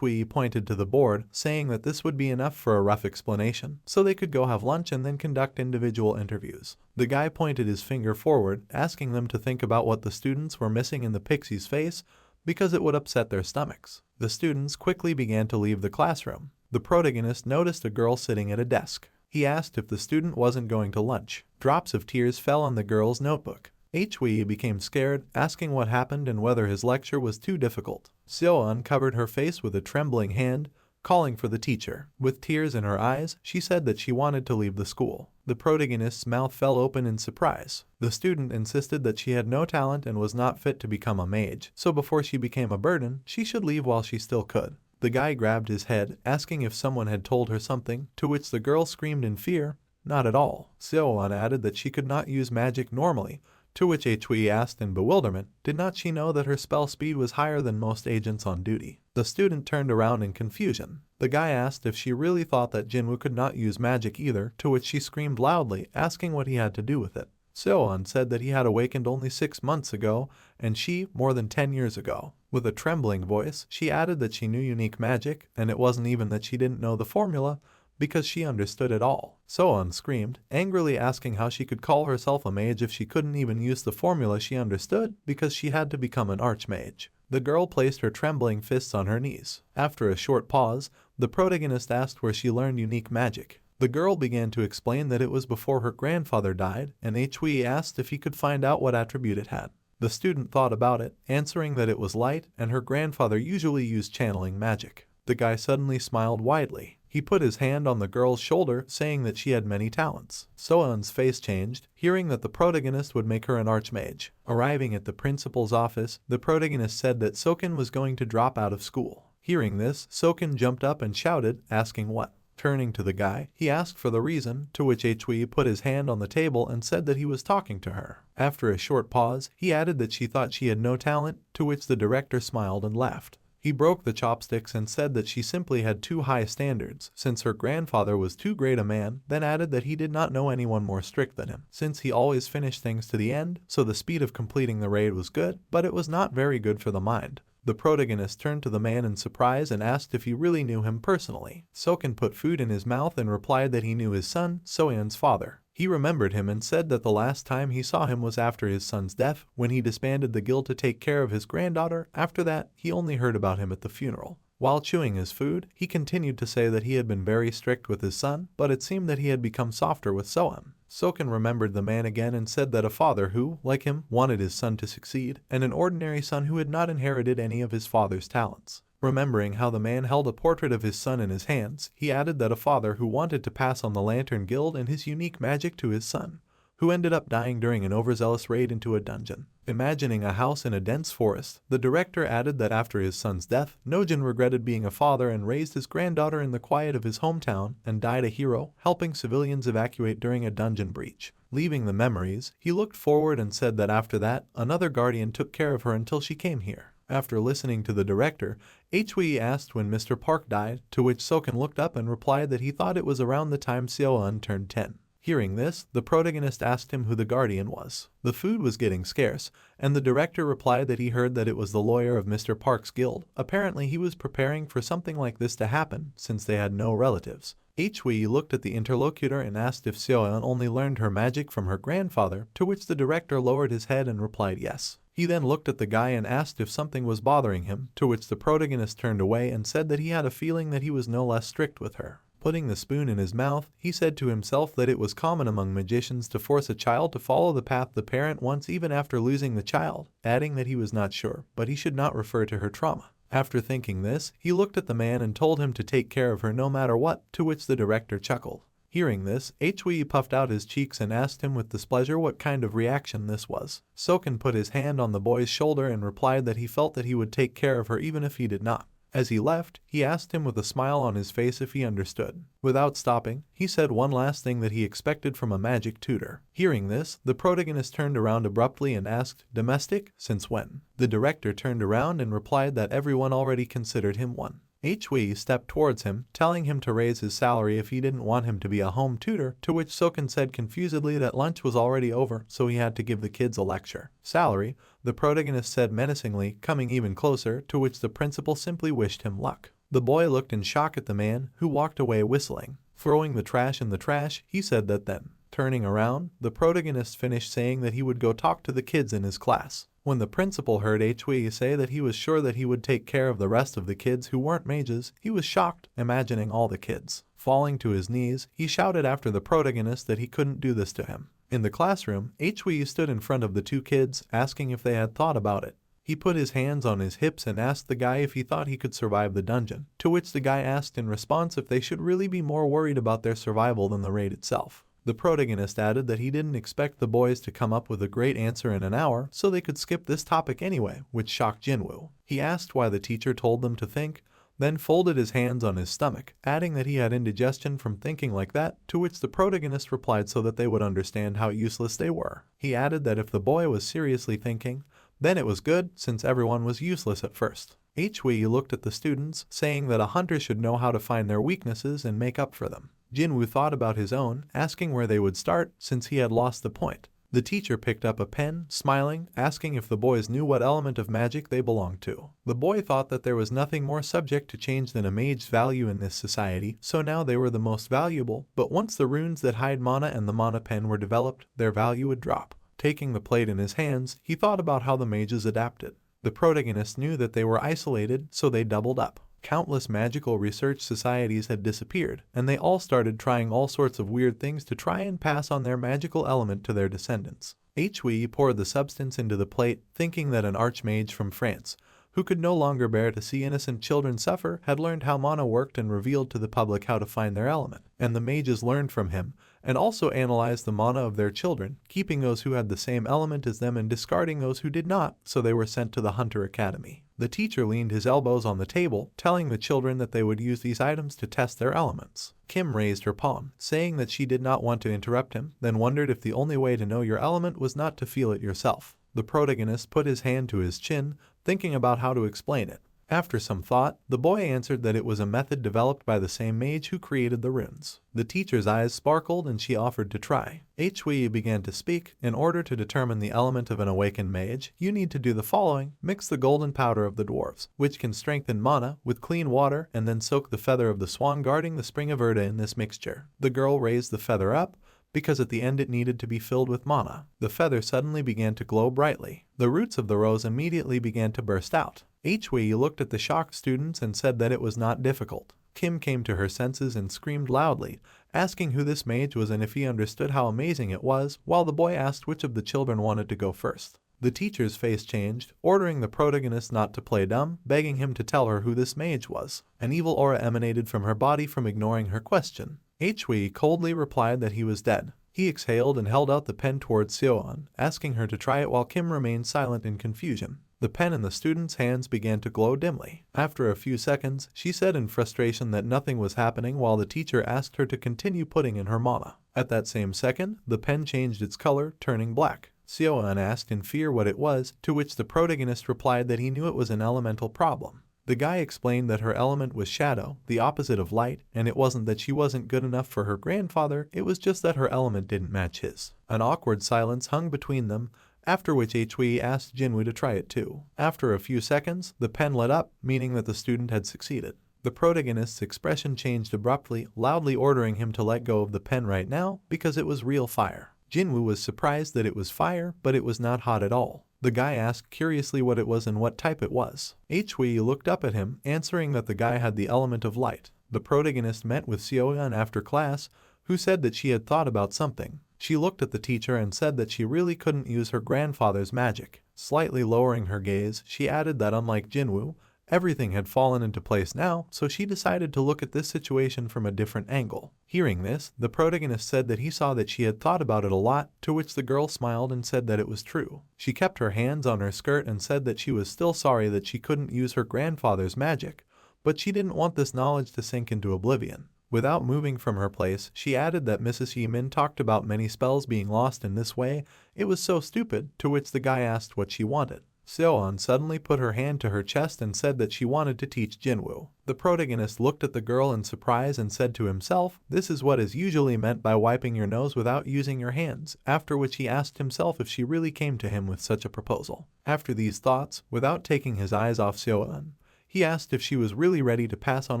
Hui pointed to the board, saying that this would be enough for a rough explanation, so they could go have lunch and then conduct individual interviews. The guy pointed his finger forward, asking them to think about what the students were missing in the pixie's face, because it would upset their stomachs. The students quickly began to leave the classroom. The protagonist noticed a girl sitting at a desk. He asked if the student wasn't going to lunch. Drops of tears fell on the girl's notebook. Hui became scared, asking what happened and whether his lecture was too difficult. Seoan covered her face with a trembling hand, calling for the teacher. With tears in her eyes, she said that she wanted to leave the school. The protagonist's mouth fell open in surprise. The student insisted that she had no talent and was not fit to become a mage, so before she became a burden, she should leave while she still could. The guy grabbed his head, asking if someone had told her something, to which the girl screamed in fear, "Not at all." Seoan added that she could not use magic normally, to which Hui asked in bewilderment, did not she know that her spell speed was higher than most agents on duty? The student turned around in confusion. The guy asked if she really thought that Jinwoo could not use magic either, to which she screamed loudly, asking what he had to do with it. Seoan said that he had awakened only 6 months ago, and she more than 10 years ago. With a trembling voice, she added that she knew unique magic, and it wasn't even that she didn't know the formula, because she understood it all. Seoan screamed, angrily asking how she could call herself a mage if she couldn't even use the formula she understood, because she had to become an archmage. The girl placed her trembling fists on her knees. After a short pause, the protagonist asked where she learned unique magic. The girl began to explain that it was before her grandfather died, and Hui asked if he could find out what attribute it had. The student thought about it, answering that it was light, and her grandfather usually used channeling magic. The guy suddenly smiled widely. He put his hand on the girl's shoulder, saying that she had many talents. Soan's face changed, hearing that the protagonist would make her an archmage. Arriving at the principal's office, the protagonist said that Soken was going to drop out of school. Hearing this, Soken jumped up and shouted, asking what. Turning to the guy, he asked for the reason, to which Hui put his hand on the table and said that he was talking to her. After a short pause, he added that she thought she had no talent, to which the director smiled and laughed. He broke the chopsticks and said that she simply had too high standards, since her grandfather was too great a man, then added that he did not know anyone more strict than him, since he always finished things to the end, so the speed of completing the raid was good, but it was not very good for the mind. The protagonist turned to the man in surprise and asked if he really knew him personally. Soken put food in his mouth and replied that he knew his son, Soyeon's father. He remembered him and said that the last time he saw him was after his son's death, when he disbanded the guild to take care of his granddaughter. After that, he only heard about him at the funeral. While chewing his food, he continued to say that he had been very strict with his son, but it seemed that he had become softer with Soyeon. Soken remembered the man again and said that a father who, like him, wanted his son to succeed, and an ordinary son who had not inherited any of his father's talents. Remembering how the man held a portrait of his son in his hands, he added that a father who wanted to pass on the Lantern Guild and his unique magic to his son, who ended up dying during an overzealous raid into a dungeon. Imagining a house in a dense forest, the director added that after his son's death, Nojin regretted being a father and raised his granddaughter in the quiet of his hometown and died a hero, helping civilians evacuate during a dungeon breach. Leaving the memories, he looked forward and said that after that, another guardian took care of her until she came here. After listening to the director, Hui asked when Mr. Park died, to which Soken looked up and replied that he thought it was around the time Seoeon turned 10. Hearing this, the protagonist asked him who the guardian was. The food was getting scarce, and the director replied that he heard that it was the lawyer of Mr. Park's guild. Apparently he was preparing for something like this to happen, since they had no relatives. Hui looked at the interlocutor and asked if Seoeon only learned her magic from her grandfather, to which the director lowered his head and replied yes. He then looked at the guy and asked if something was bothering him, to which the protagonist turned away and said that he had a feeling that he was no less strict with her. Putting the spoon in his mouth, he said to himself that it was common among magicians to force a child to follow the path the parent wants even after losing the child, adding that he was not sure, but he should not refer to her trauma. After thinking this, he looked at the man and told him to take care of her no matter what, to which the director chuckled. Hearing this, Hui puffed out his cheeks and asked him with displeasure what kind of reaction this was. Soken put his hand on the boy's shoulder and replied that he felt that he would take care of her even if he did not. As he left, he asked him with a smile on his face if he understood. Without stopping, he said one last thing that he expected from a magic tutor. Hearing this, the protagonist turned around abruptly and asked, "Domestic? Since when?" The director turned around and replied that everyone already considered him one. Hui stepped towards him, telling him to raise his salary if he didn't want him to be a home tutor, to which Soken said confusedly that lunch was already over, so he had to give the kids a lecture. "Salary?" the protagonist said menacingly, coming even closer, to which the principal simply wished him luck. The boy looked in shock at the man, who walked away whistling. Throwing the trash in the trash, he said that then. Turning around, the protagonist finished saying that he would go talk to the kids in his class. When the principal heard Hui say that he was sure that he would take care of the rest of the kids who weren't mages, he was shocked, imagining all the kids. Falling to his knees, he shouted after the protagonist that he couldn't do this to him. In the classroom, Hui stood in front of the two kids, asking if they had thought about it. He put his hands on his hips and asked the guy if he thought he could survive the dungeon, to which the guy asked in response if they should really be more worried about their survival than the raid itself. The protagonist added that he didn't expect the boys to come up with a great answer in an hour, so they could skip this topic anyway, which shocked Jinwoo. He asked why the teacher told them to think, then folded his hands on his stomach, adding that he had indigestion from thinking like that, to which the protagonist replied so that they would understand how useless they were. He added that if the boy was seriously thinking, then it was good, since everyone was useless at first. Hui looked at the students, saying that a hunter should know how to find their weaknesses and make up for them. Jinwoo thought about his own, asking where they would start, since he had lost the point. The teacher picked up a pen, smiling, asking if the boys knew what element of magic they belonged to. The boy thought that there was nothing more subject to change than a mage's value in this society, so now they were the most valuable, but once the runes that hide mana and the mana pen were developed, their value would drop. Taking the plate in his hands, he thought about how the mages adapted. The protagonist knew that they were isolated, so they doubled up. Countless magical research societies had disappeared, and they all started trying all sorts of weird things to try and pass on their magical element to their descendants. Hui poured the substance into the plate, thinking that an archmage from France, who could no longer bear to see innocent children suffer, had learned how mana worked and revealed to the public how to find their element, and the mages learned from him, and also analyzed the mana of their children, keeping those who had the same element as them and discarding those who did not, so they were sent to the Hunter Academy. The teacher leaned his elbows on the table, telling the children that they would use these items to test their elements. Kim raised her palm, saying that she did not want to interrupt him, then wondered if the only way to know your element was not to feel it yourself. The protagonist put his hand to his chin, thinking about how to explain it. After some thought, the boy answered that it was a method developed by the same mage who created the runes. The teacher's eyes sparkled and she offered to try. Hui began to speak. In order to determine the element of an awakened mage, you need to do the following. Mix the golden powder of the dwarves, which can strengthen mana, with clean water, and then soak the feather of the swan guarding the spring of Erda in this mixture. The girl raised the feather up, because at the end it needed to be filled with mana. The feather suddenly began to glow brightly. The roots of the rose immediately began to burst out. Hui looked at the shocked students and said that it was not difficult. Kim came to her senses and screamed loudly, asking who this mage was and if he understood how amazing it was, while the boy asked which of the children wanted to go first. The teacher's face changed, ordering the protagonist not to play dumb, begging him to tell her who this mage was. An evil aura emanated from her body from ignoring her question. Hui coldly replied that he was dead. He exhaled and held out the pen towards Seoan, asking her to try it while Kim remained silent in confusion. The pen in the student's hands began to glow dimly. After a few seconds, she said in frustration that nothing was happening while the teacher asked her to continue putting in her mana. At that same second, the pen changed its color, turning black. Seoan asked in fear what it was, to which the protagonist replied that he knew it was an elemental problem. The guy explained that her element was shadow, the opposite of light, and it wasn't that she wasn't good enough for her grandfather, it was just that her element didn't match his. An awkward silence hung between them, after which Hui asked Jinwoo to try it too. After a few seconds, the pen lit up, meaning that the student had succeeded. The protagonist's expression changed abruptly, loudly ordering him to let go of the pen right now, because it was real fire. Jinwoo was surprised that it was fire, but it was not hot at all. The guy asked curiously what it was and what type it was. Hui looked up at him, answering that the guy had the element of light. The protagonist met with Seoyeon after class, who said that she had thought about something. She looked at the teacher and said that she really couldn't use her grandfather's magic. Slightly lowering her gaze, she added that unlike Jinwoo, everything had fallen into place now, so she decided to look at this situation from a different angle. Hearing this, the protagonist said that he saw that she had thought about it a lot, to which the girl smiled and said that it was true. She kept her hands on her skirt and said that she was still sorry that she couldn't use her grandfather's magic, but she didn't want this knowledge to sink into oblivion. Without moving from her place, she added that Mrs. Yemin talked about many spells being lost in this way. It was so stupid, to which the guy asked what she wanted. Seoyeon suddenly put her hand to her chest and said that she wanted to teach Jinwoo. The protagonist looked at the girl in surprise and said to himself, "This is what is usually meant by wiping your nose without using your hands," after which he asked himself if she really came to him with such a proposal. After these thoughts, without taking his eyes off Seoyeon, he asked if she was really ready to pass on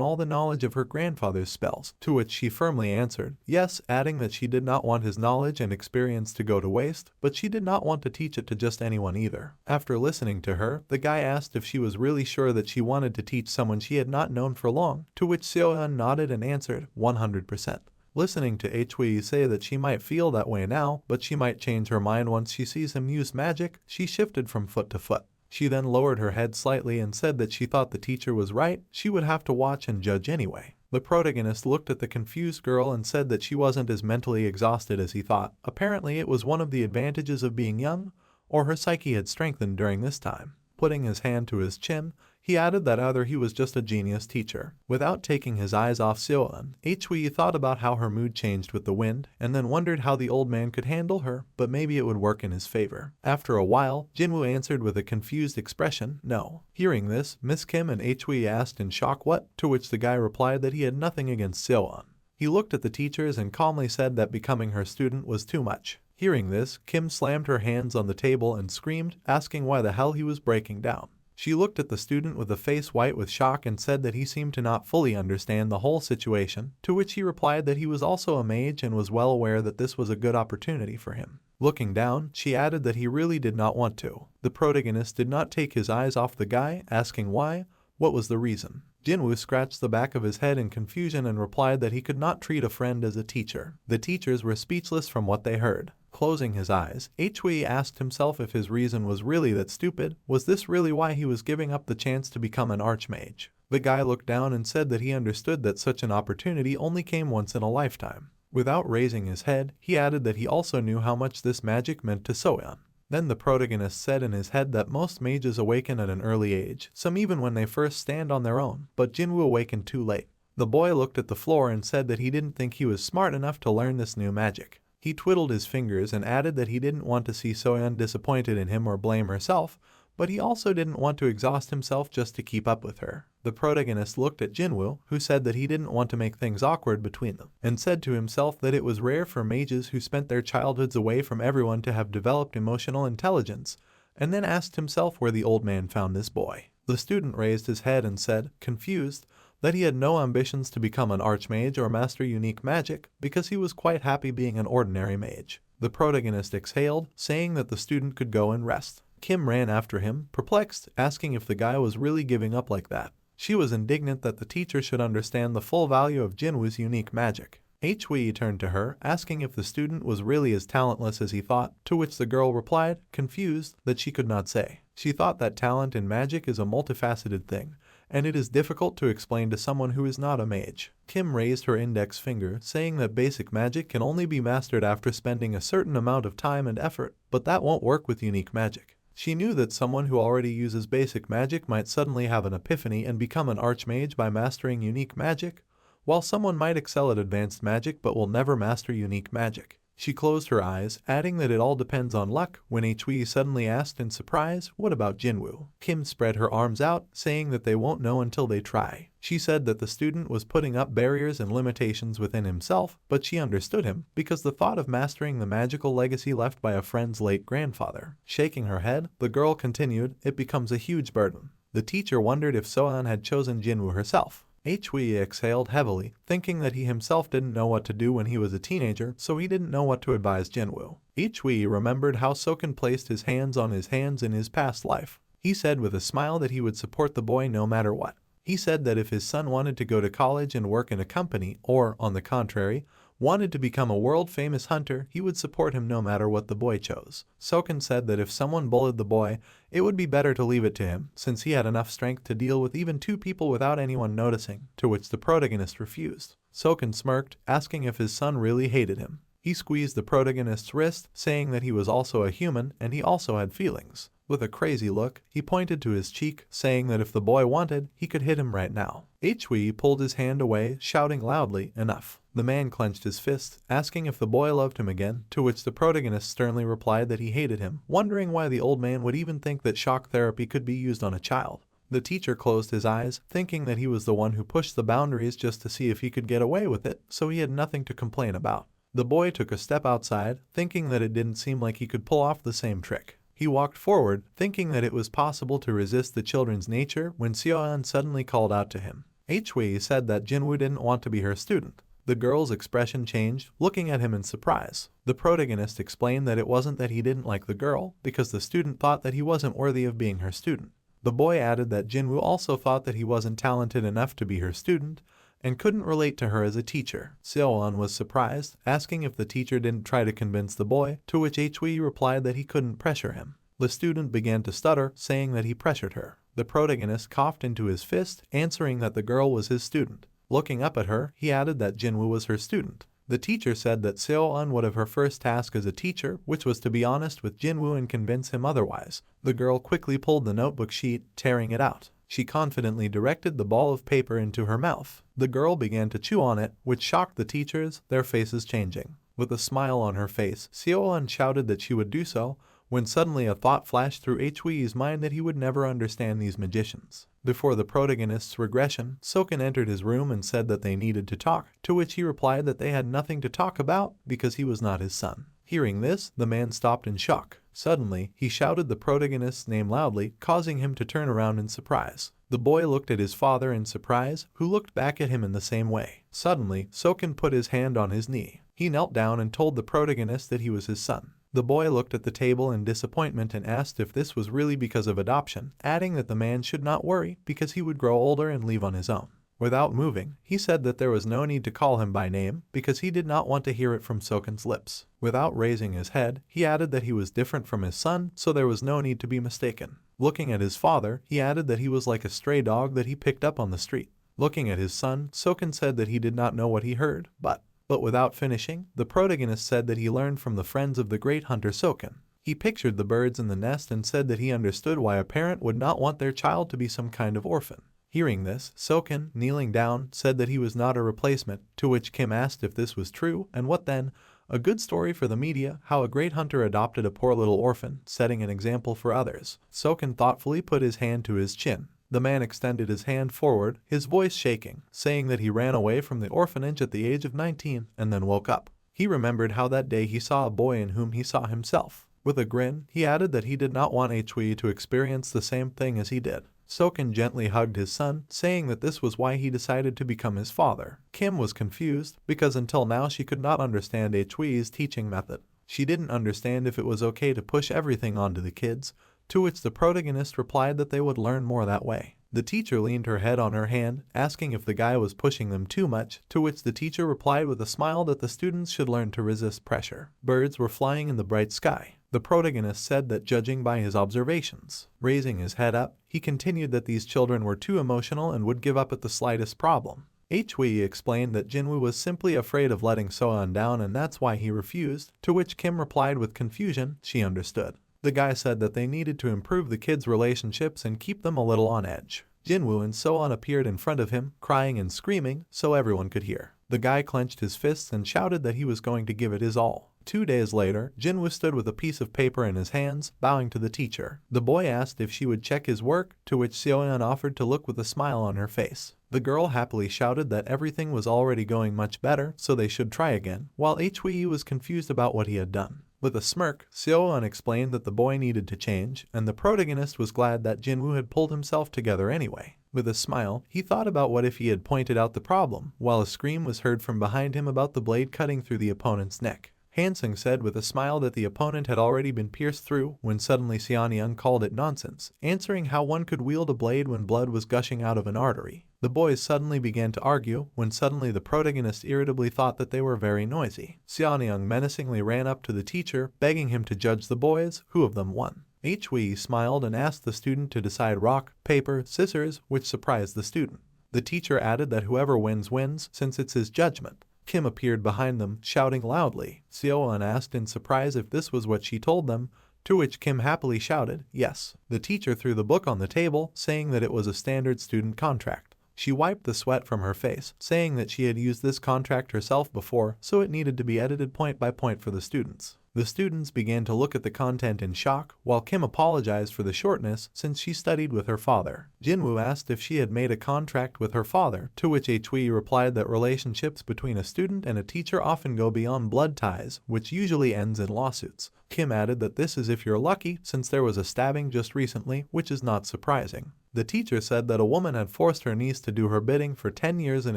all the knowledge of her grandfather's spells, to which she firmly answered yes, adding that she did not want his knowledge and experience to go to waste, but she did not want to teach it to just anyone either. After listening to her, the guy asked if she was really sure that she wanted to teach someone she had not known for long, to which Seoyeon nodded and answered 100%. Listening to Hui say that she might feel that way now, but she might change her mind once she sees him use magic, she shifted from foot to foot. She then lowered her head slightly and said that she thought the teacher was right, she would have to watch and judge anyway. The protagonist looked at the confused girl and said that she wasn't as mentally exhausted as he thought. Apparently it was one of the advantages of being young, or her psyche had strengthened during this time. Putting his hand to his chin, he added that either he was just a genius teacher. Without taking his eyes off Seoyeon, Hui thought about how her mood changed with the wind, and then wondered how the old man could handle her, but maybe it would work in his favor. After a while, Jinwoo answered with a confused expression, no. Hearing this, Miss Kim and Hui asked in shock what, to which the guy replied that he had nothing against Seoyeon. He looked at the teachers and calmly said that becoming her student was too much. Hearing this, Kim slammed her hands on the table and screamed, asking why the hell he was breaking down. She looked at the student with a face white with shock and said that he seemed to not fully understand the whole situation, to which he replied that he was also a mage and was well aware that this was a good opportunity for him. Looking down, she added that he really did not want to. The protagonist did not take his eyes off the guy, asking why, what was the reason. Jinwoo scratched the back of his head in confusion and replied that he could not treat a friend as a teacher. The teachers were speechless from what they heard. Closing his eyes, Hui asked himself if his reason was really that stupid. Was this really why he was giving up the chance to become an archmage? The guy looked down and said that he understood that such an opportunity only came once in a lifetime. Without raising his head, he added that he also knew how much this magic meant to Seoyeon. Then the protagonist said in his head that most mages awaken at an early age, some even when they first stand on their own, but Jinwoo awakened too late. The boy looked at the floor and said that he didn't think he was smart enough to learn this new magic. He twiddled his fingers and added that he didn't want to see Seoyeon disappointed in him or blame herself, but he also didn't want to exhaust himself just to keep up with her. The protagonist looked at Jinwoo, who said that he didn't want to make things awkward between them, and said to himself that it was rare for mages who spent their childhoods away from everyone to have developed emotional intelligence, and then asked himself where the old man found this boy. The student raised his head and said, confused, that he had no ambitions to become an archmage or master unique magic because he was quite happy being an ordinary mage. The protagonist exhaled, saying that the student could go and rest. Kim ran after him, perplexed, asking if the guy was really giving up like that. She was indignant that the teacher should understand the full value of Jinwoo's unique magic. Hui turned to her, asking if the student was really as talentless as he thought, to which the girl replied, confused, that she could not say. She thought that talent in magic is a multifaceted thing, and it is difficult to explain to someone who is not a mage. Kim raised her index finger, saying that basic magic can only be mastered after spending a certain amount of time and effort, but that won't work with unique magic. She knew that someone who already uses basic magic might suddenly have an epiphany and become an archmage by mastering unique magic, while someone might excel at advanced magic but will never master unique magic. She closed her eyes, adding that it all depends on luck, when Hui suddenly asked in surprise, what about Jinwoo? Kim spread her arms out, saying that they won't know until they try. She said that the student was putting up barriers and limitations within himself, but she understood him, because the thought of mastering the magical legacy left by a friend's late grandfather. Shaking her head, the girl continued, it becomes a huge burden. The teacher wondered if Seoyeon had chosen Jinwoo herself. Hui exhaled heavily, thinking that he himself didn't know what to do when he was a teenager, so he didn't know what to advise Jinwoo. Hui remembered how Seoyeon placed his hands on his hands in his past life. He said with a smile that he would support the boy no matter what. He said that if his son wanted to go to college and work in a company or, on the contrary, wanted to become a world-famous hunter, he would support him no matter what the boy chose. Soken said that if someone bullied the boy, it would be better to leave it to him, since he had enough strength to deal with even 2 people without anyone noticing, to which the protagonist refused. Soken smirked, asking if his son really hated him. He squeezed the protagonist's wrist, saying that he was also a human and he also had feelings. With a crazy look, he pointed to his cheek, saying that if the boy wanted, he could hit him right now. Hui pulled his hand away, shouting loudly, "Enough." The man clenched his fist, asking if the boy loved him again, to which the protagonist sternly replied that he hated him, wondering why the old man would even think that shock therapy could be used on a child. The teacher closed his eyes, thinking that he was the one who pushed the boundaries just to see if he could get away with it, so he had nothing to complain about. The boy took a step outside, thinking that it didn't seem like he could pull off the same trick. He walked forward, thinking that it was possible to resist the children's nature when Seoan suddenly called out to him. Hui said that Jinwoo didn't want to be her student. The girl's expression changed, looking at him in surprise. The protagonist explained that it wasn't that he didn't like the girl, because the student thought that he wasn't worthy of being her student. The boy added that Jinwoo also thought that he wasn't talented enough to be her student, and couldn't relate to her as a teacher. Seoan was surprised, asking if the teacher didn't try to convince the boy, to which Hui replied that he couldn't pressure him. The student began to stutter, saying that he pressured her. The protagonist coughed into his fist, answering that the girl was his student. Looking up at her, he added that Jinwoo was her student. The teacher said that Seoan would have her first task as a teacher, which was to be honest with Jinwoo and convince him otherwise. The girl quickly pulled the notebook sheet, tearing it out. She confidently directed the ball of paper into her mouth. The girl began to chew on it, which shocked the teachers, their faces changing. With a smile on her face, Seoan shouted that she would do so, when suddenly a thought flashed through Hui's mind that he would never understand these magicians. Before the protagonist's regression, Soken entered his room and said that they needed to talk, to which he replied that they had nothing to talk about because he was not his son. Hearing this, the man stopped in shock. Suddenly, he shouted the protagonist's name loudly, causing him to turn around in surprise. The boy looked at his father in surprise, who looked back at him in the same way. Suddenly, Soken put his hand on his knee. He knelt down and told the protagonist that he was his son. The boy looked at the table in disappointment and asked if this was really because of adoption, adding that the man should not worry because he would grow older and leave on his own. Without moving, he said that there was no need to call him by name because he did not want to hear it from Soken's lips. Without raising his head, he added that he was different from his son, so there was no need to be mistaken. Looking at his father, he added that he was like a stray dog that he picked up on the street. Looking at his son, Soken said that he did not know what he heard, but without finishing, the protagonist said that he learned from the friends of the great hunter Soken. He pictured the birds in the nest and said that he understood why a parent would not want their child to be some kind of orphan. Hearing this, Soken, kneeling down, said that he was not a replacement, to which Kim asked if this was true, and what then? A good story for the media, how a great hunter adopted a poor little orphan, setting an example for others. Soken thoughtfully put his hand to his chin. The man extended his hand forward, his voice shaking, saying that he ran away from the orphanage at the age of 19 and then woke up. He remembered how that day he saw a boy in whom he saw himself. With a grin, he added that he did not want Hui to experience the same thing as he did. Soken gently hugged his son, saying that this was why he decided to become his father. Kim was confused, because until now she could not understand Hui's teaching method. She didn't understand if it was okay to push everything onto the kids, to which the protagonist replied that they would learn more that way. The teacher leaned her head on her hand, asking if the guy was pushing them too much, to which the teacher replied with a smile that the students should learn to resist pressure. Birds were flying in the bright sky. The protagonist said that judging by his observations. Raising his head up, he continued that these children were too emotional and would give up at the slightest problem. Hui explained that Jinwoo was simply afraid of letting Soan down and that's why he refused, to which Kim replied with confusion she understood. The guy said that they needed to improve the kids' relationships and keep them a little on edge. Jinwoo and Soan appeared in front of him, crying and screaming, so everyone could hear. The guy clenched his fists and shouted that he was going to give it his all. 2 days later, Jinwoo stood with a piece of paper in his hands, bowing to the teacher. The boy asked if she would check his work, to which Seoyeon offered to look with a smile on her face. The girl happily shouted that everything was already going much better, so they should try again, while Hui was confused about what he had done. With a smirk, Seoyeon explained that the boy needed to change, and the protagonist was glad that Jinwoo had pulled himself together anyway. With a smile, he thought about what if he had pointed out the problem, while a scream was heard from behind him about the blade cutting through the opponent's neck. Hansung said with a smile that the opponent had already been pierced through when suddenly Xianyang called it nonsense, answering how one could wield a blade when blood was gushing out of an artery. The boys suddenly began to argue when suddenly the protagonist irritably thought that they were very noisy. Xianyang menacingly ran up to the teacher, begging him to judge the boys, who of them won. Hui smiled and asked the student to decide rock, paper, scissors, which surprised the student. The teacher added that whoever wins wins, since it's his judgment. Kim appeared behind them, shouting loudly. Seoan asked in surprise if this was what she told them, to which Kim happily shouted, yes. The teacher threw the book on the table, saying that it was a standard student contract. She wiped the sweat from her face, saying that she had used this contract herself before, so it needed to be edited point by point for the students. The students began to look at the content in shock, while Kim apologized for the shortness since she studied with her father. Jinwoo asked if she had made a contract with her father, to which Hui replied that relationships between a student and a teacher often go beyond blood ties, which usually ends in lawsuits. Kim added that this is if you're lucky, since there was a stabbing just recently, which is not surprising. The teacher said that a woman had forced her niece to do her bidding for 10 years in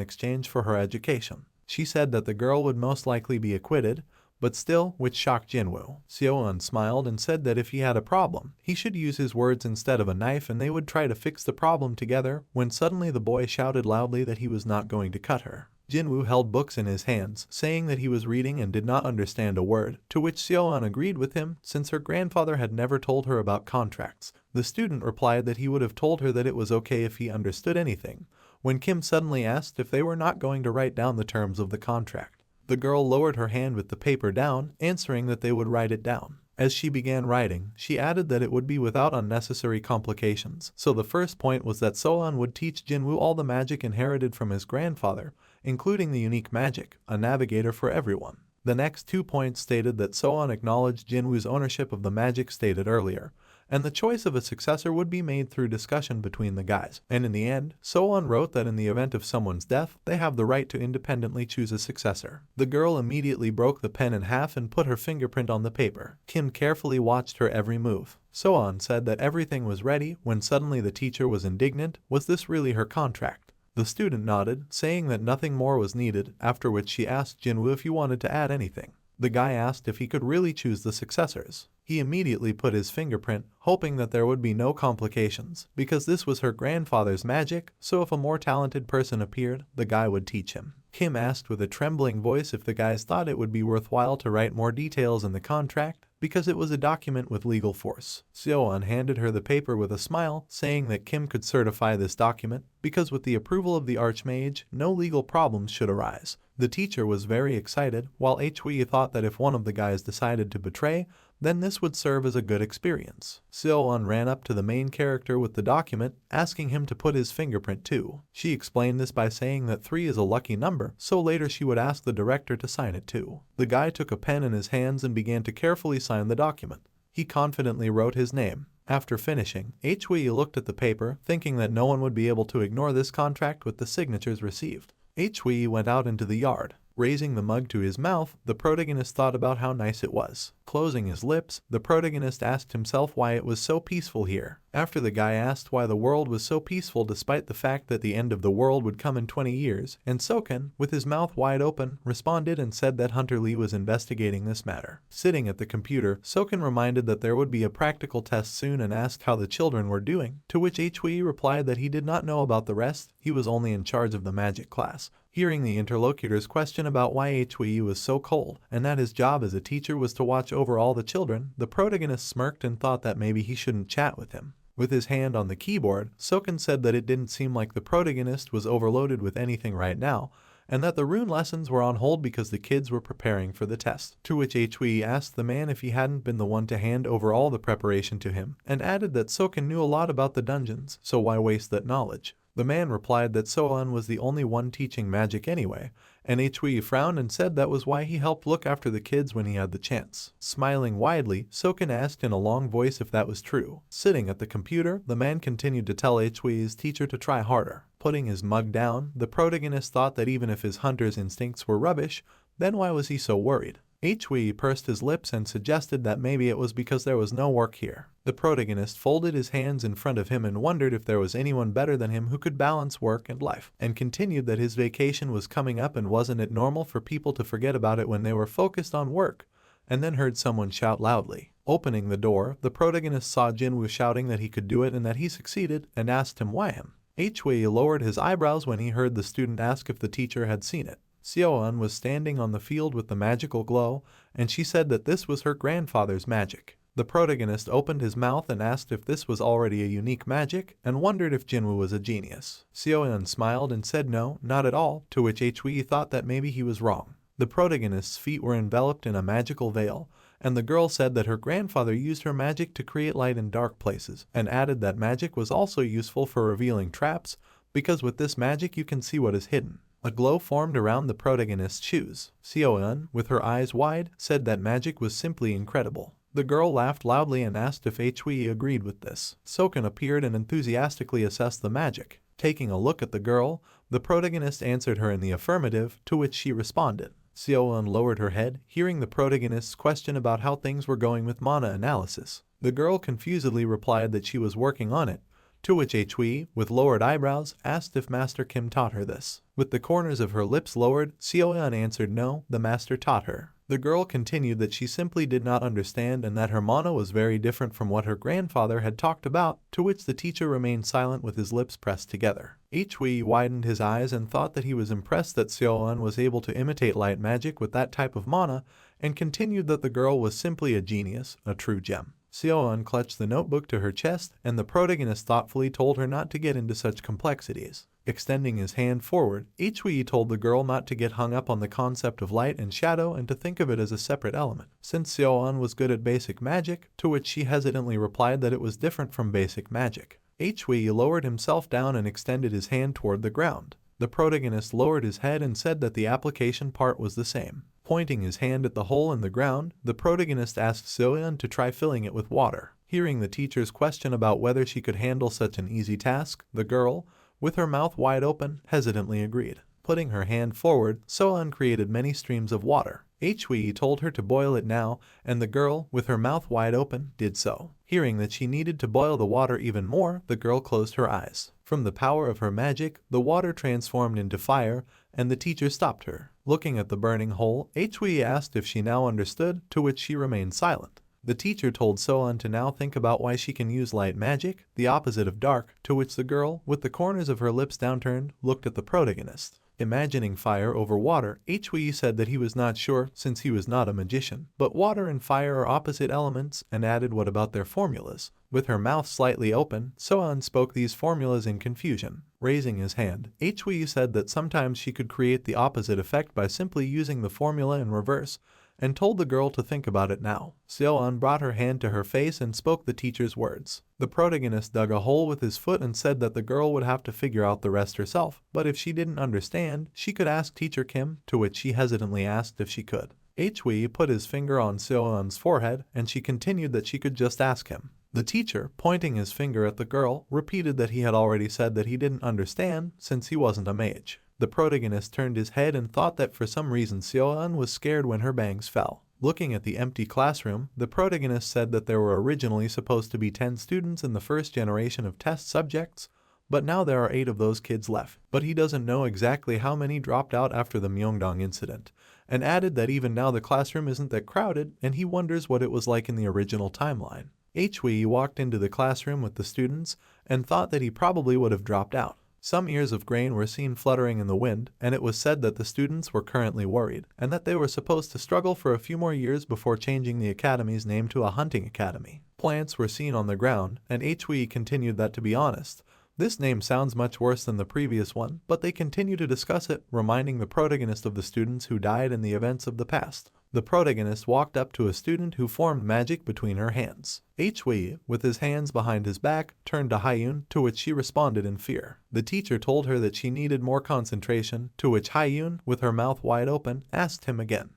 exchange for her education. She said that the girl would most likely be acquitted, but still, which shocked Jinwoo. Seoan smiled and said that if he had a problem, he should use his words instead of a knife and they would try to fix the problem together, when suddenly the boy shouted loudly that he was not going to cut her. Jinwoo held books in his hands, saying that he was reading and did not understand a word, to which Seoan agreed with him, since her grandfather had never told her about contracts. The student replied that he would have told her that it was okay if he understood anything, when Kim suddenly asked if they were not going to write down the terms of the contract. The girl lowered her hand with the paper down, answering that they would write it down. As she began writing, she added that it would be without unnecessary complications. So the first point was that Seoan would teach Jinwoo all the magic inherited from his grandfather, including the unique magic, a navigator for everyone. The next 2 points stated that Seoan acknowledged Jinwoo's ownership of the magic stated earlier, and the choice of a successor would be made through discussion between the guys. And in the end, Seoan wrote that in the event of someone's death, they have the right to independently choose a successor. The girl immediately broke the pen in half and put her fingerprint on the paper. Kim carefully watched her every move. Seoan said that everything was ready when suddenly the teacher was indignant. Was this really her contract? The student nodded, saying that nothing more was needed, after which she asked Jinwoo if he wanted to add anything. The guy asked if he could really choose the successors. He immediately put his fingerprint, hoping that there would be no complications, because this was her grandfather's magic, so if a more talented person appeared, the guy would teach him. Kim asked with a trembling voice if the guys thought it would be worthwhile to write more details in the contract, because it was a document with legal force. Seoan handed her the paper with a smile, saying that Kim could certify this document, because with the approval of the archmage, no legal problems should arise. The teacher was very excited, while Hui thought that if one of the guys decided to betray, then this would serve as a good experience. Seoan ran up to the main character with the document, asking him to put his fingerprint too. She explained this by saying that 3 is a lucky number, so later she would ask the director to sign it too. The guy took a pen in his hands and began to carefully sign the document. He confidently wrote his name. After finishing, Hui looked at the paper, thinking that no one would be able to ignore this contract with the signatures received. Hui went out into the yard. Raising the mug to his mouth, the protagonist thought about how nice it was. Closing his lips, the protagonist asked himself why it was so peaceful here. After the guy asked why the world was so peaceful despite the fact that the end of the world would come in 20 years, and Soken, with his mouth wide open, responded and said that Hunter Lee was investigating this matter. Sitting at the computer, Soken reminded that there would be a practical test soon and asked how the children were doing, to which Hui replied that he did not know about the rest, he was only in charge of the magic class. Hearing the interlocutor's question about why Hui was so cold, and that his job as a teacher was to watch over all the children, the protagonist smirked and thought that maybe he shouldn't chat with him. With his hand on the keyboard, Soken said that it didn't seem like the protagonist was overloaded with anything right now, and that the rune lessons were on hold because the kids were preparing for the test. To which Hui asked the man if he hadn't been the one to hand over all the preparation to him, and added that Soken knew a lot about the dungeons, so why waste that knowledge? The man replied that Soan was the only one teaching magic anyway, and Hui frowned and said that was why he helped look after the kids when he had the chance. Smiling widely, Soken asked in a long voice if that was true. Sitting at the computer, the man continued to tell Hui's teacher to try harder. Putting his mug down, the protagonist thought that even if his hunter's instincts were rubbish, then why was he so worried? Hui pursed his lips and suggested that maybe it was because there was no work here. The protagonist folded his hands in front of him and wondered if there was anyone better than him who could balance work and life, and continued that his vacation was coming up and wasn't it normal for people to forget about it when they were focused on work, and then heard someone shout loudly. Opening the door, the protagonist saw Jinwoo shouting that he could do it and that he succeeded, and asked him why him. Hui lowered his eyebrows when he heard the student ask if the teacher had seen it. Seoeon was standing on the field with the magical glow, and she said that this was her grandfather's magic. The protagonist opened his mouth and asked if this was already a unique magic, and wondered if Jinwoo was a genius. Seoeon smiled and said no, not at all, to which Hui thought that maybe he was wrong. The protagonist's feet were enveloped in a magical veil, and the girl said that her grandfather used her magic to create light in dark places, and added that magic was also useful for revealing traps, because with this magic you can see what is hidden. A glow formed around the protagonist's shoes. Seoeon, with her eyes wide, said that magic was simply incredible. The girl laughed loudly and asked if Hui agreed with this. Soken appeared and enthusiastically assessed the magic. Taking a look at the girl, the protagonist answered her in the affirmative, to which she responded. Seoeon lowered her head, hearing the protagonist's question about how things were going with mana analysis. The girl confusedly replied that she was working on it, to which Hui, with lowered eyebrows, asked if Master Kim taught her this. With the corners of her lips lowered, Seoeon answered no, the master taught her. The girl continued that she simply did not understand and that her mana was very different from what her grandfather had talked about, to which the teacher remained silent with his lips pressed together. Hui widened his eyes and thought that he was impressed that Seoeon was able to imitate light magic with that type of mana, and continued that the girl was simply a genius, a true gem. Seoeon clutched the notebook to her chest, and the protagonist thoughtfully told her not to get into such complexities. Extending his hand forward, Hui told the girl not to get hung up on the concept of light and shadow and to think of it as a separate element. Since Seoeon was good at basic magic, to which she hesitantly replied that it was different from basic magic. Hui lowered himself down and extended his hand toward the ground. The protagonist lowered his head and said that the application part was the same. Pointing his hand at the hole in the ground, the protagonist asked Seoeon to try filling it with water. Hearing the teacher's question about whether she could handle such an easy task, the girl, with her mouth wide open, hesitantly agreed. Putting her hand forward, Seoeon created many streams of water. Hui told her to boil it now, and the girl, with her mouth wide open, did so. Hearing that she needed to boil the water even more, the girl closed her eyes. From the power of her magic, the water transformed into fire, and the teacher stopped her. Looking at the burning hole, Hui asked if she now understood, to which she remained silent. The teacher told Seoeon to now think about why she can use light magic, the opposite of dark, to which the girl, with the corners of her lips downturned, looked at the protagonist. Imagining fire over water, Hui said that he was not sure since he was not a magician, but water and fire are opposite elements, and added what about their formulas. With her mouth slightly open, Seoeon spoke these formulas in confusion. Raising his hand, Hui said that sometimes she could create the opposite effect by simply using the formula in reverse, and told the girl to think about it now. Seoeon brought her hand to her face and spoke the teacher's words. The protagonist dug a hole with his foot and said that the girl would have to figure out the rest herself, but if she didn't understand, she could ask Teacher Kim, to which she hesitantly asked if she could. Hui put his finger on Seoeon's forehead, and she continued that she could just ask him. The teacher, pointing his finger at the girl, repeated that he had already said that he didn't understand since he wasn't a mage. The protagonist turned his head and thought that for some reason Seoeon was scared when her bangs fell. Looking at the empty classroom, the protagonist said that there were originally supposed to be 10 students in the first generation of test subjects, but now there are 8 of those kids left. But he doesn't know exactly how many dropped out after the Myeongdong incident, and added that even now the classroom isn't that crowded, and he wonders what it was like in the original timeline. Hui walked into the classroom with the students and thought that he probably would have dropped out. Some ears of grain were seen fluttering in the wind, and it was said that the students were currently worried, and that they were supposed to struggle for a few more years before changing the academy's name to a hunting academy. Plants were seen on the ground, and Hui continued that, to be honest, this name sounds much worse than the previous one, but they continue to discuss it, reminding the protagonist of the students who died in the events of the past. The protagonist walked up to a student who formed magic between her hands. Hui, with his hands behind his back, turned to Hyun, to which she responded in fear. The teacher told her that she needed more concentration, to which Hyun, with her mouth wide open, asked him again.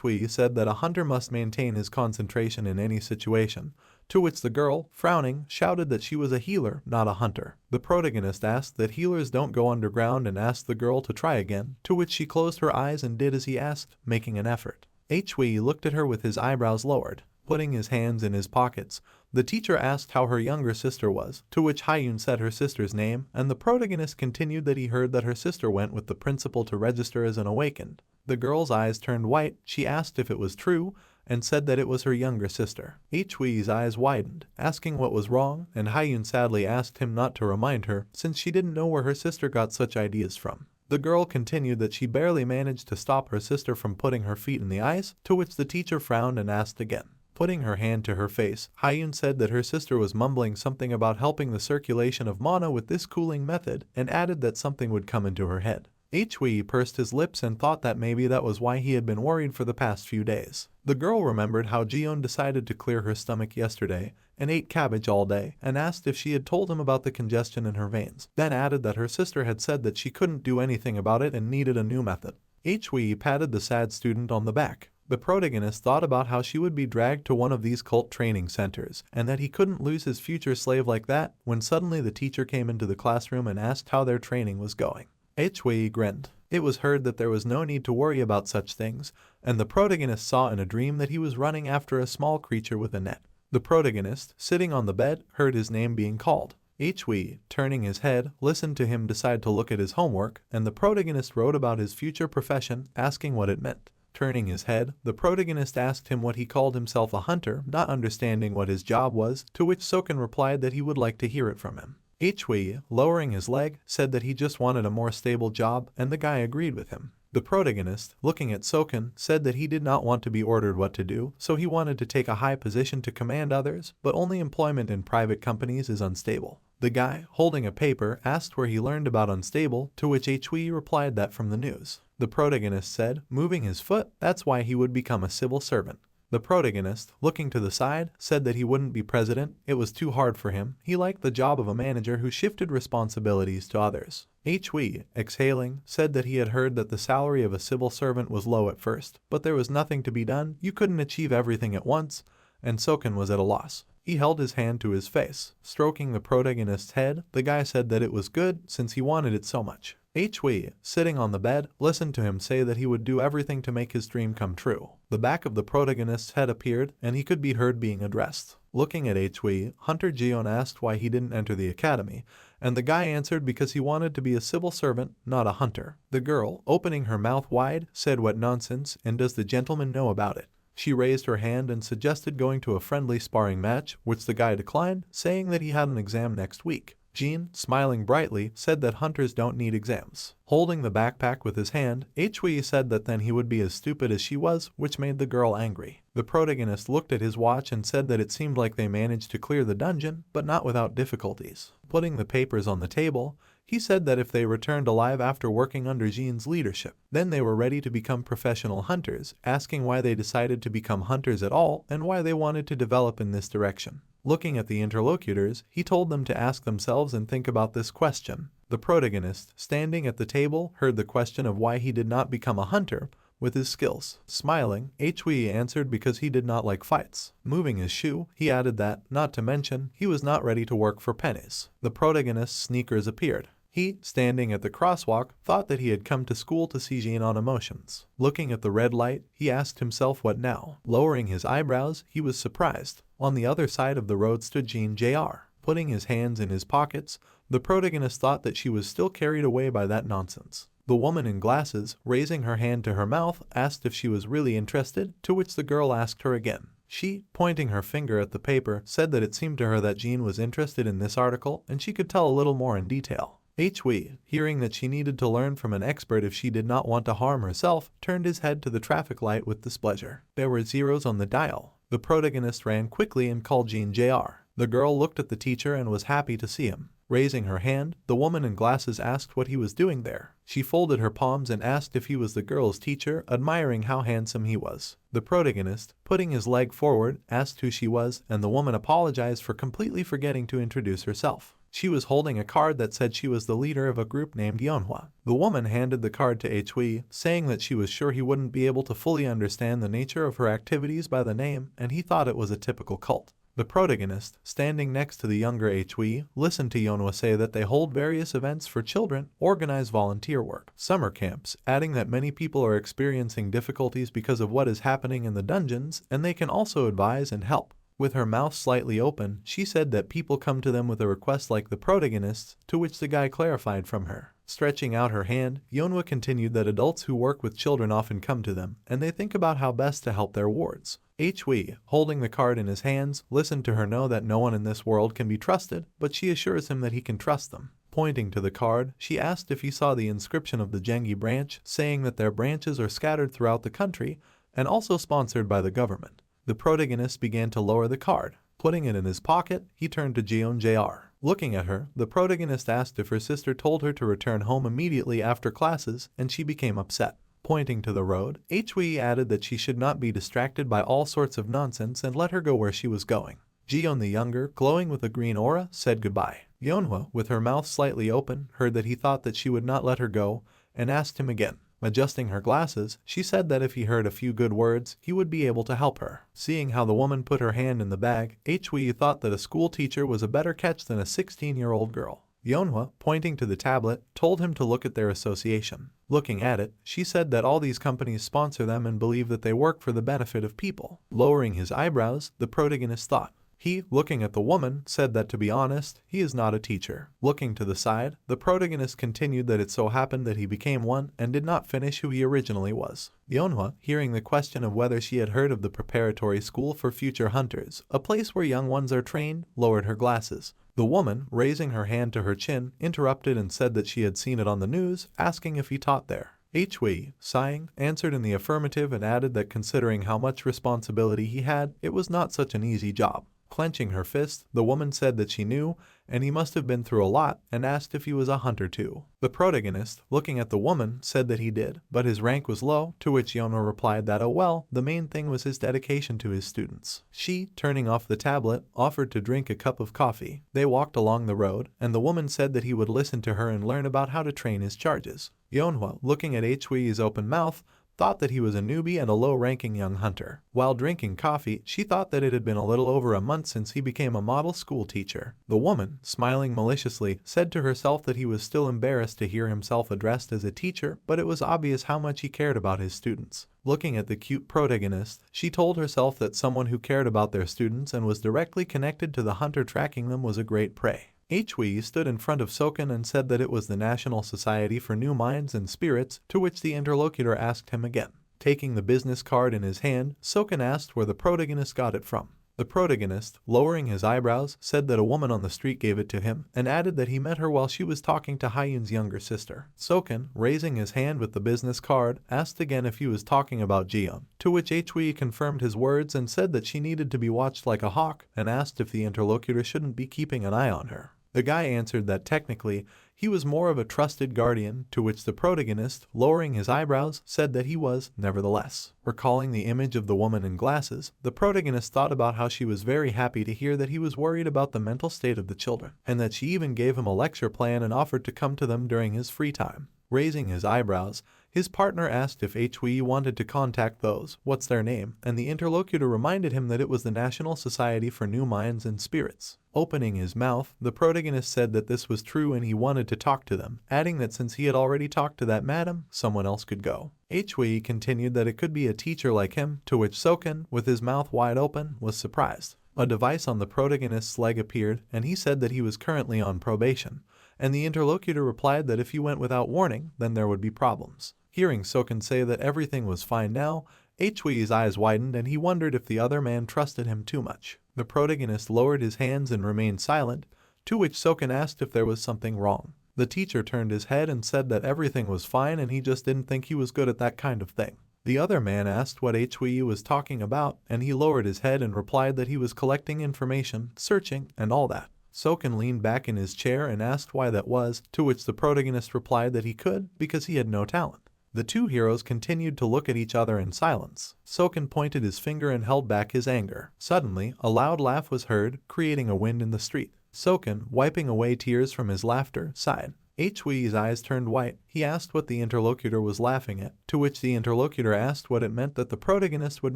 Hui said that a hunter must maintain his concentration in any situation, to which the girl, frowning, shouted that she was a healer, not a hunter. The protagonist asked that healers don't go underground and asked the girl to try again, to which she closed her eyes and did as he asked, making an effort. Hui looked at her with his eyebrows lowered. Putting his hands in his pockets, the teacher asked how her younger sister was, to which Hyun said her sister's name, and the protagonist continued that he heard that her sister went with the principal to register as an awakened. The girl's eyes turned white, she asked if it was true, and said that it was her younger sister. Hui's eyes widened, asking what was wrong, and Hyun sadly asked him not to remind her since she didn't know where her sister got such ideas from. The girl continued that she barely managed to stop her sister from putting her feet in the ice, to which the teacher frowned and asked again. Putting her hand to her face, Hyun said that her sister was mumbling something about helping the circulation of mana with this cooling method, and added that something would come into her head. Hui pursed his lips and thought that maybe that was why he had been worried for the past few days. The girl remembered how Jiyeon decided to clear her stomach yesterday and ate cabbage all day, and asked if she had told him about the congestion in her veins, then added that her sister had said that she couldn't do anything about it and needed a new method. Hui patted the sad student on the back. The protagonist thought about how she would be dragged to one of these cult training centers, and that he couldn't lose his future slave like that, when suddenly the teacher came into the classroom and asked how their training was going. Hui grinned. It was heard that there was no need to worry about such things, and the protagonist saw in a dream that he was running after a small creature with a net. The protagonist, sitting on the bed, heard his name being called. Hui, turning his head, listened to him decide to look at his homework, and the protagonist wrote about his future profession, asking what it meant. Turning his head, the protagonist asked him what he called himself a hunter, not understanding what his job was, to which Soken replied that he would like to hear it from him. Hui, lowering his leg, said that he just wanted a more stable job, and the guy agreed with him. The protagonist, looking at Soken, said that he did not want to be ordered what to do, so he wanted to take a high position to command others, but only employment in private companies is unstable. The guy, holding a paper, asked where he learned about unstable, to which Hui replied that from the news. The protagonist said, moving his foot, that's why he would become a civil servant. The protagonist, looking to the side, said that he wouldn't be president, it was too hard for him, he liked the job of a manager who shifted responsibilities to others. Hui, exhaling, said that he had heard that the salary of a civil servant was low at first, but there was nothing to be done, you couldn't achieve everything at once, and Soken was at a loss. He held his hand to his face. Stroking the protagonist's head, the guy said that it was good since he wanted it so much. Hui, sitting on the bed, listened to him say that he would do everything to make his dream come true. The back of the protagonist's head appeared, and he could be heard being addressed. Looking at Hui, Hunter Jiyeon asked why he didn't enter the academy, and the guy answered because he wanted to be a civil servant, not a hunter. The girl, opening her mouth wide, said what nonsense, and does the gentleman know about it? She raised her hand and suggested going to a friendly sparring match, which the guy declined, saying that he had an exam next week. Jean, smiling brightly, said that hunters don't need exams. Holding the backpack with his hand, Hui said that then he would be as stupid as she was, which made the girl angry. The protagonist looked at his watch and said that it seemed like they managed to clear the dungeon, but not without difficulties. Putting the papers on the table, he said that if they returned alive after working under Jean's leadership, then they were ready to become professional hunters, asking why they decided to become hunters at all and why they wanted to develop in this direction. Looking at the interlocutors, he told them to ask themselves and think about this question. The protagonist, standing at the table, heard the question of why he did not become a hunter with his skills. Smiling, Hui answered because he did not like fights. Moving his shoe, he added that, not to mention, he was not ready to work for pennies. The protagonist's sneakers appeared. He, standing at the crosswalk, thought that he had come to school to see Jean on emotions. Looking at the red light, he asked himself what now. Lowering his eyebrows, he was surprised. On the other side of the road stood Jean Jr. Putting his hands in his pockets, the protagonist thought that she was still carried away by that nonsense. The woman in glasses, raising her hand to her mouth, asked if she was really interested, to which the girl asked her again. She, pointing her finger at the paper, said that it seemed to her that Jean was interested in this article and she could tell a little more in detail. Hui, hearing that she needed to learn from an expert if she did not want to harm herself, turned his head to the traffic light with displeasure. There were zeros on the dial. The protagonist ran quickly and called Jean Jr. The girl looked at the teacher and was happy to see him. Raising her hand, the woman in glasses asked what he was doing there. She folded her palms and asked if he was the girl's teacher, admiring how handsome he was. The protagonist, putting his leg forward, asked who she was, and the woman apologized for completely forgetting to introduce herself. She was holding a card that said she was the leader of a group named Yeonhwa. The woman handed the card to Hui, saying that she was sure he wouldn't be able to fully understand the nature of her activities by the name, and he thought it was a typical cult. The protagonist, standing next to the younger Hui, listened to Yeonhwa say that they hold various events for children, organize volunteer work, summer camps, adding that many people are experiencing difficulties because of what is happening in the dungeons, and they can also advise and help. With her mouth slightly open, she said that people come to them with a request like the protagonist's, to which the guy clarified from her. Stretching out her hand, Yeonhwa continued that adults who work with children often come to them, and they think about how best to help their wards. Hui, holding the card in his hands, listened to her know that no one in this world can be trusted, but she assures him that he can trust them. Pointing to the card, she asked if he saw the inscription of the Gengi branch, saying that their branches are scattered throughout the country and also sponsored by the government. The protagonist began to lower the card. Putting it in his pocket, he turned to Jeon Jr. Looking at her, the protagonist asked if her sister told her to return home immediately after classes, and she became upset. Pointing to the road, Hui added that she should not be distracted by all sorts of nonsense and let her go where she was going. Jeon the younger, glowing with a green aura, said goodbye. Yeonhwa, with her mouth slightly open, heard that he thought that she would not let her go, and asked him again. Adjusting her glasses, she said that if he heard a few good words, he would be able to help her. Seeing how the woman put her hand in the bag, Hui thought that a school teacher was a better catch than a 16-year-old girl. Yeonhwa, pointing to the tablet, told him to look at their association. Looking at it, she said that all these companies sponsor them and believe that they work for the benefit of people. Lowering his eyebrows, the protagonist thought. He, looking at the woman, said that to be honest, he is not a teacher. Looking to the side, the protagonist continued that it so happened that he became one and did not finish who he originally was. Yeonhwa, hearing the question of whether she had heard of the preparatory school for future hunters, a place where young ones are trained, lowered her glasses. The woman, raising her hand to her chin, interrupted and said that she had seen it on the news, asking if he taught there. Hui, sighing, answered in the affirmative and added that considering how much responsibility he had, it was not such an easy job. Clenching her fist, the woman said that she knew, and he must have been through a lot, and asked if he was a hunter too. The protagonist, looking at the woman, said that he did, but his rank was low, to which Yeonhwa replied that oh well, the main thing was his dedication to his students. She, turning off the tablet, offered to drink a cup of coffee. They walked along the road, and the woman said that he would listen to her and learn about how to train his charges. Yeonhwa, looking at Hui's open mouth, thought that he was a newbie and a low-ranking young hunter. While drinking coffee, she thought that it had been a little over a month since he became a model school teacher. The woman, smiling maliciously, said to herself that he was still embarrassed to hear himself addressed as a teacher, but it was obvious how much he cared about his students. Looking at the cute protagonist, she told herself that someone who cared about their students and was directly connected to the hunter tracking them was a great prey. Hui stood in front of Soken and said that it was the National Society for New Minds and Spirits, to which the interlocutor asked him again. Taking the business card in his hand, Soken asked where the protagonist got it from. The protagonist, lowering his eyebrows, said that a woman on the street gave it to him, and added that he met her while she was talking to Hyun's younger sister. Soken, raising his hand with the business card, asked again if he was talking about Jeon, to which Hui confirmed his words and said that she needed to be watched like a hawk, and asked if the interlocutor shouldn't be keeping an eye on her. The guy answered that technically, he was more of a trusted guardian, to which the protagonist, lowering his eyebrows, said that he was, nevertheless. Recalling the image of the woman in glasses, the protagonist thought about how she was very happy to hear that he was worried about the mental state of the children, and that she even gave him a lecture plan and offered to come to them during his free time. Raising his eyebrows, his partner asked if Hui wanted to contact those, what's their name, and the interlocutor reminded him that it was the National Society for New Minds and Spirits. Opening his mouth, the protagonist said that this was true and he wanted to talk to them, adding that since he had already talked to that madam, someone else could go. Hui continued that it could be a teacher like him, to which Soken, with his mouth wide open, was surprised. A device on the protagonist's leg appeared, and he said that he was currently on probation, and the interlocutor replied that if he went without warning, then there would be problems. Hearing Soken say that everything was fine now, Hui's eyes widened and he wondered if the other man trusted him too much. The protagonist lowered his hands and remained silent, to which Soken asked if there was something wrong. The teacher turned his head and said that everything was fine and he just didn't think he was good at that kind of thing. The other man asked what Hui was talking about, and he lowered his head and replied that he was collecting information, searching, and all that. Soken leaned back in his chair and asked why that was, to which the protagonist replied that he could because he had no talent. The two heroes continued to look at each other in silence. Soken pointed his finger and held back his anger. Suddenly, a loud laugh was heard, creating a wind in the street. Soken, wiping away tears from his laughter, sighed. Hui's eyes turned white. He asked what the interlocutor was laughing at, to which the interlocutor asked what it meant that the protagonist would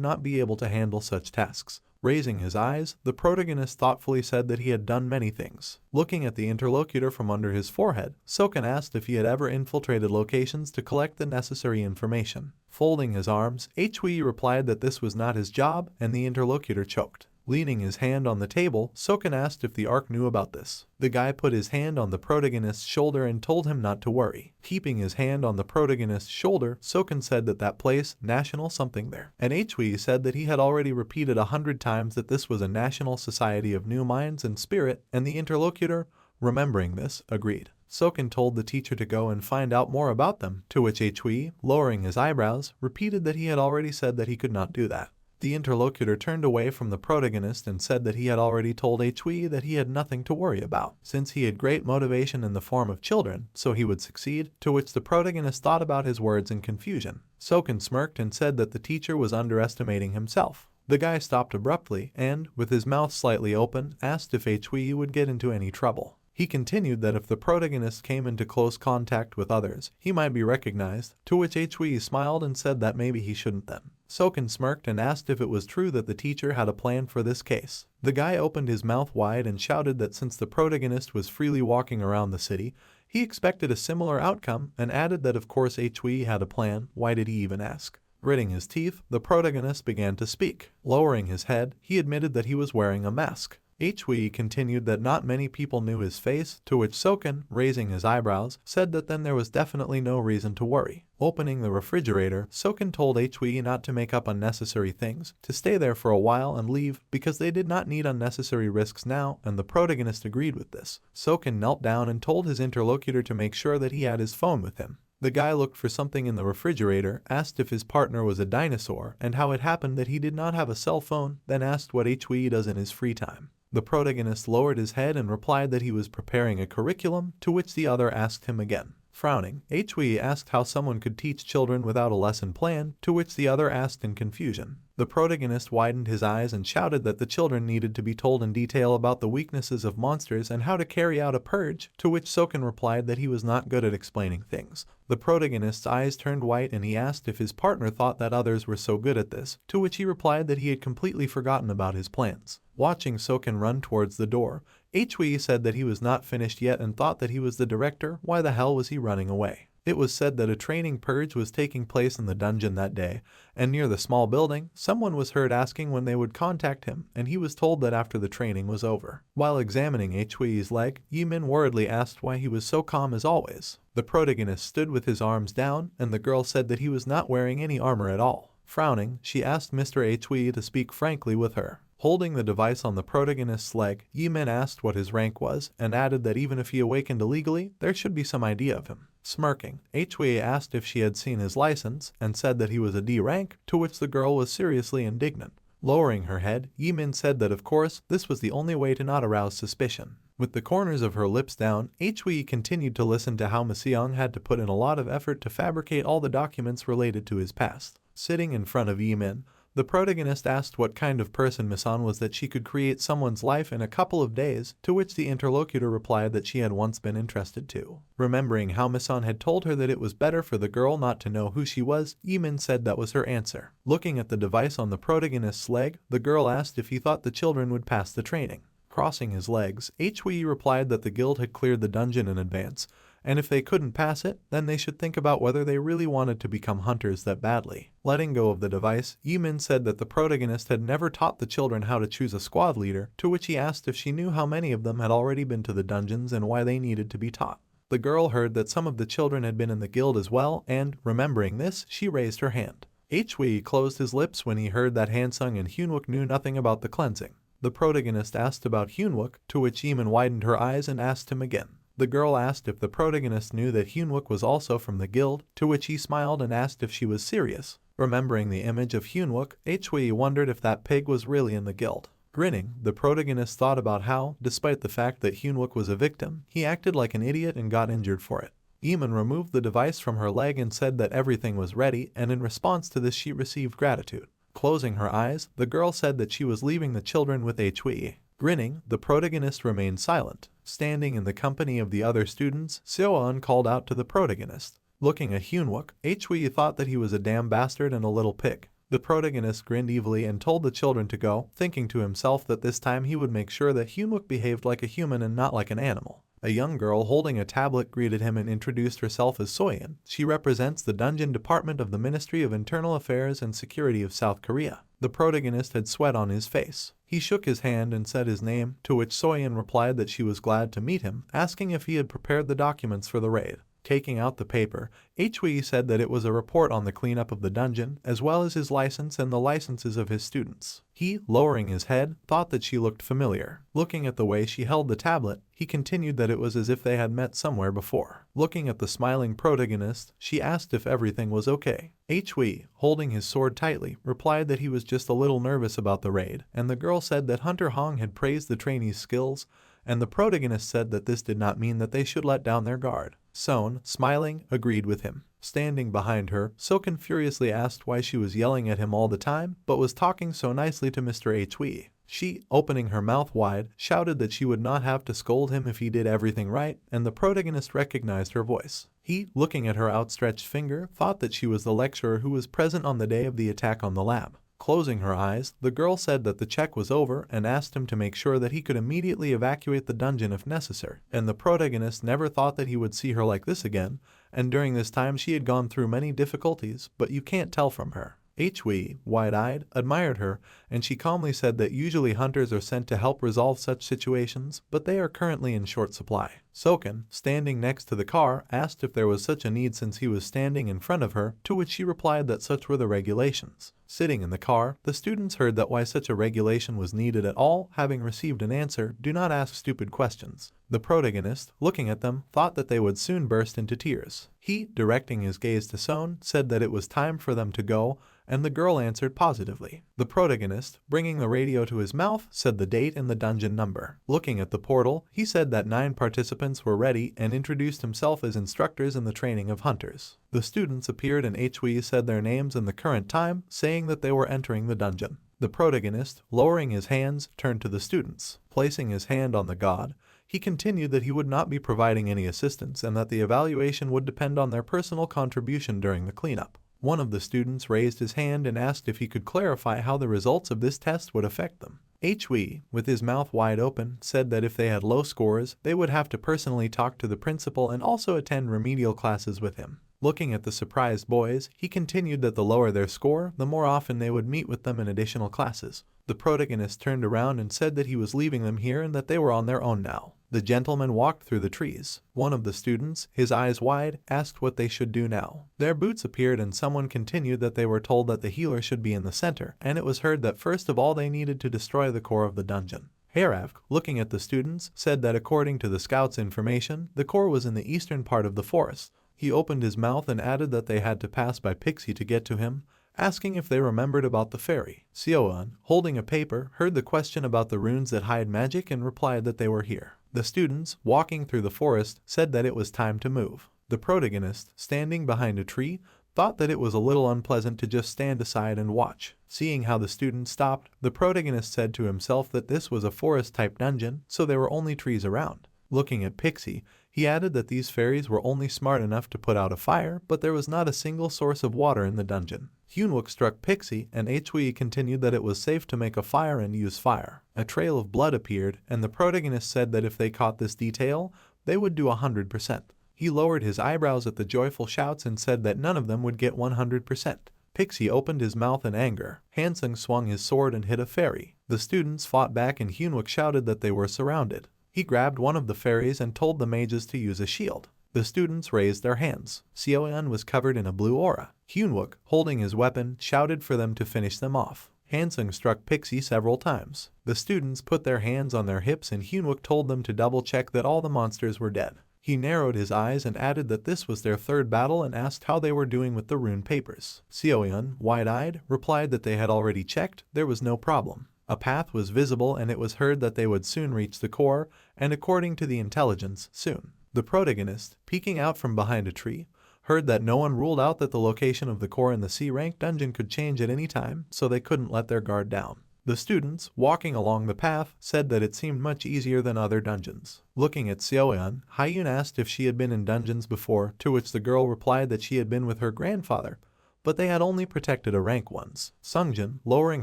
not be able to handle such tasks. Raising his eyes, the protagonist thoughtfully said that he had done many things. Looking at the interlocutor from under his forehead, Soken asked if he had ever infiltrated locations to collect the necessary information. Folding his arms, Hui replied that this was not his job, and the interlocutor choked. Leaning his hand on the table, Soken asked if the Ark knew about this. The guy put his hand on the protagonist's shoulder and told him not to worry. Keeping his hand on the protagonist's shoulder, Soken said that place, national something there. And Hui said that he had already repeated 100 times that this was a national society of new minds and spirit, and the interlocutor, remembering this, agreed. Soken told the teacher to go and find out more about them, to which Hui, lowering his eyebrows, repeated that he had already said that he could not do that. The interlocutor turned away from the protagonist and said that he had already told Hui that he had nothing to worry about, since he had great motivation in the form of children, so he would succeed, to which the protagonist thought about his words in confusion. Soken smirked and said that the teacher was underestimating himself. The guy stopped abruptly and, with his mouth slightly open, asked if Hui would get into any trouble. He continued that if the protagonist came into close contact with others, he might be recognized, to which Hui smiled and said that maybe he shouldn't then. Soken smirked and asked if it was true that the teacher had a plan for this case. The guy opened his mouth wide and shouted that since the protagonist was freely walking around the city, he expected a similar outcome, and added that of course Hui had a plan, why did he even ask? Gritting his teeth, the protagonist began to speak. Lowering his head, he admitted that he was wearing a mask. Hui continued that not many people knew his face, to which Soken, raising his eyebrows, said that then there was definitely no reason to worry. Opening the refrigerator, Soken told Hui not to make up unnecessary things, to stay there for a while and leave, because they did not need unnecessary risks now, and the protagonist agreed with this. Soken knelt down and told his interlocutor to make sure that he had his phone with him. The guy looked for something in the refrigerator, asked if his partner was a dinosaur, and how it happened that he did not have a cell phone, then asked what Hui does in his free time. The protagonist lowered his head and replied that he was preparing a curriculum, to which the other asked him again. Frowning, Hui asked how someone could teach children without a lesson plan, to which the other asked in confusion. The protagonist widened his eyes and shouted that the children needed to be told in detail about the weaknesses of monsters and how to carry out a purge, to which Soken replied that he was not good at explaining things. The protagonist's eyes turned white and he asked if his partner thought that others were so good at this, to which he replied that he had completely forgotten about his plans. Watching Soken run towards the door, Hui said that he was not finished yet and thought that he was the director. Why the hell was he running away? It was said that a training purge was taking place in the dungeon that day, and near the small building, someone was heard asking when they would contact him, and he was told that after the training was over. While examining Hui's leg, Yimin worriedly asked why he was so calm as always. The protagonist stood with his arms down, and the girl said that he was not wearing any armor at all. Frowning, she asked Mr. Hui to speak frankly with her. Holding the device on the protagonist's leg, Yimin asked what his rank was, and added that even if he awakened illegally, there should be some idea of him. Smirking, Hui asked if she had seen his license, and said that he was a D rank, to which the girl was seriously indignant. Lowering her head, Yimin said that of course, this was the only way to not arouse suspicion. With the corners of her lips down, Hui continued to listen to how Maseong had to put in a lot of effort to fabricate all the documents related to his past. Sitting in front of Yimin, the protagonist asked what kind of person Misan was that she could create someone's life in a couple of days, to which the interlocutor replied that she had once been interested too. Remembering how Misan had told her that it was better for the girl not to know who she was, Yimin said that was her answer. Looking at the device on the protagonist's leg, the girl asked if he thought the children would pass the training. Crossing his legs, Hui replied that the guild had cleared the dungeon in advance, and if they couldn't pass it, then they should think about whether they really wanted to become hunters that badly. Letting go of the device, Yimin said that the protagonist had never taught the children how to choose a squad leader, to which he asked if she knew how many of them had already been to the dungeons and why they needed to be taught. The girl heard that some of the children had been in the guild as well, and, remembering this, she raised her hand. Hui closed his lips when he heard that Hansung and Hyunwook knew nothing about the cleansing. The protagonist asked about Hyunwook, to which Yimin widened her eyes and asked him again. The girl asked if the protagonist knew that Hyunwook was also from the guild, to which he smiled and asked if she was serious. Remembering the image of Hyunwook, Hui wondered if that pig was really in the guild. Grinning, the protagonist thought about how, despite the fact that Hyunwook was a victim, he acted like an idiot and got injured for it. Yimin removed the device from her leg and said that everything was ready, and in response to this she received gratitude. Closing her eyes, the girl said that she was leaving the children with Hui. Grinning, the protagonist remained silent. Standing in the company of the other students, Seo-eun called out to the protagonist. Looking at Hyunwook, Hui thought that he was a damn bastard and a little pig. The protagonist grinned evilly and told the children to go, thinking to himself that this time he would make sure that Hyunwook behaved like a human and not like an animal. A young girl holding a tablet greeted him and introduced herself as Soyeon. She represents the Dungeon Department of the Ministry of Internal Affairs and Security of South Korea. The protagonist had sweat on his face. He shook his hand and said his name, to which Soyeon replied that she was glad to meet him, asking if he had prepared the documents for the raid. Taking out the paper, Hui said that it was a report on the cleanup of the dungeon, as well as his license and the licenses of his students. He, lowering his head, thought that she looked familiar. Looking at the way she held the tablet, he continued that it was as if they had met somewhere before. Looking at the smiling protagonist, she asked if everything was okay. Hui, holding his sword tightly, replied that he was just a little nervous about the raid, and the girl said that Hunter Hong had praised the trainees' skills, and the protagonist said that this did not mean that they should let down their guard. Son, smiling, agreed with him. Standing behind her, Soken furiously asked why she was yelling at him all the time, but was talking so nicely to Mr. Hui. She, opening her mouth wide, shouted that she would not have to scold him if he did everything right, and the protagonist recognized her voice. He, looking at her outstretched finger, thought that she was the lecturer who was present on the day of the attack on the lab. Closing her eyes, the girl said that the check was over and asked him to make sure that he could immediately evacuate the dungeon if necessary, and the protagonist never thought that he would see her like this again, and during this time she had gone through many difficulties, but you can't tell from her. Hui, wide-eyed, admired her, and she calmly said that usually hunters are sent to help resolve such situations, but they are currently in short supply. Soken, standing next to the car, asked if there was such a need since he was standing in front of her, to which she replied that such were the regulations. Sitting in the car, the students heard that why such a regulation was needed at all, having received an answer, do not ask stupid questions. The protagonist, looking at them, thought that they would soon burst into tears. He, directing his gaze to Son, said that it was time for them to go, and the girl answered positively. The protagonist, bringing the radio to his mouth, said the date and the dungeon number. Looking at the portal, he said that 9 participants were ready and introduced himself as instructors in the training of hunters. The students appeared and Hui said their names and the current time, saying that they were entering the dungeon. The protagonist, lowering his hands, turned to the students. Placing his hand on the god, he continued that he would not be providing any assistance and that the evaluation would depend on their personal contribution during the cleanup. One of the students raised his hand and asked if he could clarify how the results of this test would affect them. Hui, with his mouth wide open, said that if they had low scores, they would have to personally talk to the principal and also attend remedial classes with him. Looking at the surprised boys, he continued that the lower their score, the more often they would meet with them in additional classes. The protagonist turned around and said that he was leaving them here and that they were on their own now. The gentleman walked through the trees. One of the students, his eyes wide, asked what they should do now. Their boots appeared and someone continued that they were told that the healer should be in the center, and it was heard that first of all they needed to destroy the core of the dungeon. Haravk, looking at the students, said that according to the scouts' information, the core was in the eastern part of the forest. He opened his mouth and added that they had to pass by Pixie to get to him, asking if they remembered about the fairy. Seoan, holding a paper, heard the question about the runes that hide magic and replied that they were here. The students, walking through the forest, said that it was time to move. The protagonist, standing behind a tree, thought that it was a little unpleasant to just stand aside and watch. Seeing how the students stopped, the protagonist said to himself that this was a forest-type dungeon, so there were only trees around. Looking at Pixie, he added that these fairies were only smart enough to put out a fire, but there was not a single source of water in the dungeon. Hyunwook struck Pixie, and Hui continued that it was safe to make a fire and use fire. A trail of blood appeared, and the protagonist said that if they caught this detail, they would do 100%. He lowered his eyebrows at the joyful shouts and said that none of them would get 100%. Pixie opened his mouth in anger. Hansung swung his sword and hit a fairy. The students fought back and Hyunwook shouted that they were surrounded. He grabbed one of the fairies and told the mages to use a shield. The students raised their hands. Seoyeon was covered in a blue aura. Hyunwook, holding his weapon, shouted for them to finish them off. Hansung struck Pixie several times. The students put their hands on their hips and Hyunwook told them to double-check that all the monsters were dead. He narrowed his eyes and added that this was their third battle and asked how they were doing with the rune papers. Seoyeon, wide-eyed, replied that they had already checked, there was no problem. A path was visible and it was heard that they would soon reach the core, and according to the intelligence, soon. The protagonist, peeking out from behind a tree, heard that no one ruled out that the location of the core in the C-rank dungeon could change at any time, so they couldn't let their guard down. The students, walking along the path, said that it seemed much easier than other dungeons. Looking at Seoyeon, Hyun asked if she had been in dungeons before, to which the girl replied that she had been with her grandfather, but they had only protected a rank ones. Sungjin, lowering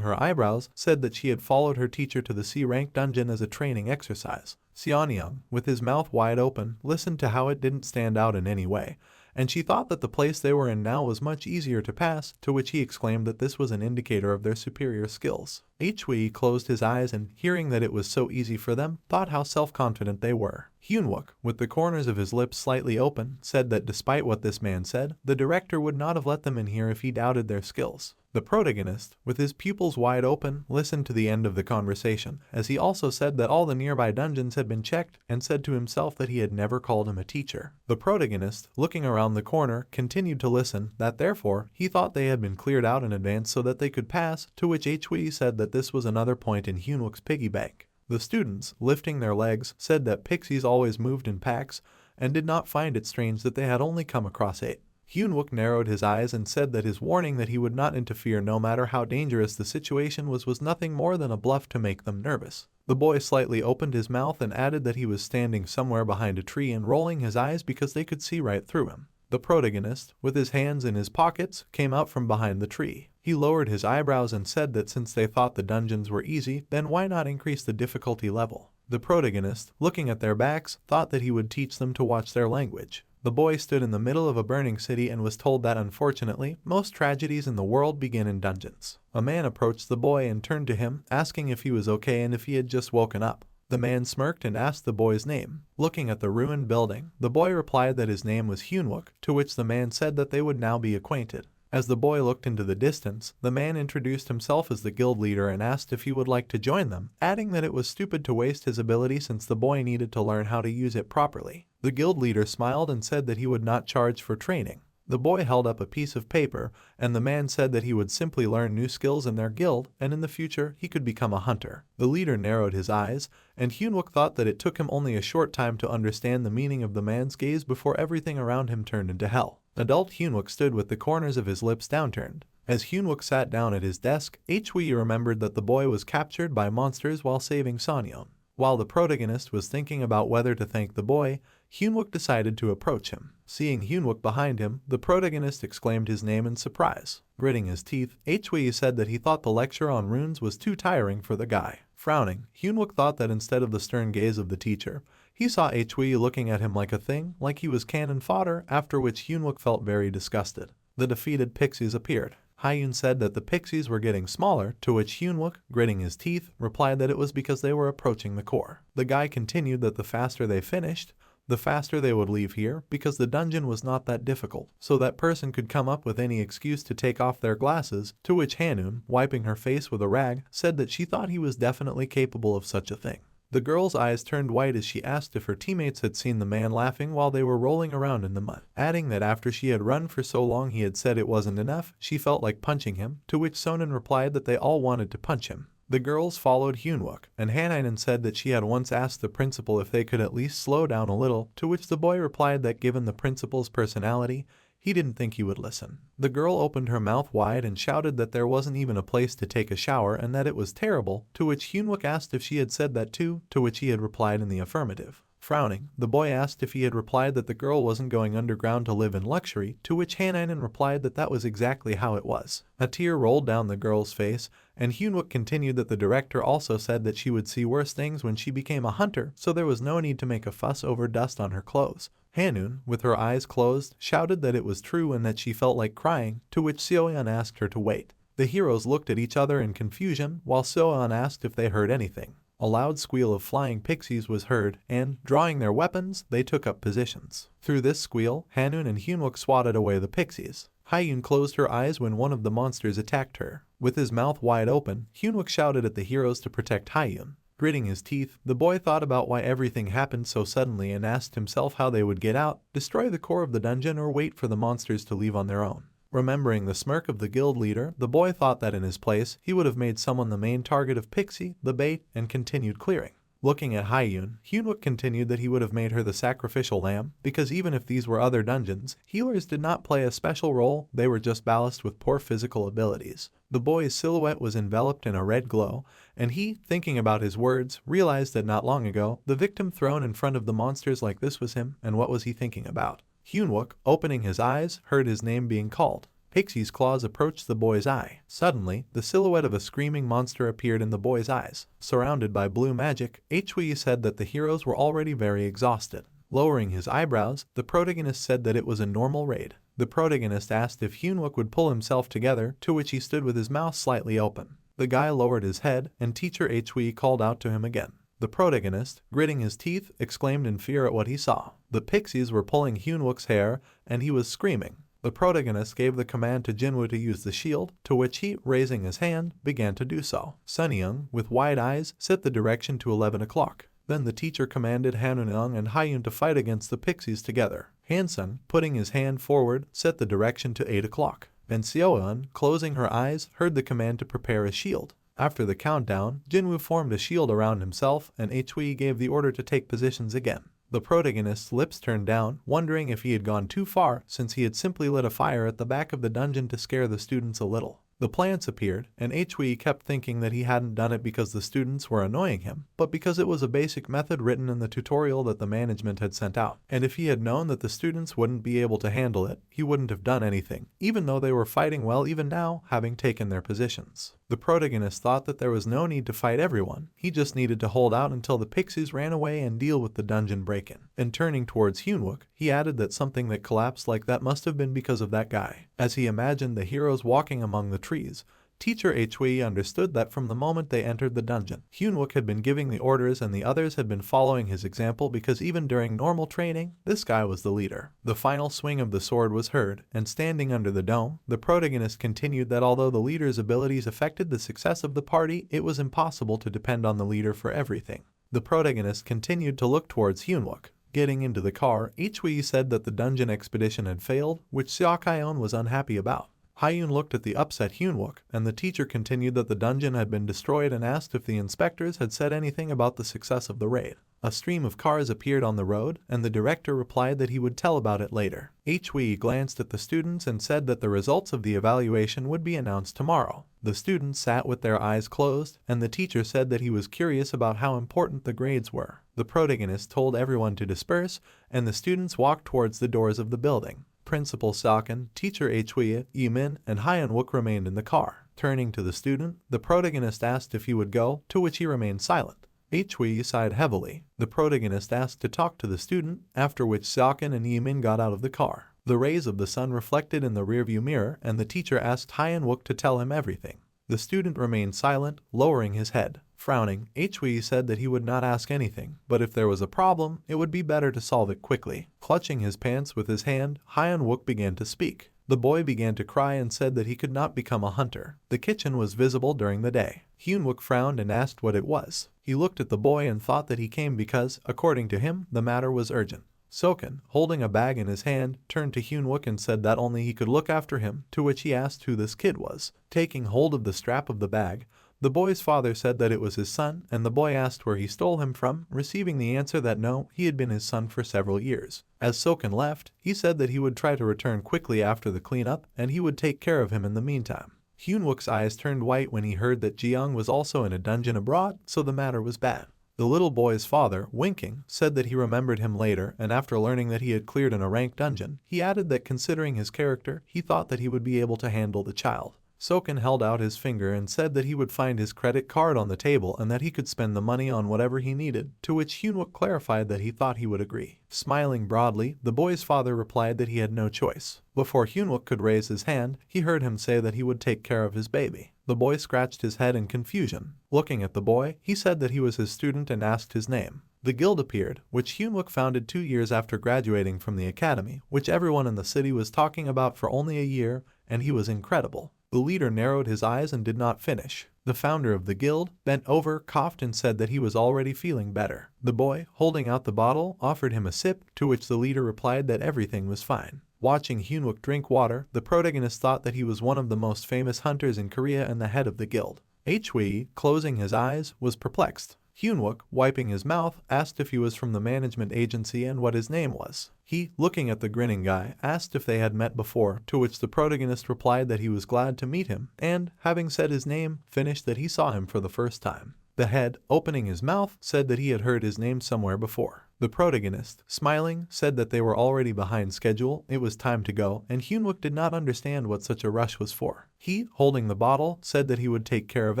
her eyebrows, said that she had followed her teacher to the C-rank dungeon as a training exercise. Seonyeong, with his mouth wide open, listened to how it didn't stand out in any way, and she thought that the place they were in now was much easier to pass, to which he exclaimed that this was an indicator of their superior skills. Hui closed his eyes and, hearing that it was so easy for them, thought how self-confident they were. Hyunwook, with the corners of his lips slightly open, said that despite what this man said, the director would not have let them in here if he doubted their skills. The protagonist, with his pupils wide open, listened to the end of the conversation, as he also said that all the nearby dungeons had been checked and said to himself that he had never called him a teacher. The protagonist, looking around the corner, continued to listen, that therefore, he thought they had been cleared out in advance so that they could pass, to which Hui said that this was another point in Hyunwook's piggy bank. The students, lifting their legs, said that pixies always moved in packs and did not find it strange that they had only come across 8. Hyunwook narrowed his eyes and said that his warning that he would not interfere no matter how dangerous the situation was nothing more than a bluff to make them nervous. The boy slightly opened his mouth and added that he was standing somewhere behind a tree and rolling his eyes because they could see right through him. The protagonist, with his hands in his pockets, came out from behind the tree. He lowered his eyebrows and said that since they thought the dungeons were easy, then why not increase the difficulty level? The protagonist, looking at their backs, thought that he would teach them to watch their language. The boy stood in the middle of a burning city and was told that unfortunately, most tragedies in the world begin in dungeons. A man approached the boy and turned to him, asking if he was okay and if he had just woken up. The man smirked and asked the boy's name. Looking at the ruined building, the boy replied that his name was Hyunwook, to which the man said that they would now be acquainted. As the boy looked into the distance, the man introduced himself as the guild leader and asked if he would like to join them, adding that it was stupid to waste his ability since the boy needed to learn how to use it properly. The guild leader smiled and said that he would not charge for training. The boy held up a piece of paper, and the man said that he would simply learn new skills in their guild, and in the future he could become a hunter. The leader narrowed his eyes, and Hyunwook thought that it took him only a short time to understand the meaning of the man's gaze before everything around him turned into hell. Adult Hyunwook stood with the corners of his lips downturned. As Hyunwook sat down at his desk, Hui remembered that the boy was captured by monsters while saving Sonyeon. While the protagonist was thinking about whether to thank the boy, Hyunwook decided to approach him. Seeing Hyunwook behind him, the protagonist exclaimed his name in surprise. Gritting his teeth, Hui said that he thought the lecture on runes was too tiring for the guy. Frowning, Hyunwook thought that instead of the stern gaze of the teacher, he saw Hui looking at him like a thing, like he was cannon fodder, after which Hyunwook felt very disgusted. The defeated pixies appeared. Hyun said that the pixies were getting smaller, to which Hyunwook, gritting his teeth, replied that it was because they were approaching the core. The guy continued that the faster they finished, the faster they would leave here, because the dungeon was not that difficult, so that person could come up with any excuse to take off their glasses, to which Hanun, wiping her face with a rag, said that she thought he was definitely capable of such a thing. The girl's eyes turned white as she asked if her teammates had seen the man laughing while they were rolling around in the mud, adding that after she had run for so long he had said it wasn't enough, she felt like punching him, to which Sonan replied that they all wanted to punch him. The girls followed Hyunwook, and Hanainen said that she had once asked the principal if they could at least slow down a little, to which the boy replied that given the principal's personality, he didn't think he would listen. The girl opened her mouth wide and shouted that there wasn't even a place to take a shower and that it was terrible, to which Hyunwook asked if she had said that too, to which he had replied in the affirmative. Frowning, the boy asked if he had replied that the girl wasn't going underground to live in luxury, to which Hanainen replied that that was exactly how it was. A tear rolled down the girl's face, and Hyunwook continued that the director also said that she would see worse things when she became a hunter, so there was no need to make a fuss over dust on her clothes. Hanun, with her eyes closed, shouted that it was true and that she felt like crying, to which Seoyeon asked her to wait. The heroes looked at each other in confusion, while Seoyeon asked if they heard anything. A loud squeal of flying pixies was heard, and, drawing their weapons, they took up positions. Through this squeal, Hanun and Hyunwook swatted away the pixies. Hyun closed her eyes when one of the monsters attacked her. With his mouth wide open, Hyunwook shouted at the heroes to protect Hyun. Gritting his teeth, the boy thought about why everything happened so suddenly and asked himself how they would get out, destroy the core of the dungeon or wait for the monsters to leave on their own. Remembering the smirk of the guild leader, the boy thought that in his place, he would have made someone the main target of Pixie, the bait, and continued clearing. Looking at Hyun, Hyunwook continued that he would have made her the sacrificial lamb, because even if these were other dungeons, healers did not play a special role, they were just ballast with poor physical abilities. The boy's silhouette was enveloped in a red glow, and he, thinking about his words, realized that not long ago, the victim thrown in front of the monsters like this was him, and what was he thinking about? Hyunwook, opening his eyes, heard his name being called. Pixie's claws approached the boy's eye. Suddenly, the silhouette of a screaming monster appeared in the boy's eyes. Surrounded by blue magic, Hui said that the heroes were already very exhausted. Lowering his eyebrows, the protagonist said that it was a normal raid. The protagonist asked if Hyunwook would pull himself together, to which he stood with his mouth slightly open. The guy lowered his head, and teacher Hui called out to him again. The protagonist, gritting his teeth, exclaimed in fear at what he saw. The pixies were pulling Hyunwook's hair, and he was screaming. The protagonist gave the command to Jinwoo to use the shield, to which he, raising his hand, began to do so. Sunyoung, with wide eyes, set the direction to 11 o'clock. Then the teacher commanded Hanunyoung and Hyun to fight against the pixies together. Hansung, putting his hand forward, set the direction to 8 o'clock. And Seoeon, closing her eyes, heard the command to prepare a shield. After the countdown, Jinwoo formed a shield around himself, and Hui gave the order to take positions again. The protagonist's lips turned down, wondering if he had gone too far, since he had simply lit a fire at the back of the dungeon to scare the students a little. The plants appeared, and Hui kept thinking that he hadn't done it because the students were annoying him, but because it was a basic method written in the tutorial that the management had sent out. And if he had known that the students wouldn't be able to handle it, he wouldn't have done anything, even though they were fighting well even now, having taken their positions. The protagonist thought that there was no need to fight everyone, he just needed to hold out until the pixies ran away and deal with the dungeon break-in. And turning towards Hyunwook, he added that something that collapsed like that must have been because of that guy. As he imagined the heroes walking among the trees, teacher Hui understood that from the moment they entered the dungeon, Hyunwook had been giving the orders and the others had been following his example because even during normal training, this guy was the leader. The final swing of the sword was heard, and standing under the dome, the protagonist continued that although the leader's abilities affected the success of the party, it was impossible to depend on the leader for everything. The protagonist continued to look towards Hyunwook. Getting into the car, Hui said that the dungeon expedition had failed, which Seokyeon was unhappy about. Hyun looked at the upset Hyunwook, and the teacher continued that the dungeon had been destroyed and asked if the inspectors had said anything about the success of the raid. A stream of cars appeared on the road, and the director replied that he would tell about it later. Hui glanced at the students and said that the results of the evaluation would be announced tomorrow. The students sat with their eyes closed, and the teacher said that he was curious about how important the grades were. The protagonist told everyone to disperse, and the students walked towards the doors of the building. Principal Seokyeon, teacher Hui, Yimin, and Hyunwook remained in the car. Turning to the student, the protagonist asked if he would go, to which he remained silent. Hui sighed heavily. The protagonist asked to talk to the student, after which Seokyeon and Yimin got out of the car. The rays of the sun reflected in the rearview mirror, and the teacher asked Hyunwook to tell him everything. The student remained silent, lowering his head. Frowning, Hui said that he would not ask anything, but if there was a problem, it would be better to solve it quickly. Clutching his pants with his hand, Hyunwook began to speak. The boy began to cry and said that he could not become a hunter. The kitchen was visible during the day. Hyunwook frowned and asked what it was. He looked at the boy and thought that he came because, according to him, the matter was urgent. Seokyeon, holding a bag in his hand, turned to Hyunwook and said that only he could look after him, to which he asked who this kid was. Taking hold of the strap of the bag, the boy's father said that it was his son, and the boy asked where he stole him from, receiving the answer that no, he had been his son for several years. As Seokyeon left, he said that he would try to return quickly after the cleanup, and he would take care of him in the meantime. Hyunwook's eyes turned white when he heard that Jiyoung was also in a dungeon abroad, so the matter was bad. The little boy's father, winking, said that he remembered him later, and after learning that he had cleared in a ranked dungeon, he added that considering his character, he thought that he would be able to handle the child. Seokyeon held out his finger and said that he would find his credit card on the table and that he could spend the money on whatever he needed, to which Hyunwook clarified that he thought he would agree. Smiling broadly, the boy's father replied that he had no choice. Before Hyunwook could raise his hand, he heard him say that he would take care of his baby. The boy scratched his head in confusion. Looking at the boy, he said that he was his student and asked his name. The guild appeared, which Hyunwook founded 2 years after graduating from the academy, which everyone in the city was talking about for only a year, and he was incredible. The leader narrowed his eyes and did not finish. The founder of the guild bent over, coughed, and said that he was already feeling better. The boy, holding out the bottle, offered him a sip, to which the leader replied that everything was fine. Watching Hyunwook drink water, the protagonist thought that he was one of the most famous hunters in Korea and the head of the guild. Hui, closing his eyes, was perplexed. Hyunwook, wiping his mouth, asked if he was from the management agency and what his name was. He, looking at the grinning guy, asked if they had met before, to which the protagonist replied that he was glad to meet him, and, having said his name, finished that he saw him for the first time. The head, opening his mouth, said that he had heard his name somewhere before. The protagonist, smiling, said that they were already behind schedule, it was time to go, and Hyunwook did not understand what such a rush was for. He, holding the bottle, said that he would take care of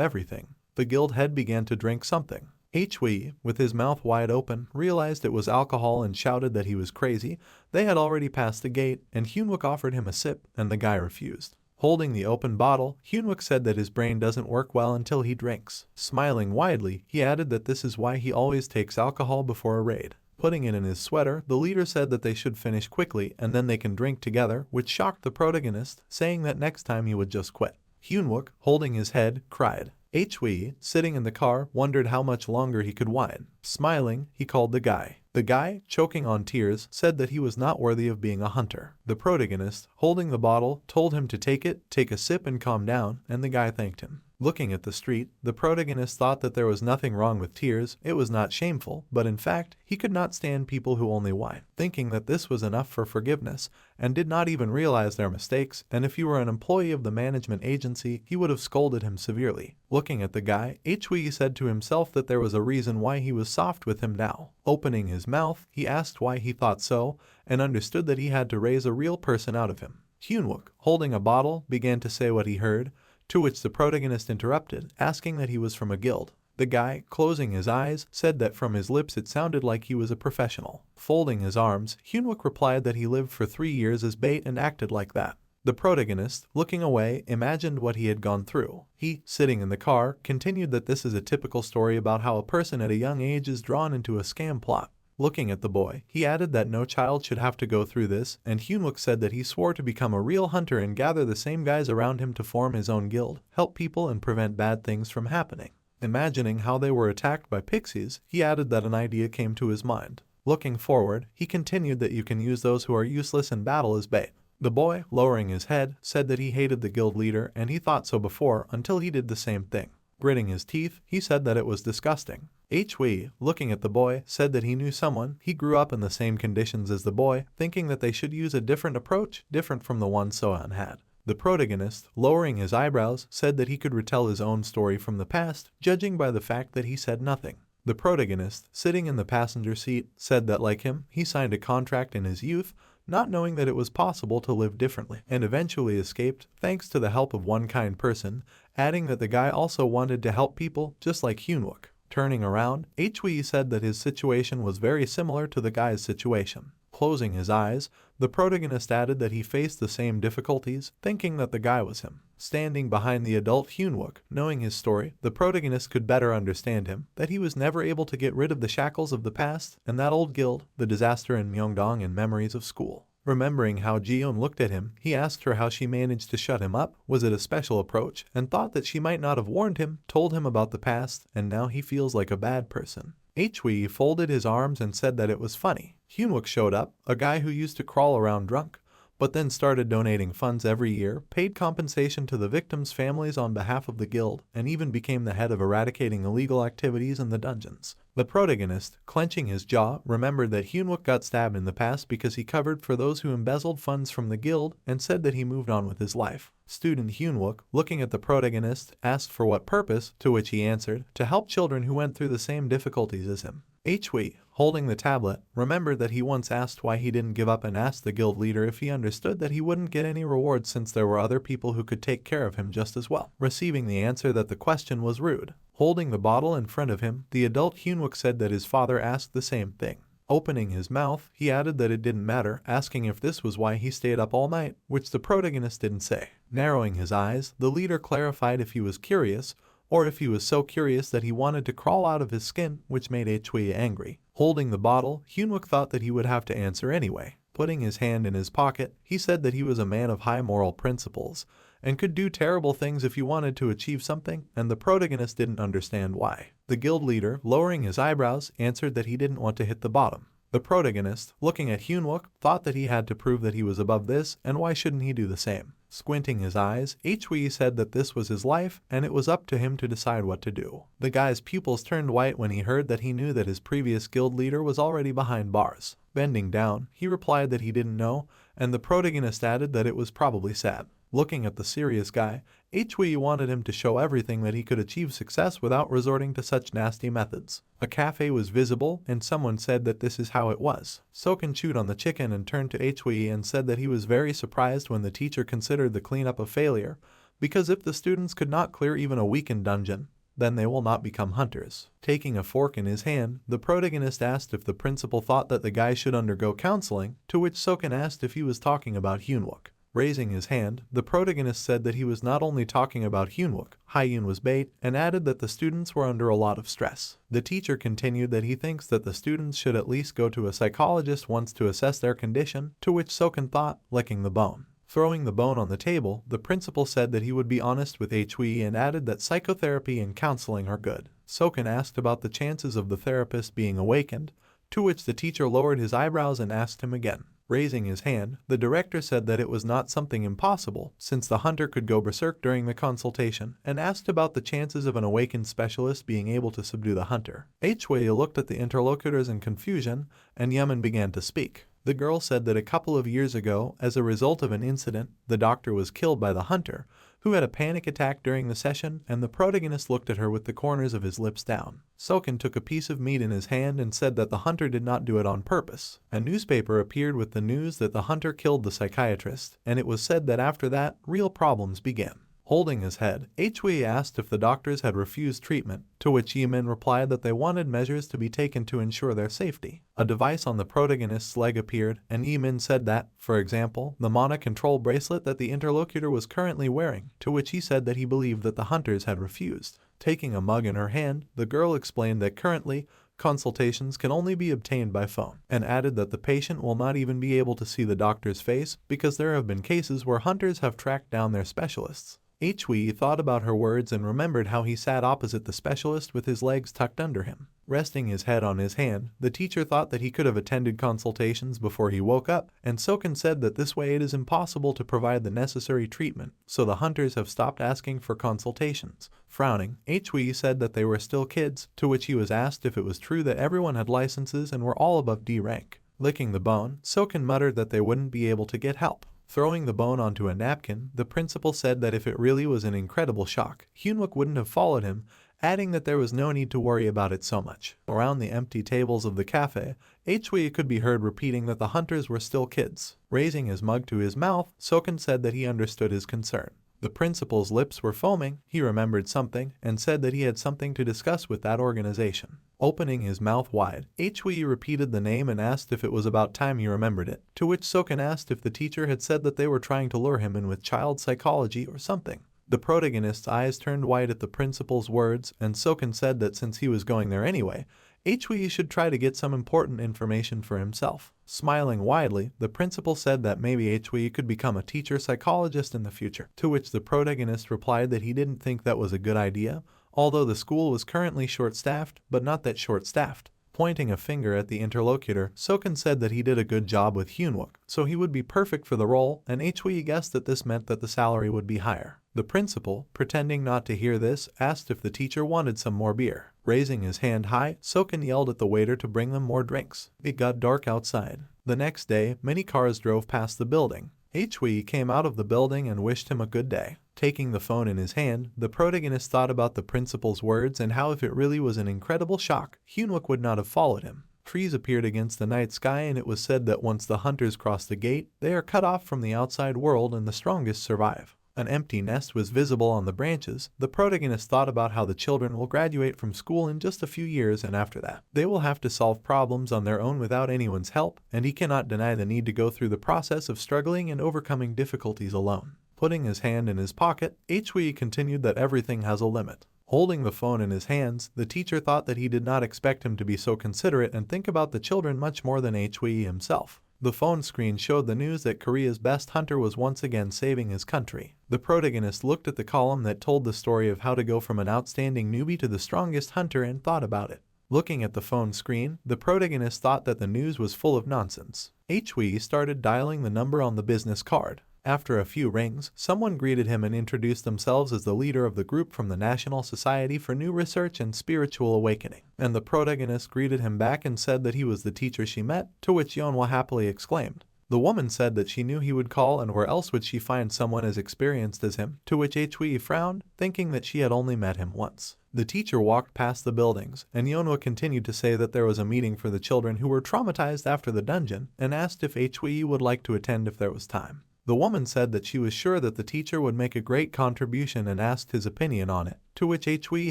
everything. The guild head began to drink something. Hui, with his mouth wide open, realized it was alcohol and shouted that he was crazy. They had already passed the gate, and Hyunwook offered him a sip, and the guy refused. Holding the open bottle, Hyunwook said that his brain doesn't work well until he drinks. Smiling widely, he added that this is why he always takes alcohol before a raid. Putting it in his sweater, the leader said that they should finish quickly and then they can drink together, which shocked the protagonist, saying that next time he would just quit. Hyunwook, holding his head, cried. Hui, sitting in the car, wondered how much longer he could whine. Smiling, he called the guy. The guy, choking on tears, said that he was not worthy of being a hunter. The protagonist, holding the bottle, told him to take it, take a sip and calm down, and the guy thanked him. Looking at the street, the protagonist thought that there was nothing wrong with tears, it was not shameful, but in fact, he could not stand people who only whine, thinking that this was enough for forgiveness, and did not even realize their mistakes, and if he were an employee of the management agency, he would have scolded him severely. Looking at the guy, Hui said to himself that there was a reason why he was soft with him now. Opening his mouth, he asked why he thought so, and understood that he had to raise a real person out of him. Hyunwook, holding a bottle, began to say what he heard, to which the protagonist interrupted, asking that he was from a guild. The guy, closing his eyes, said that from his lips it sounded like he was a professional. Folding his arms, Hyunwook replied that he lived for 3 years as bait and acted like that. The protagonist, looking away, imagined what he had gone through. He, sitting in the car, continued that this is a typical story about how a person at a young age is drawn into a scam plot. Looking at the boy, he added that no child should have to go through this, and Hyunwook said that he swore to become a real hunter and gather the same guys around him to form his own guild, help people and prevent bad things from happening. Imagining how they were attacked by pixies, he added that an idea came to his mind. Looking forward, he continued that you can use those who are useless in battle as bait. The boy, lowering his head, said that he hated the guild leader and he thought so before until he did the same thing. Gritting his teeth, he said that it was disgusting. Hui, looking at the boy, said that he knew someone. He grew up in the same conditions as the boy, thinking that they should use a different approach, different from the one Sohan had. The protagonist, lowering his eyebrows, said that he could retell his own story from the past, judging by the fact that he said nothing. The protagonist, sitting in the passenger seat, said that like him, he signed a contract in his youth, not knowing that it was possible to live differently, and eventually escaped thanks to the help of one kind person, adding that the guy also wanted to help people just like Hyunwook. Turning around, Hui said that his situation was very similar to the guy's situation. Closing his eyes, the protagonist added that he faced the same difficulties, thinking that the guy was him. Standing behind the adult Hyunwook, knowing his story, the protagonist could better understand him, that he was never able to get rid of the shackles of the past, and that old guild, the disaster in Myeongdong and memories of school. Remembering how Ji-yeon looked at him, he asked her how she managed to shut him up, was it a special approach, and thought that she might not have warned him, told him about the past, and now he feels like a bad person. Hui folded his arms and said that it was funny. Hyunwook showed up, a guy who used to crawl around drunk, but then started donating funds every year, paid compensation to the victims' families on behalf of the guild, and even became the head of eradicating illegal activities in the dungeons. The protagonist, clenching his jaw, remembered that Hyunwook got stabbed in the past because he covered for those who embezzled funds from the guild and said that he moved on with his life. Student Hyunwook, looking at the protagonist, asked for what purpose, to which he answered, to help children who went through the same difficulties as him. Hui, holding the tablet, remembered that he once asked why he didn't give up and asked the guild leader if he understood that he wouldn't get any reward since there were other people who could take care of him just as well, receiving the answer that the question was rude. Holding the bottle in front of him, the adult Hyunwook said that his father asked the same thing. Opening his mouth, he added that it didn't matter, asking if this was why he stayed up all night, which the protagonist didn't say. Narrowing his eyes, the leader clarified if he was curious, or if he was so curious that he wanted to crawl out of his skin, which made Hui angry. Holding the bottle, Hyunwook thought that he would have to answer anyway. Putting his hand in his pocket, he said that he was a man of high moral principles, and could do terrible things if he wanted to achieve something, and the protagonist didn't understand why. The guild leader, lowering his eyebrows, answered that he didn't want to hit the bottom. The protagonist, looking at Hyunwook, thought that he had to prove that he was above this, and why shouldn't he do the same? Squinting his eyes, Hui said that this was his life, and it was up to him to decide what to do. The guy's pupils turned white when he heard that he knew that his previous guild leader was already behind bars. Bending down, he replied that he didn't know, and the protagonist added that it was probably sad. Looking at the serious guy, Hui wanted him to show everything that he could achieve success without resorting to such nasty methods. A cafe was visible, and someone said that this is how it was. Soken chewed on the chicken and turned to Hui and said that he was very surprised when the teacher considered the cleanup a failure, because if the students could not clear even a weakened dungeon, then they will not become hunters. Taking a fork in his hand, the protagonist asked if the principal thought that the guy should undergo counseling, to which Soken asked if he was talking about Hyunwook. Raising his hand, the protagonist said that he was not only talking about Hyunwook, Hyun was bait, and added that the students were under a lot of stress. The teacher continued that he thinks that the students should at least go to a psychologist once to assess their condition, to which Soken thought, licking the bone. Throwing the bone on the table, the principal said that he would be honest with Hui and added that psychotherapy and counseling are good. Soken asked about the chances of the therapist being awakened, to which the teacher lowered his eyebrows and asked him again. Raising his hand, the director said that it was not something impossible, since the hunter could go berserk during the consultation, and asked about the chances of an awakened specialist being able to subdue the hunter. Hui looked at the interlocutors in confusion, and Yemen began to speak. The girl said that a couple of years ago, as a result of an incident, the doctor was killed by the hunter, who had a panic attack during the session, and the protagonist looked at her with the corners of his lips down. Soken took a piece of meat in his hand and said that the hunter did not do it on purpose. A newspaper appeared with the news that the hunter killed the psychiatrist, and it was said that after that, real problems began. Holding his head, Hui asked if the doctors had refused treatment, to which Yemen replied that they wanted measures to be taken to ensure their safety. A device on the protagonist's leg appeared, and Yemen said that, for example, the mana control bracelet that the interlocutor was currently wearing, to which he said that he believed that the hunters had refused. Taking a mug in her hand, the girl explained that currently, consultations can only be obtained by phone, and added that the patient will not even be able to see the doctor's face because there have been cases where hunters have tracked down their specialists. Hui thought about her words and remembered how he sat opposite the specialist with his legs tucked under him. Resting his head on his hand, the teacher thought that he could have attended consultations before he woke up, and Soken said that this way it is impossible to provide the necessary treatment, so the hunters have stopped asking for consultations. Frowning, Hui said that they were still kids, to which he was asked if it was true that everyone had licenses and were all above D rank. Licking the bone, Soken muttered that they wouldn't be able to get help. Throwing the bone onto a napkin, the principal said that if it really was an incredible shock, Hyunwook wouldn't have followed him, adding that there was no need to worry about it so much. Around the empty tables of the cafe, Hui could be heard repeating that the hunters were still kids. Raising his mug to his mouth, Soken said that he understood his concern. The principal's lips were foaming, he remembered something, and said that he had something to discuss with that organization. Opening his mouth wide, Hui repeated the name and asked if it was about time he remembered it, to which Soken asked if the teacher had said that they were trying to lure him in with child psychology or something. The protagonist's eyes turned white at the principal's words, and Soken said that since he was going there anyway, Hui should try to get some important information for himself. Smiling widely, the principal said that maybe Hui could become a teacher psychologist in the future, to which the protagonist replied that he didn't think that was a good idea, although the school was currently short-staffed, but not that short-staffed. Pointing a finger at the interlocutor, Soken said that he did a good job with Hyunwook, so he would be perfect for the role, and Hui guessed that this meant that the salary would be higher. The principal, pretending not to hear this, asked if the teacher wanted some more beer. Raising his hand high, Soken yelled at the waiter to bring them more drinks. It got dark outside. The next day, many cars drove past the building. Hui came out of the building and wished him a good day. Taking the phone in his hand, the protagonist thought about the principal's words and how if it really was an incredible shock, Hyunwook would not have followed him. Trees appeared against the night sky, and it was said that once the hunters cross the gate, they are cut off from the outside world and the strongest survive. An empty nest was visible on the branches. The protagonist thought about how the children will graduate from school in just a few years, and after that, they will have to solve problems on their own without anyone's help, and he cannot deny the need to go through the process of struggling and overcoming difficulties alone. Putting his hand in his pocket, Hui continued that everything has a limit. Holding the phone in his hands, the teacher thought that he did not expect him to be so considerate and think about the children much more than Hui himself. The phone screen showed the news that Korea's best hunter was once again saving his country. The protagonist looked at the column that told the story of how to go from an outstanding newbie to the strongest hunter and thought about it. Looking at the phone screen, the protagonist thought that the news was full of nonsense. Hui started dialing the number on the business card. After a few rings, someone greeted him and introduced themselves as the leader of the group from the National Society for New Research and Spiritual Awakening. And the protagonist greeted him back and said that he was the teacher she met, to which Yeonhwa happily exclaimed. The woman said that she knew he would call, and where else would she find someone as experienced as him, to which Hui frowned, thinking that she had only met him once. The teacher walked past the buildings, and Yeonhwa continued to say that there was a meeting for the children who were traumatized after the dungeon, and asked if Hui would like to attend if there was time. The woman said that she was sure that the teacher would make a great contribution and asked his opinion on it, to which Hui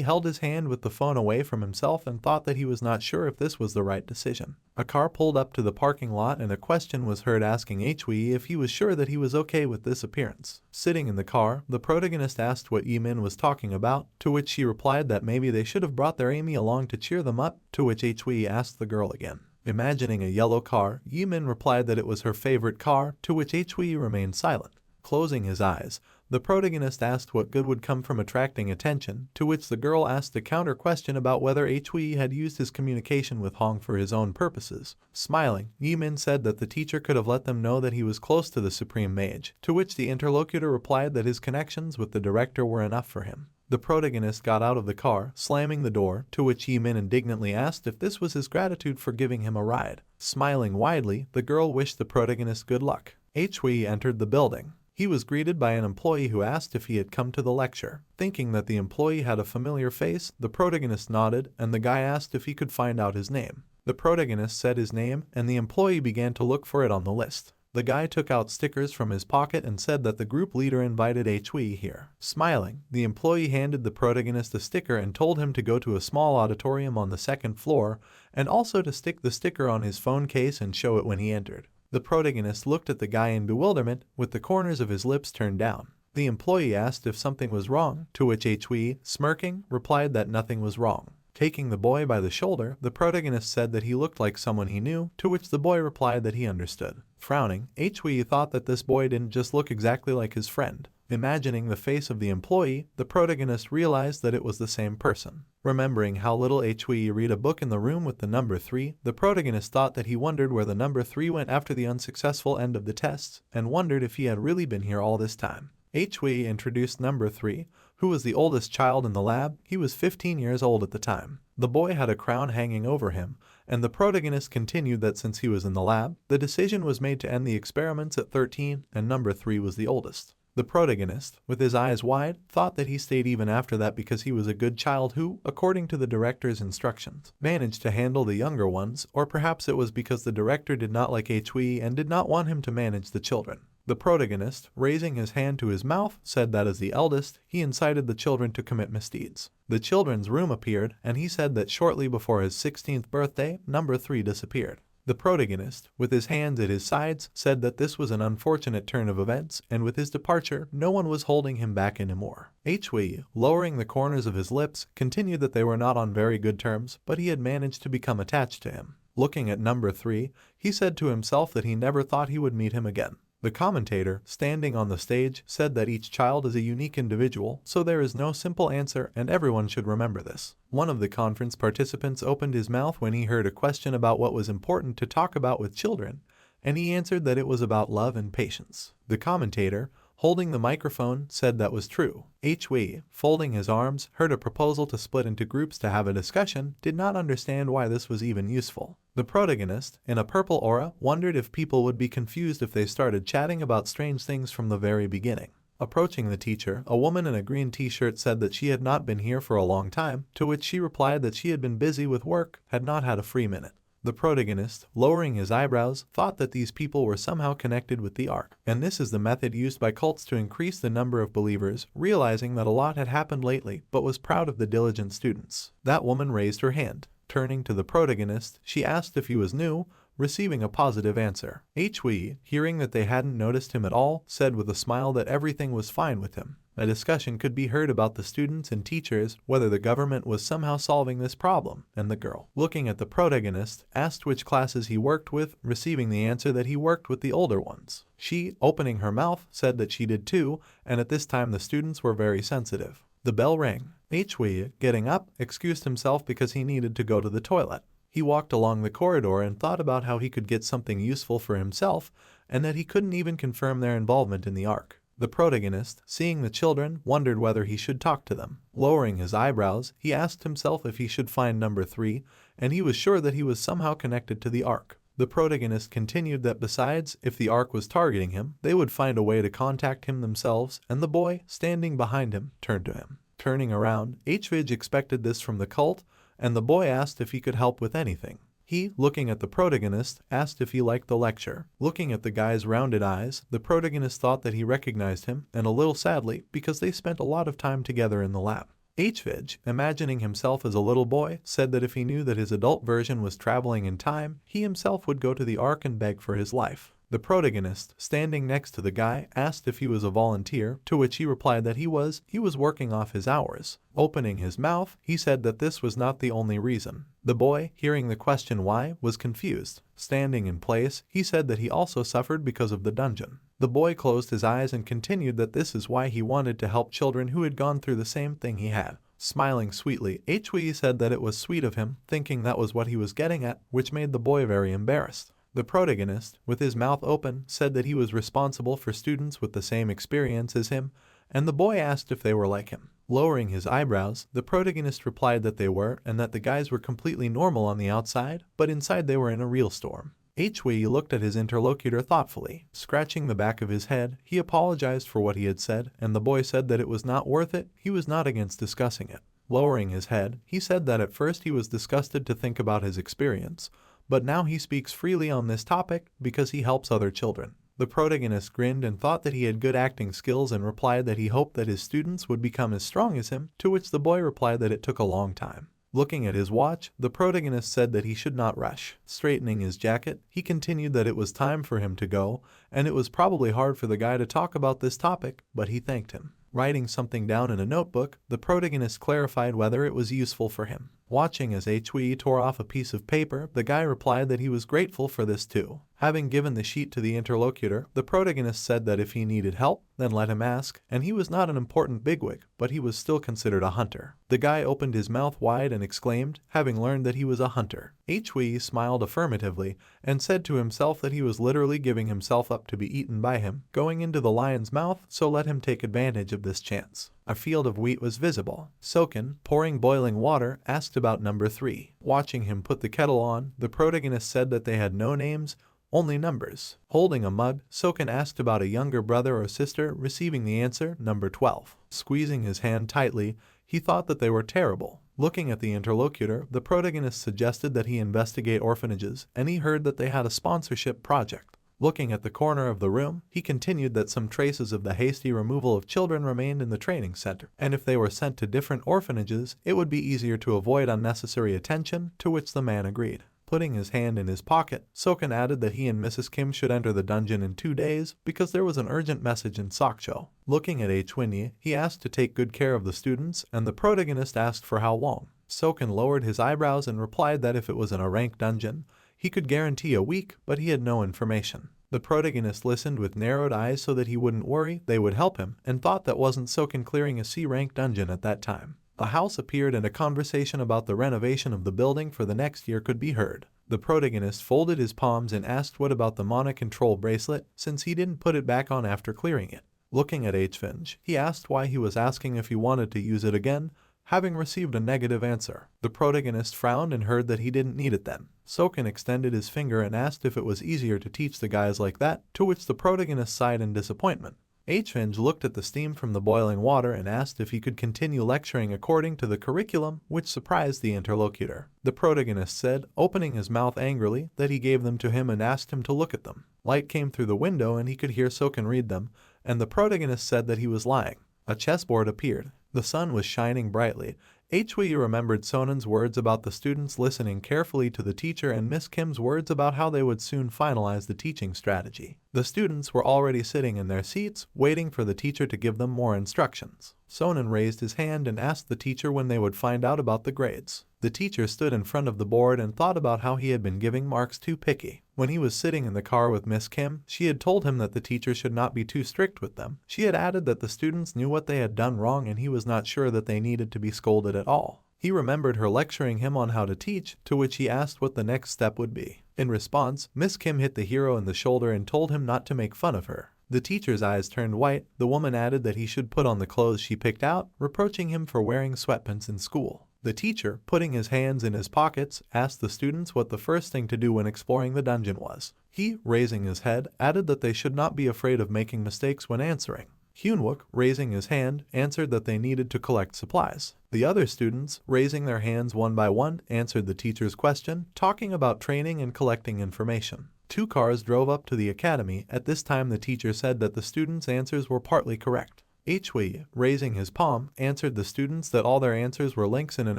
held his hand with the phone away from himself and thought that he was not sure if this was the right decision. A car pulled up to the parking lot and a question was heard asking Hui if he was sure that he was okay with this appearance. Sitting in the car, the protagonist asked what Yimin was talking about, to which she replied that maybe they should have brought their Amy along to cheer them up, to which Hui asked the girl again. Imagining a yellow car, Yimin replied that it was her favorite car, to which Hui remained silent. Closing his eyes, the protagonist asked what good would come from attracting attention, to which the girl asked a counter question about whether Hui had used his communication with Hong for his own purposes. Smiling, Yimin said that the teacher could have let them know that he was close to the Supreme Mage, to which the interlocutor replied that his connections with the director were enough for him. The protagonist got out of the car, slamming the door, to which Yimin indignantly asked if this was his gratitude for giving him a ride. Smiling widely, the girl wished the protagonist good luck. Hui entered the building. He was greeted by an employee who asked if he had come to the lecture. Thinking that the employee had a familiar face, the protagonist nodded and the guy asked if he could find out his name. The protagonist said his name and the employee began to look for it on the list. The guy took out stickers from his pocket and said that the group leader invited Hui here. Smiling, the employee handed the protagonist a sticker and told him to go to a small auditorium on the second floor and also to stick the sticker on his phone case and show it when he entered. The protagonist looked at the guy in bewilderment, with the corners of his lips turned down. The employee asked if something was wrong, to which Hui, smirking, replied that nothing was wrong. Taking the boy by the shoulder, the protagonist said that he looked like someone he knew, to which the boy replied that he understood. Frowning, Hui thought that this boy didn't just look exactly like his friend. Imagining the face of the employee, the protagonist realized that it was the same person. Remembering how little Hui read a book in the room with the number 3, the protagonist thought that he wondered where the number 3 went after the unsuccessful end of the tests, and wondered if he had really been here all this time. Hui introduced number 3, who was the oldest child in the lab. He was 15 years old at the time. The boy had a crown hanging over him, and the protagonist continued that since he was in the lab, the decision was made to end the experiments at 13, and number 3 was the oldest. The protagonist, with his eyes wide, thought that he stayed even after that because he was a good child who, according to the director's instructions, managed to handle the younger ones, or perhaps it was because the director did not like Hui and did not want him to manage the children. The protagonist, raising his hand to his mouth, said that as the eldest, he incited the children to commit misdeeds. The children's room appeared, and he said that shortly before his 16th birthday, number 3 disappeared. The protagonist, with his hands at his sides, said that this was an unfortunate turn of events, and with his departure, no one was holding him back anymore. Hui, lowering the corners of his lips, continued that they were not on very good terms, but he had managed to become attached to him. Looking at number 3, he said to himself that he never thought he would meet him again. The commentator, standing on the stage, said that each child is a unique individual, so there is no simple answer and everyone should remember this. One of the conference participants opened his mouth when he heard a question about what was important to talk about with children, and he answered that it was about love and patience. The commentator, holding the microphone, said that was true. Hui, folding his arms, heard a proposal to split into groups to have a discussion, did not understand why this was even useful. The protagonist, in a purple aura, wondered if people would be confused if they started chatting about strange things from the very beginning. Approaching the teacher, a woman in a green t-shirt said that she had not been here for a long time, to which she replied that she had been busy with work, had not had a free minute. The protagonist, lowering his eyebrows, thought that these people were somehow connected with the Ark, and this is the method used by cults to increase the number of believers, realizing that a lot had happened lately, but was proud of the diligent students. That woman raised her hand. Turning to the protagonist, she asked if he was new, receiving a positive answer. Hui, hearing that they hadn't noticed him at all, said with a smile that everything was fine with him. A discussion could be heard about the students and teachers, whether the government was somehow solving this problem, and the girl, looking at the protagonist, asked which classes he worked with, receiving the answer that he worked with the older ones. She, opening her mouth, said that she did too, and at this time the students were very sensitive. The bell rang. Hui, getting up, excused himself because he needed to go to the toilet. He walked along the corridor and thought about how he could get something useful for himself, and that he couldn't even confirm their involvement in the Ark. The protagonist, seeing the children, wondered whether he should talk to them. Lowering his eyebrows, he asked himself if he should find number 3, and he was sure that he was somehow connected to the Ark. The protagonist continued that besides, if the Ark was targeting him, they would find a way to contact him themselves, and the boy, standing behind him, turned to him. Turning around, Hui expected this from the cult, and the boy asked if he could help with anything. He, looking at the protagonist, asked if he liked the lecture. Looking at the guy's rounded eyes, the protagonist thought that he recognized him, and a little sadly, because they spent a lot of time together in the lab. H-Vig, imagining himself as a little boy, said that if he knew that his adult version was traveling in time, he himself would go to the Ark and beg for his life. The protagonist, standing next to the guy, asked if he was a volunteer, to which he replied that he was working off his hours. Opening his mouth, he said that this was not the only reason. The boy, hearing the question why, was confused. Standing in place, he said that he also suffered because of the dungeon. The boy closed his eyes and continued that this is why he wanted to help children who had gone through the same thing he had. Smiling sweetly, H-Wee said that it was sweet of him, thinking that was what he was getting at, which made the boy very embarrassed. The protagonist, with his mouth open, said that he was responsible for students with the same experience as him, and the boy asked if they were like him. Lowering his eyebrows, the protagonist replied that they were, and that the guys were completely normal on the outside, but inside they were in a real storm. H-Wee looked at his interlocutor thoughtfully. Scratching the back of his head, he apologized for what he had said, and the boy said that it was not worth it. He was not against discussing it. Lowering his head, he said that at first he was disgusted to think about his experience, but now he speaks freely on this topic because he helps other children. The protagonist grinned and thought that he had good acting skills and replied that he hoped that his students would become as strong as him, to which the boy replied that it took a long time. Looking at his watch, the protagonist said that he should not rush. Straightening his jacket, he continued that it was time for him to go, and it was probably hard for the guy to talk about this topic, but he thanked him. Writing something down in a notebook, the protagonist clarified whether it was useful for him. Watching as H-Wee tore off a piece of paper, the guy replied that he was grateful for this too. Having given the sheet to the interlocutor, the protagonist said that if he needed help, then let him ask, and he was not an important bigwig, but he was still considered a hunter. The guy opened his mouth wide and exclaimed, having learned that he was a hunter. H-Wee smiled affirmatively and said to himself that he was literally giving himself up to be eaten by him, going into the lion's mouth, so let him take advantage of this chance. A field of wheat was visible. Soken, pouring boiling water, asked about number 3. Watching him put the kettle on, the protagonist said that they had no names, only numbers. Holding a mug, Soken asked about a younger brother or sister, receiving the answer, number 12. Squeezing his hand tightly, he thought that they were terrible. Looking at the interlocutor, the protagonist suggested that he investigate orphanages, and he heard that they had a sponsorship project. Looking at the corner of the room, he continued that some traces of the hasty removal of children remained in the training center, and if they were sent to different orphanages, it would be easier to avoid unnecessary attention, to which the man agreed. Putting his hand in his pocket, Soken added that he and Mrs. Kim should enter the dungeon in 2 days because there was an urgent message in Sokcho. Looking at H-Winnie, he asked to take good care of the students, and the protagonist asked for how long. Soken lowered his eyebrows and replied that if it was in a ranked dungeon, he could guarantee a week, but he had no information. The protagonist listened with narrowed eyes so that he wouldn't worry they would help him, and thought that wasn't Soken clearing a C-rank dungeon at that time. A house appeared and a conversation about the renovation of the building for the next year could be heard. The protagonist folded his palms and asked what about the mana control bracelet, since he didn't put it back on after clearing it. Looking at H-Finge, he asked why he was asking if he wanted to use it again, having received a negative answer. The protagonist frowned and heard that he didn't need it then. Soken extended his finger and asked if it was easier to teach the guys like that, to which the protagonist sighed in disappointment. H-Finge looked at the steam from the boiling water and asked if he could continue lecturing according to the curriculum, which surprised the interlocutor. The protagonist said, opening his mouth angrily, that he gave them to him and asked him to look at them. Light came through the window and he could hear Soken read them, and the protagonist said that he was lying. A chessboard appeared. The sun was shining brightly. H-Wee remembered Sonen's words about the students listening carefully to the teacher and Miss Kim's words about how they would soon finalize the teaching strategy. The students were already sitting in their seats, waiting for the teacher to give them more instructions. Sonen raised his hand and asked the teacher when they would find out about the grades. The teacher stood in front of the board and thought about how he had been giving marks too picky. When he was sitting in the car with Miss Kim, she had told him that the teacher should not be too strict with them. She had added that the students knew what they had done wrong and he was not sure that they needed to be scolded at all. He remembered her lecturing him on how to teach, to which he asked what the next step would be. In response, Miss Kim hit the hero in the shoulder and told him not to make fun of her. The teacher's eyes turned white. The woman added that he should put on the clothes she picked out, reproaching him for wearing sweatpants in school. The teacher, putting his hands in his pockets, asked the students what the first thing to do when exploring the dungeon was. He, raising his head, added that they should not be afraid of making mistakes when answering. Hyunwook, raising his hand, answered that they needed to collect supplies. The other students, raising their hands one by one, answered the teacher's question, talking about training and collecting information. 2 cars drove up to the academy. At this time the teacher said that the students' answers were partly correct. Hui, raising his palm, answered the students that all their answers were links in an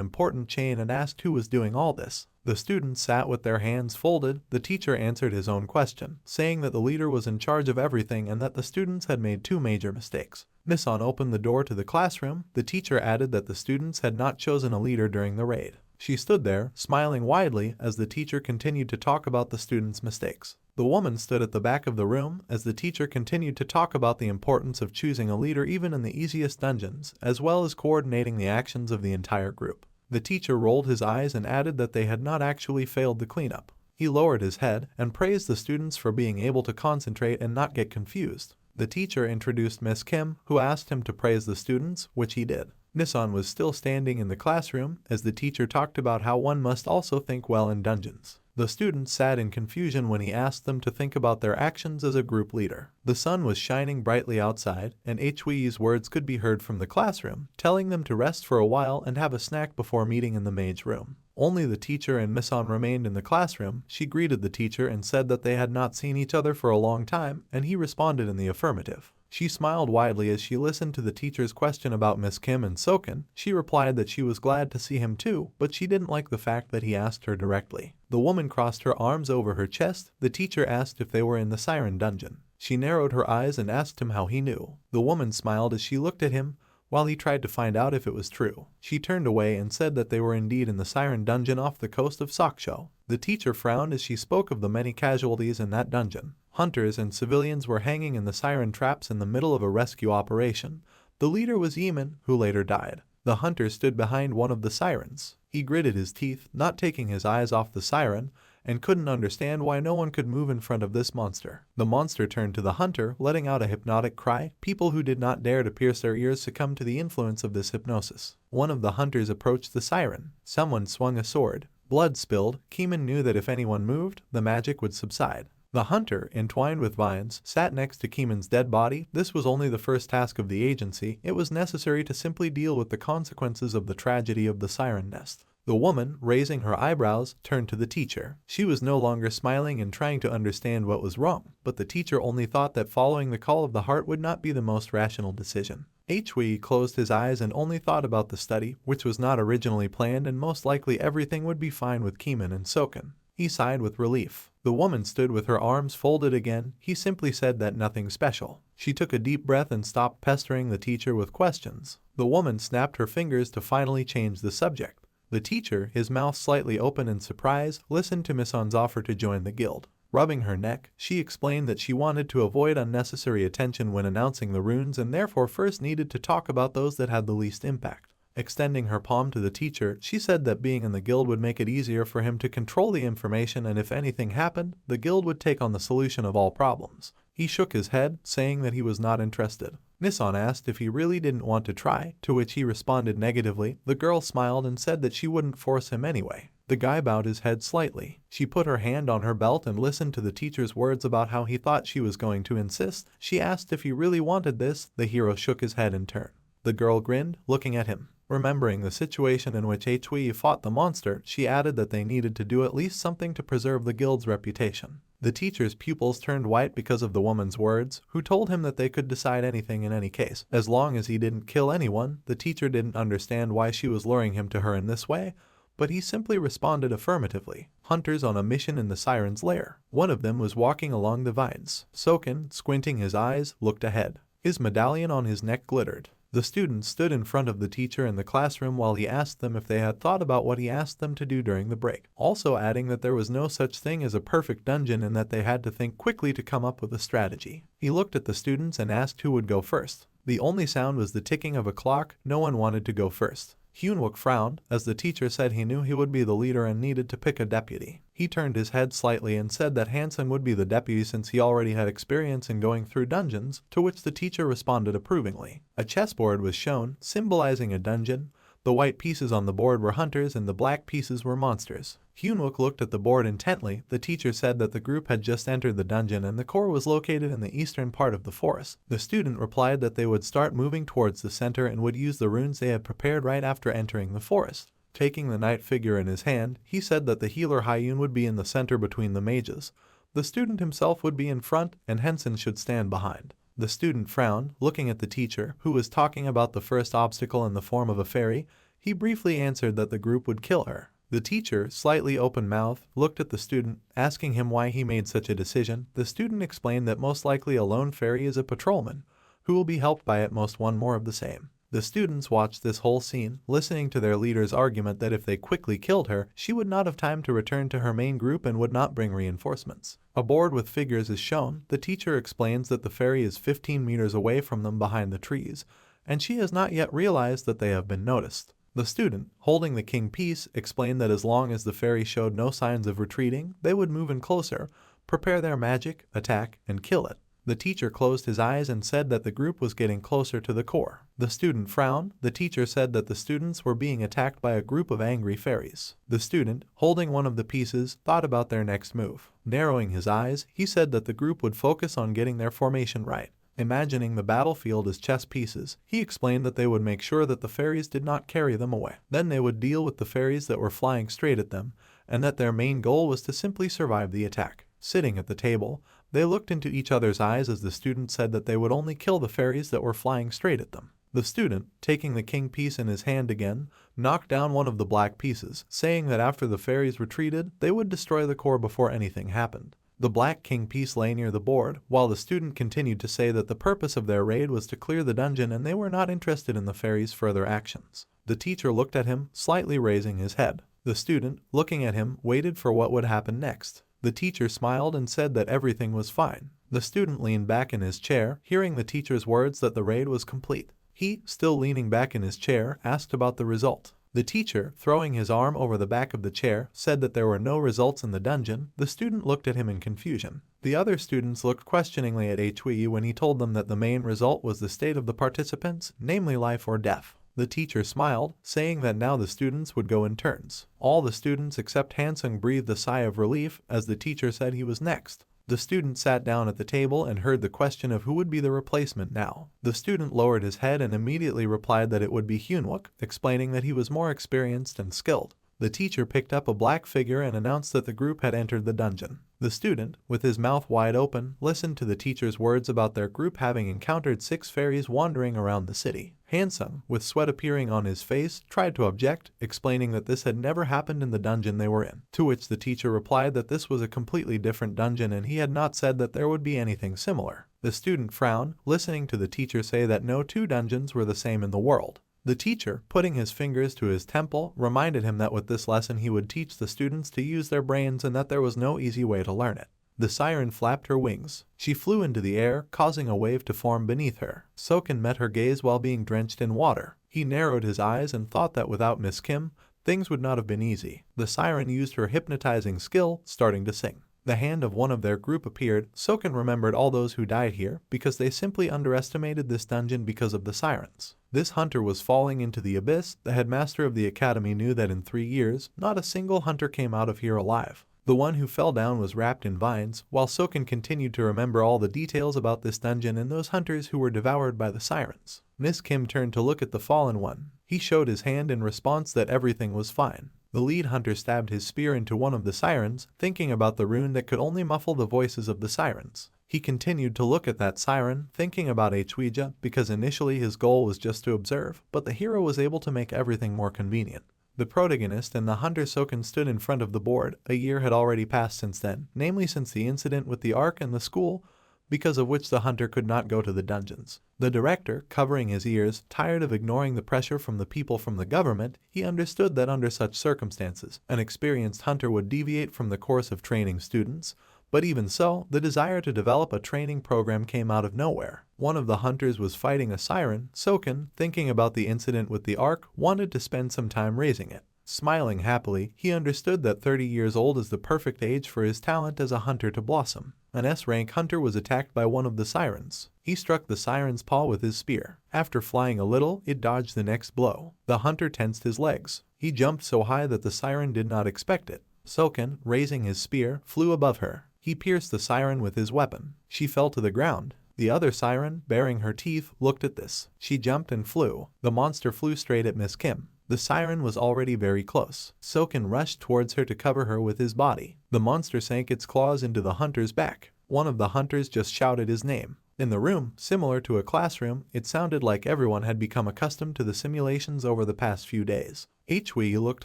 important chain and asked who was doing all this. The students sat with their hands folded. The teacher answered his own question, saying that the leader was in charge of everything and that the students had made 2 major mistakes. Misan opened the door to the classroom. The teacher added that the students had not chosen a leader during the raid. She stood there, smiling widely as the teacher continued to talk about the students' mistakes. The woman stood at the back of the room as the teacher continued to talk about the importance of choosing a leader even in the easiest dungeons, as well as coordinating the actions of the entire group. The teacher rolled his eyes and added that they had not actually failed the cleanup. He lowered his head and praised the students for being able to concentrate and not get confused. The teacher introduced Miss Kim, who asked him to praise the students, which he did. Nissan was still standing in the classroom as the teacher talked about how one must also think well in dungeons. The students sat in confusion when he asked them to think about their actions as a group leader. The sun was shining brightly outside, and Hui's words could be heard from the classroom, telling them to rest for a while and have a snack before meeting in the mage room. Only the teacher and Misan remained in the classroom. She greeted the teacher and said that they had not seen each other for a long time, and he responded in the affirmative. She smiled widely as she listened to the teacher's question about Miss Kim and Soken. She replied that she was glad to see him too, but she didn't like the fact that he asked her directly. The woman crossed her arms over her chest. The teacher asked if they were in the siren dungeon. She narrowed her eyes and asked him how he knew. The woman smiled as she looked at him, while he tried to find out if it was true. She turned away and said that they were indeed in the siren dungeon off the coast of Saksho. The teacher frowned as she spoke of the many casualties in that dungeon. Hunters and civilians were hanging in the siren traps in the middle of a rescue operation. The leader was Yeman, who later died. The hunter stood behind one of the sirens. He gritted his teeth, not taking his eyes off the siren, and couldn't understand why no one could move in front of this monster. The monster turned to the hunter, letting out a hypnotic cry. People who did not dare to pierce their ears succumbed to the influence of this hypnosis. One of the hunters approached the siren. Someone swung a sword. Blood spilled. Keeman knew that if anyone moved, the magic would subside. The hunter, entwined with vines, sat next to Keeman's dead body. This was only the first task of the agency. It was necessary to simply deal with the consequences of the tragedy of the siren nest. The woman, raising her eyebrows, turned to the teacher. She was no longer smiling and trying to understand what was wrong, but the teacher only thought that following the call of the heart would not be the most rational decision. Hui closed his eyes and only thought about the study, which was not originally planned, and most likely everything would be fine with Keeman and Soken. He sighed with relief. The woman stood with her arms folded again. He simply said that nothing special. She took a deep breath and stopped pestering the teacher with questions. The woman snapped her fingers to finally change the subject. The teacher, his mouth slightly open in surprise, listened to Misan's offer to join the guild. Rubbing her neck, she explained that she wanted to avoid unnecessary attention when announcing the runes and therefore first needed to talk about those that had the least impact. Extending her palm to the teacher, she said that being in the guild would make it easier for him to control the information, and if anything happened, the guild would take on the solution of all problems. He shook his head, saying that he was not interested. Nisan asked if he really didn't want to try, to which he responded negatively. The girl smiled and said that she wouldn't force him anyway. The guy bowed his head slightly. She put her hand on her belt and listened to the teacher's words about how he thought she was going to insist. She asked if he really wanted this. The hero shook his head in turn. The girl grinned, looking at him. Remembering the situation in which Hui fought the monster, she added that they needed to do at least something to preserve the guild's reputation. The teacher's pupils turned white because of the woman's words, who told him that they could decide anything in any case, as long as he didn't kill anyone. The teacher didn't understand why she was luring him to her in this way, but he simply responded affirmatively. Hunters on a mission in the siren's lair. One of them was walking along the vines. Soken, squinting his eyes, looked ahead. His medallion on his neck glittered. The students stood in front of the teacher in the classroom while he asked them if they had thought about what he asked them to do during the break, also adding that there was no such thing as a perfect dungeon and that they had to think quickly to come up with a strategy. He looked at the students and asked who would go first. The only sound was the ticking of a clock. No one wanted to go first. Hyunwook frowned, as the teacher said he knew he would be the leader and needed to pick a deputy. He turned his head slightly and said that Hansen would be the deputy since he already had experience in going through dungeons, to which the teacher responded approvingly. A chessboard was shown, symbolizing a dungeon. The white pieces on the board were hunters and the black pieces were monsters. Hyunwook looked at the board intently. The teacher said that the group had just entered the dungeon and the core was located in the eastern part of the forest. The student replied that they would start moving towards the center and would use the runes they had prepared right after entering the forest. Taking the knight figure in his hand, he said that the healer Hyun would be in the center between the mages. The student himself would be in front and Henson should stand behind. The student frowned, looking at the teacher, who was talking about the first obstacle in the form of a fairy. He briefly answered that the group would kill her. The teacher, slightly open-mouthed, looked at the student, asking him why he made such a decision. The student explained that most likely a lone fairy is a patrolman, who will be helped by at most one more of the same. The students watched this whole scene, listening to their leader's argument that if they quickly killed her, she would not have time to return to her main group and would not bring reinforcements. A board with figures is shown. The teacher explains that the fairy is 15 meters away from them behind the trees, and she has not yet realized that they have been noticed. The student, holding the king piece, explained that as long as the fairy showed no signs of retreating, they would move in closer, prepare their magic, attack, and kill it. The teacher closed his eyes and said that the group was getting closer to the core. The student frowned. The teacher said that the students were being attacked by a group of angry fairies. The student, holding one of the pieces, thought about their next move. Narrowing his eyes, he said that the group would focus on getting their formation right. Imagining the battlefield as chess pieces, he explained that they would make sure that the fairies did not carry them away. Then they would deal with the fairies that were flying straight at them, and that their main goal was to simply survive the attack. Sitting at the table, they looked into each other's eyes as the student said that they would only kill the fairies that were flying straight at them. The student, taking the king piece in his hand again, knocked down one of the black pieces, saying that after the fairies retreated, they would destroy the core before anything happened. The black king piece lay near the board, while the student continued to say that the purpose of their raid was to clear the dungeon and they were not interested in the fairies' further actions. The teacher looked at him, slightly raising his head. The student, looking at him, waited for what would happen next. The teacher smiled and said that everything was fine. The student leaned back in his chair, hearing the teacher's words that the raid was complete. He, still leaning back in his chair, asked about the result. The teacher, throwing his arm over the back of the chair, said that there were no results in the dungeon. The student looked at him in confusion. The other students looked questioningly at Hui when he told them that the main result was the state of the participants, namely life or death. The teacher smiled, saying that now the students would go in turns. All the students except Hansung breathed a sigh of relief as the teacher said he was next. The student sat down at the table and heard the question of who would be the replacement now. The student lowered his head and immediately replied that it would be Hyunwook, explaining that he was more experienced and skilled. The teacher picked up a black figure and announced that the group had entered the dungeon. The student, with his mouth wide open, listened to the teacher's words about their group having encountered 6 fairies wandering around the city. Hansung, with sweat appearing on his face, tried to object, explaining that this had never happened in the dungeon they were in, to which the teacher replied that this was a completely different dungeon and he had not said that there would be anything similar. The student frowned, listening to the teacher say that no 2 dungeons were the same in the world. The teacher, putting his fingers to his temple, reminded him that with this lesson he would teach the students to use their brains and that there was no easy way to learn it. The siren flapped her wings. She flew into the air, causing a wave to form beneath her. Soken met her gaze while being drenched in water. He narrowed his eyes and thought that without Miss Kim, things would not have been easy. The siren used her hypnotizing skill, starting to sing. The hand of one of their group appeared. Soken remembered all those who died here because they simply underestimated this dungeon because of the sirens. This hunter was falling into the abyss. The headmaster of the academy knew that in 3 years, not a single hunter came out of here alive. The one who fell down was wrapped in vines, while Soken continued to remember all the details about this dungeon and those hunters who were devoured by the sirens. Miss Kim turned to look at the fallen one. He showed his hand in response that everything was fine. The lead hunter stabbed his spear into one of the sirens, thinking about the rune that could only muffle the voices of the sirens. He continued to look at that siren, thinking about Huija, because initially his goal was just to observe, but the hero was able to make everything more convenient. The protagonist and the hunter Soken stood in front of the board. A year had already passed since then, namely since the incident with the Ark and the school, because of which the hunter could not go to the dungeons. The director, covering his ears, tired of ignoring the pressure from the people from the government, he understood that under such circumstances, an experienced hunter would deviate from the course of training students, but even so, the desire to develop a training program came out of nowhere. One of the hunters was fighting a siren. Soken, thinking about the incident with the Ark, wanted to spend some time raising it. Smiling happily, he understood that 30 years old is the perfect age for his talent as a hunter to blossom. An S-rank hunter was attacked by one of the sirens. He struck the siren's paw with his spear. After flying a little, it dodged the next blow. The hunter tensed his legs. He jumped so high that the siren did not expect it. Soken, raising his spear, flew above her. He pierced the siren with his weapon. She fell to the ground. The other siren, baring her teeth, looked at this. She jumped and flew. The monster flew straight at Miss Kim. The siren was already very close. Soken rushed towards her to cover her with his body. The monster sank its claws into the hunter's back. One of the hunters just shouted his name. In the room, similar to a classroom, it sounded like everyone had become accustomed to the simulations over the past few days. Hui looked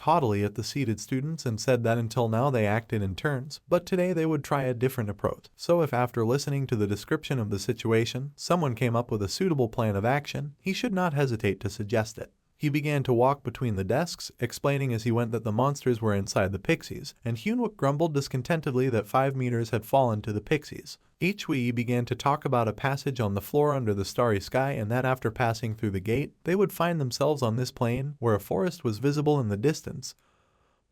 haughtily at the seated students and said that until now they acted in turns, but today they would try a different approach. So if after listening to the description of the situation, someone came up with a suitable plan of action, he should not hesitate to suggest it. He began to walk between the desks, explaining as he went that the monsters were inside the pixies, and Hyunwook grumbled discontentedly that 5 meters had fallen to the pixies. Hui began to talk about a passage on the floor under the starry sky and that after passing through the gate, they would find themselves on this plain where a forest was visible in the distance,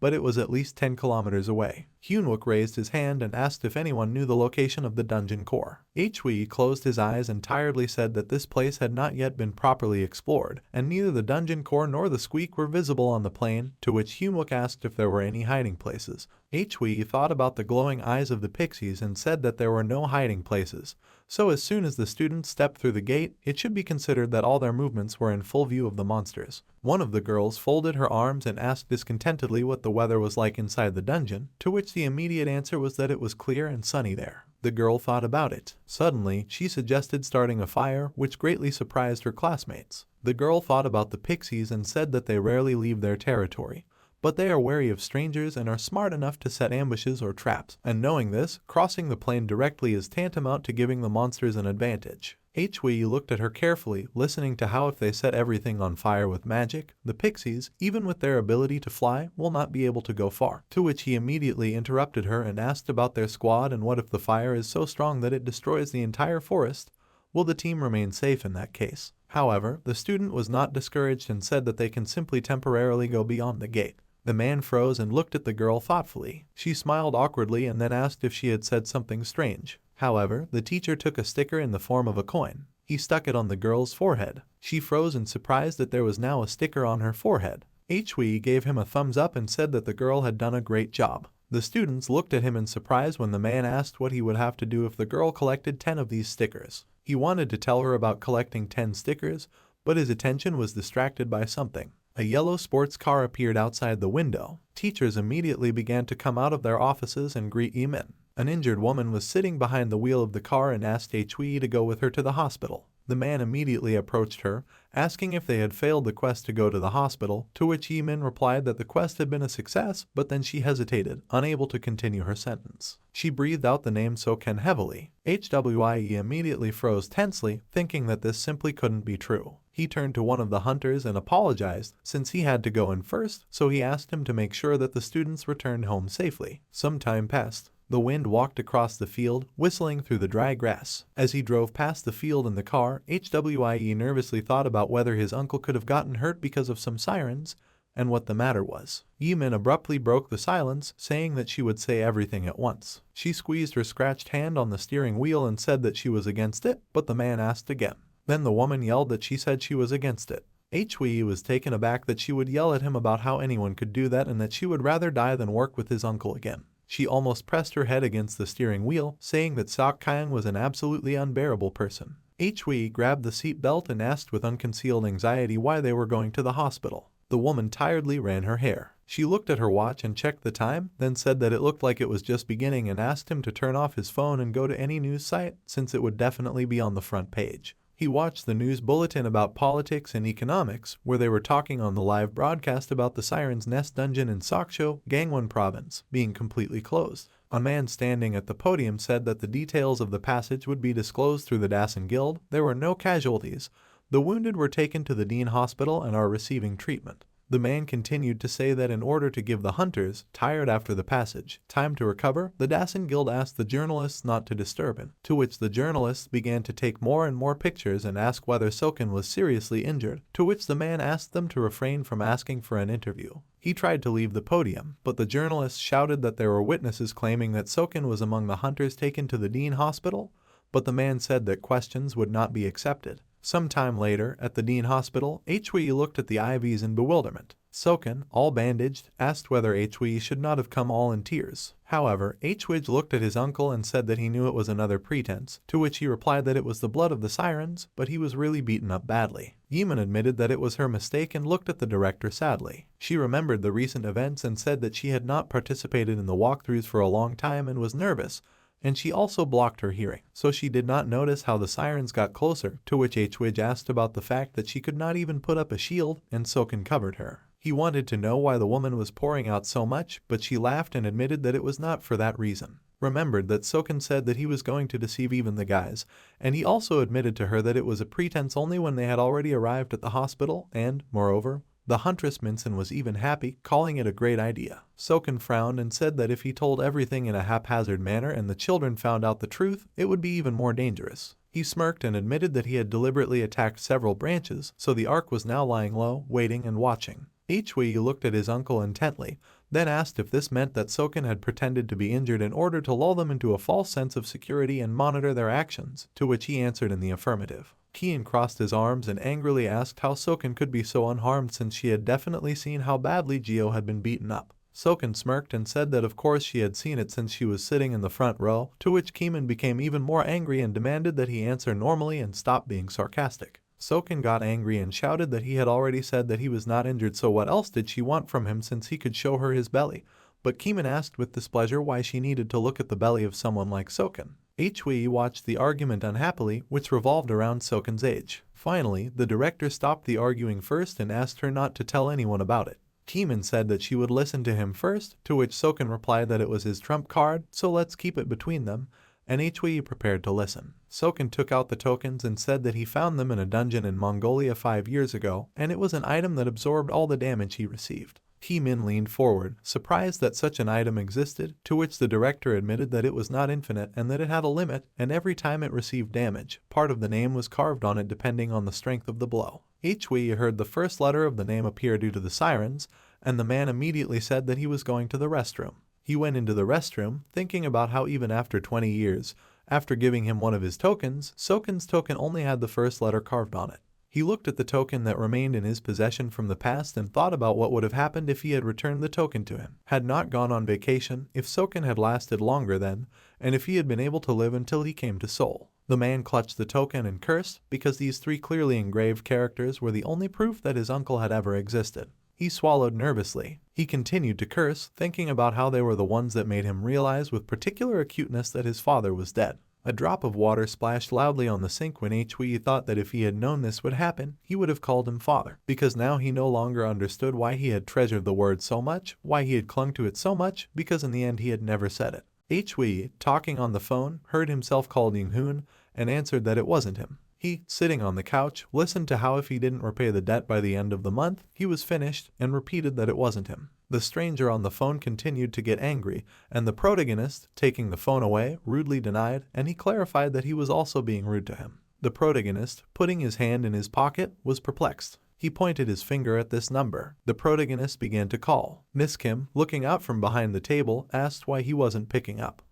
but it was at least 10 kilometers away. Hyunwook raised his hand and asked if anyone knew the location of the dungeon core. Hui closed his eyes and tiredly said that this place had not yet been properly explored, and neither the dungeon core nor the squeak were visible on the plain, to which Hyunwook asked if there were any hiding places. Hui thought about the glowing eyes of the pixies and said that there were no hiding places. So as soon as the students stepped through the gate, it should be considered that all their movements were in full view of the monsters. One of the girls folded her arms and asked discontentedly what the weather was like inside the dungeon, to which the immediate answer was that it was clear and sunny there. The girl thought about it. Suddenly, she suggested starting a fire, which greatly surprised her classmates. The girl thought about the pixies and said that they rarely leave their territory, but they are wary of strangers and are smart enough to set ambushes or traps, and knowing this, crossing the plain directly is tantamount to giving the monsters an advantage. Hui looked at her carefully, listening to how if they set everything on fire with magic, the pixies, even with their ability to fly, will not be able to go far. To which he immediately interrupted her and asked about their squad and what if the fire is so strong that it destroys the entire forest? Will the team remain safe in that case? However, the student was not discouraged and said that they can simply temporarily go beyond the gate. The man froze and looked at the girl thoughtfully. She smiled awkwardly and then asked if she had said something strange. However, the teacher took a sticker in the form of a coin. He stuck it on the girl's forehead. She froze in surprise that there was now a sticker on her forehead. Hui gave him a thumbs up and said that the girl had done a great job. The students looked at him in surprise when the man asked what he would have to do if the girl collected 10 of these stickers. He wanted to tell her about collecting 10 stickers, but his attention was distracted by something. A yellow sports car appeared outside the window. Teachers immediately began to come out of their offices and greet Yimin. An injured woman was sitting behind the wheel of the car and asked Hui to go with her to the hospital. The man immediately approached her, asking if they had failed the quest to go to the hospital, to which Yimin replied that the quest had been a success, but then she hesitated, unable to continue her sentence. She breathed out the name Soken heavily. Hui immediately froze tensely, thinking that this simply couldn't be true. He turned to one of the hunters and apologized, since he had to go in first, so he asked him to make sure that the students returned home safely. Some time passed. The wind walked across the field, whistling through the dry grass. As he drove past the field in the car, Hui nervously thought about whether his uncle could have gotten hurt because of some sirens, and what the matter was. Yimin abruptly broke the silence, saying that she would say everything at once. She squeezed her scratched hand on the steering wheel and said that she was against it, but the man asked again. Then the woman yelled that she said she was against it. Hui was taken aback that she would yell at him about how anyone could do that and that she would rather die than work with his uncle again. She almost pressed her head against the steering wheel, saying that Sok Kyung was an absolutely unbearable person. Hui grabbed the seat belt and asked with unconcealed anxiety why they were going to the hospital. The woman tiredly ran her hair. She looked at her watch and checked the time, then said that it looked like it was just beginning and asked him to turn off his phone and go to any news site, since it would definitely be on the front page. He watched the news bulletin about politics and economics, where they were talking on the live broadcast about the Siren's Nest dungeon in Sokcho, Gangwon province, being completely closed. A man standing at the podium said that the details of the passage would be disclosed through the Dasan Guild. There were no casualties. The wounded were taken to the Dean Hospital and are receiving treatment. The man continued to say that in order to give the hunters, tired after the passage, time to recover, the Dasein Guild asked the journalists not to disturb him, to which the journalists began to take more and more pictures and ask whether Soken was seriously injured, to which the man asked them to refrain from asking for an interview. He tried to leave the podium, but the journalists shouted that there were witnesses claiming that Soken was among the hunters taken to the Dean Hospital, but the man said that questions would not be accepted. Some time later, at the Dean Hospital, Hui looked at the IVs in bewilderment. Soken, all bandaged, asked whether Hui should not have come all in tears. However, Hui looked at his uncle and said that he knew it was another pretense, to which he replied that it was the blood of the sirens, but he was really beaten up badly. Yeman admitted that it was her mistake and looked at the director sadly. She remembered the recent events and said that she had not participated in the walkthroughs for a long time and was nervous, and she also blocked her hearing, so she did not notice how the sirens got closer, to which Hui asked about the fact that she could not even put up a shield, and Soken covered her. He wanted to know why the woman was pouring out so much, but she laughed and admitted that it was not for that reason. Remembered that Soken said that he was going to deceive even the guys, and he also admitted to her that it was a pretense only when they had already arrived at the hospital, and, moreover, the huntress Minson was even happy, calling it a great idea. Soken frowned and said that if he told everything in a haphazard manner and the children found out the truth, it would be even more dangerous. He smirked and admitted that he had deliberately attacked several branches, so the ark was now lying low, waiting and watching. Hui looked at his uncle intently, then asked if this meant that Soken had pretended to be injured in order to lull them into a false sense of security and monitor their actions, to which he answered in the affirmative. Kian crossed his arms and angrily asked how Soken could be so unharmed since she had definitely seen how badly Geo had been beaten up. Soken smirked and said that of course she had seen it since she was sitting in the front row, to which Kiman became even more angry and demanded that he answer normally and stop being sarcastic. Soken got angry and shouted that he had already said that he was not injured, so what else did she want from him since he could show her his belly? But Kiman asked with displeasure why she needed to look at the belly of someone like Soken. Hui watched the argument unhappily, which revolved around Soken's age. Finally, the director stopped the arguing first and asked her not to tell anyone about it. Kiman said that she would listen to him first, to which Soken replied that it was his trump card, so let's keep it between them, and Hui prepared to listen. Soken took out the tokens and said that he found them in a dungeon in Mongolia 5 years ago, and it was an item that absorbed all the damage he received. Min leaned forward, surprised that such an item existed, to which the director admitted that it was not infinite and that it had a limit, and every time it received damage, part of the name was carved on it depending on the strength of the blow. Hui heard the first letter of the name appear due to the sirens, and the man immediately said that he was going to the restroom. He went into the restroom, thinking about how even after 20 years, after giving him one of his tokens, Soken's token only had the first letter carved on it. He looked at the token that remained in his possession from the past and thought about what would have happened if he had returned the token to him, had not gone on vacation, if Soken had lasted longer then, and if he had been able to live until he came to Seoul. The man clutched the token and cursed, because these 3 clearly engraved characters were the only proof that his uncle had ever existed. He swallowed nervously. He continued to curse, thinking about how they were the ones that made him realize with particular acuteness that his father was dead. A drop of water splashed loudly on the sink when Hui thought that if he had known this would happen, he would have called him father, because now he no longer understood why he had treasured the word so much, why he had clung to it so much, because in the end he had never said it. Hui, talking on the phone, heard himself called Ying-hoon and answered that it wasn't him. He, sitting on the couch, listened to how if he didn't repay the debt by the end of the month, he was finished, and repeated that it wasn't him. The stranger on the phone continued to get angry, and the protagonist, taking the phone away, rudely denied, and he clarified that he was also being rude to him. The protagonist, putting his hand in his pocket, was perplexed. He pointed his finger at this number. The protagonist began to call. Miss Kim, looking out from behind the table, asked why he wasn't picking up.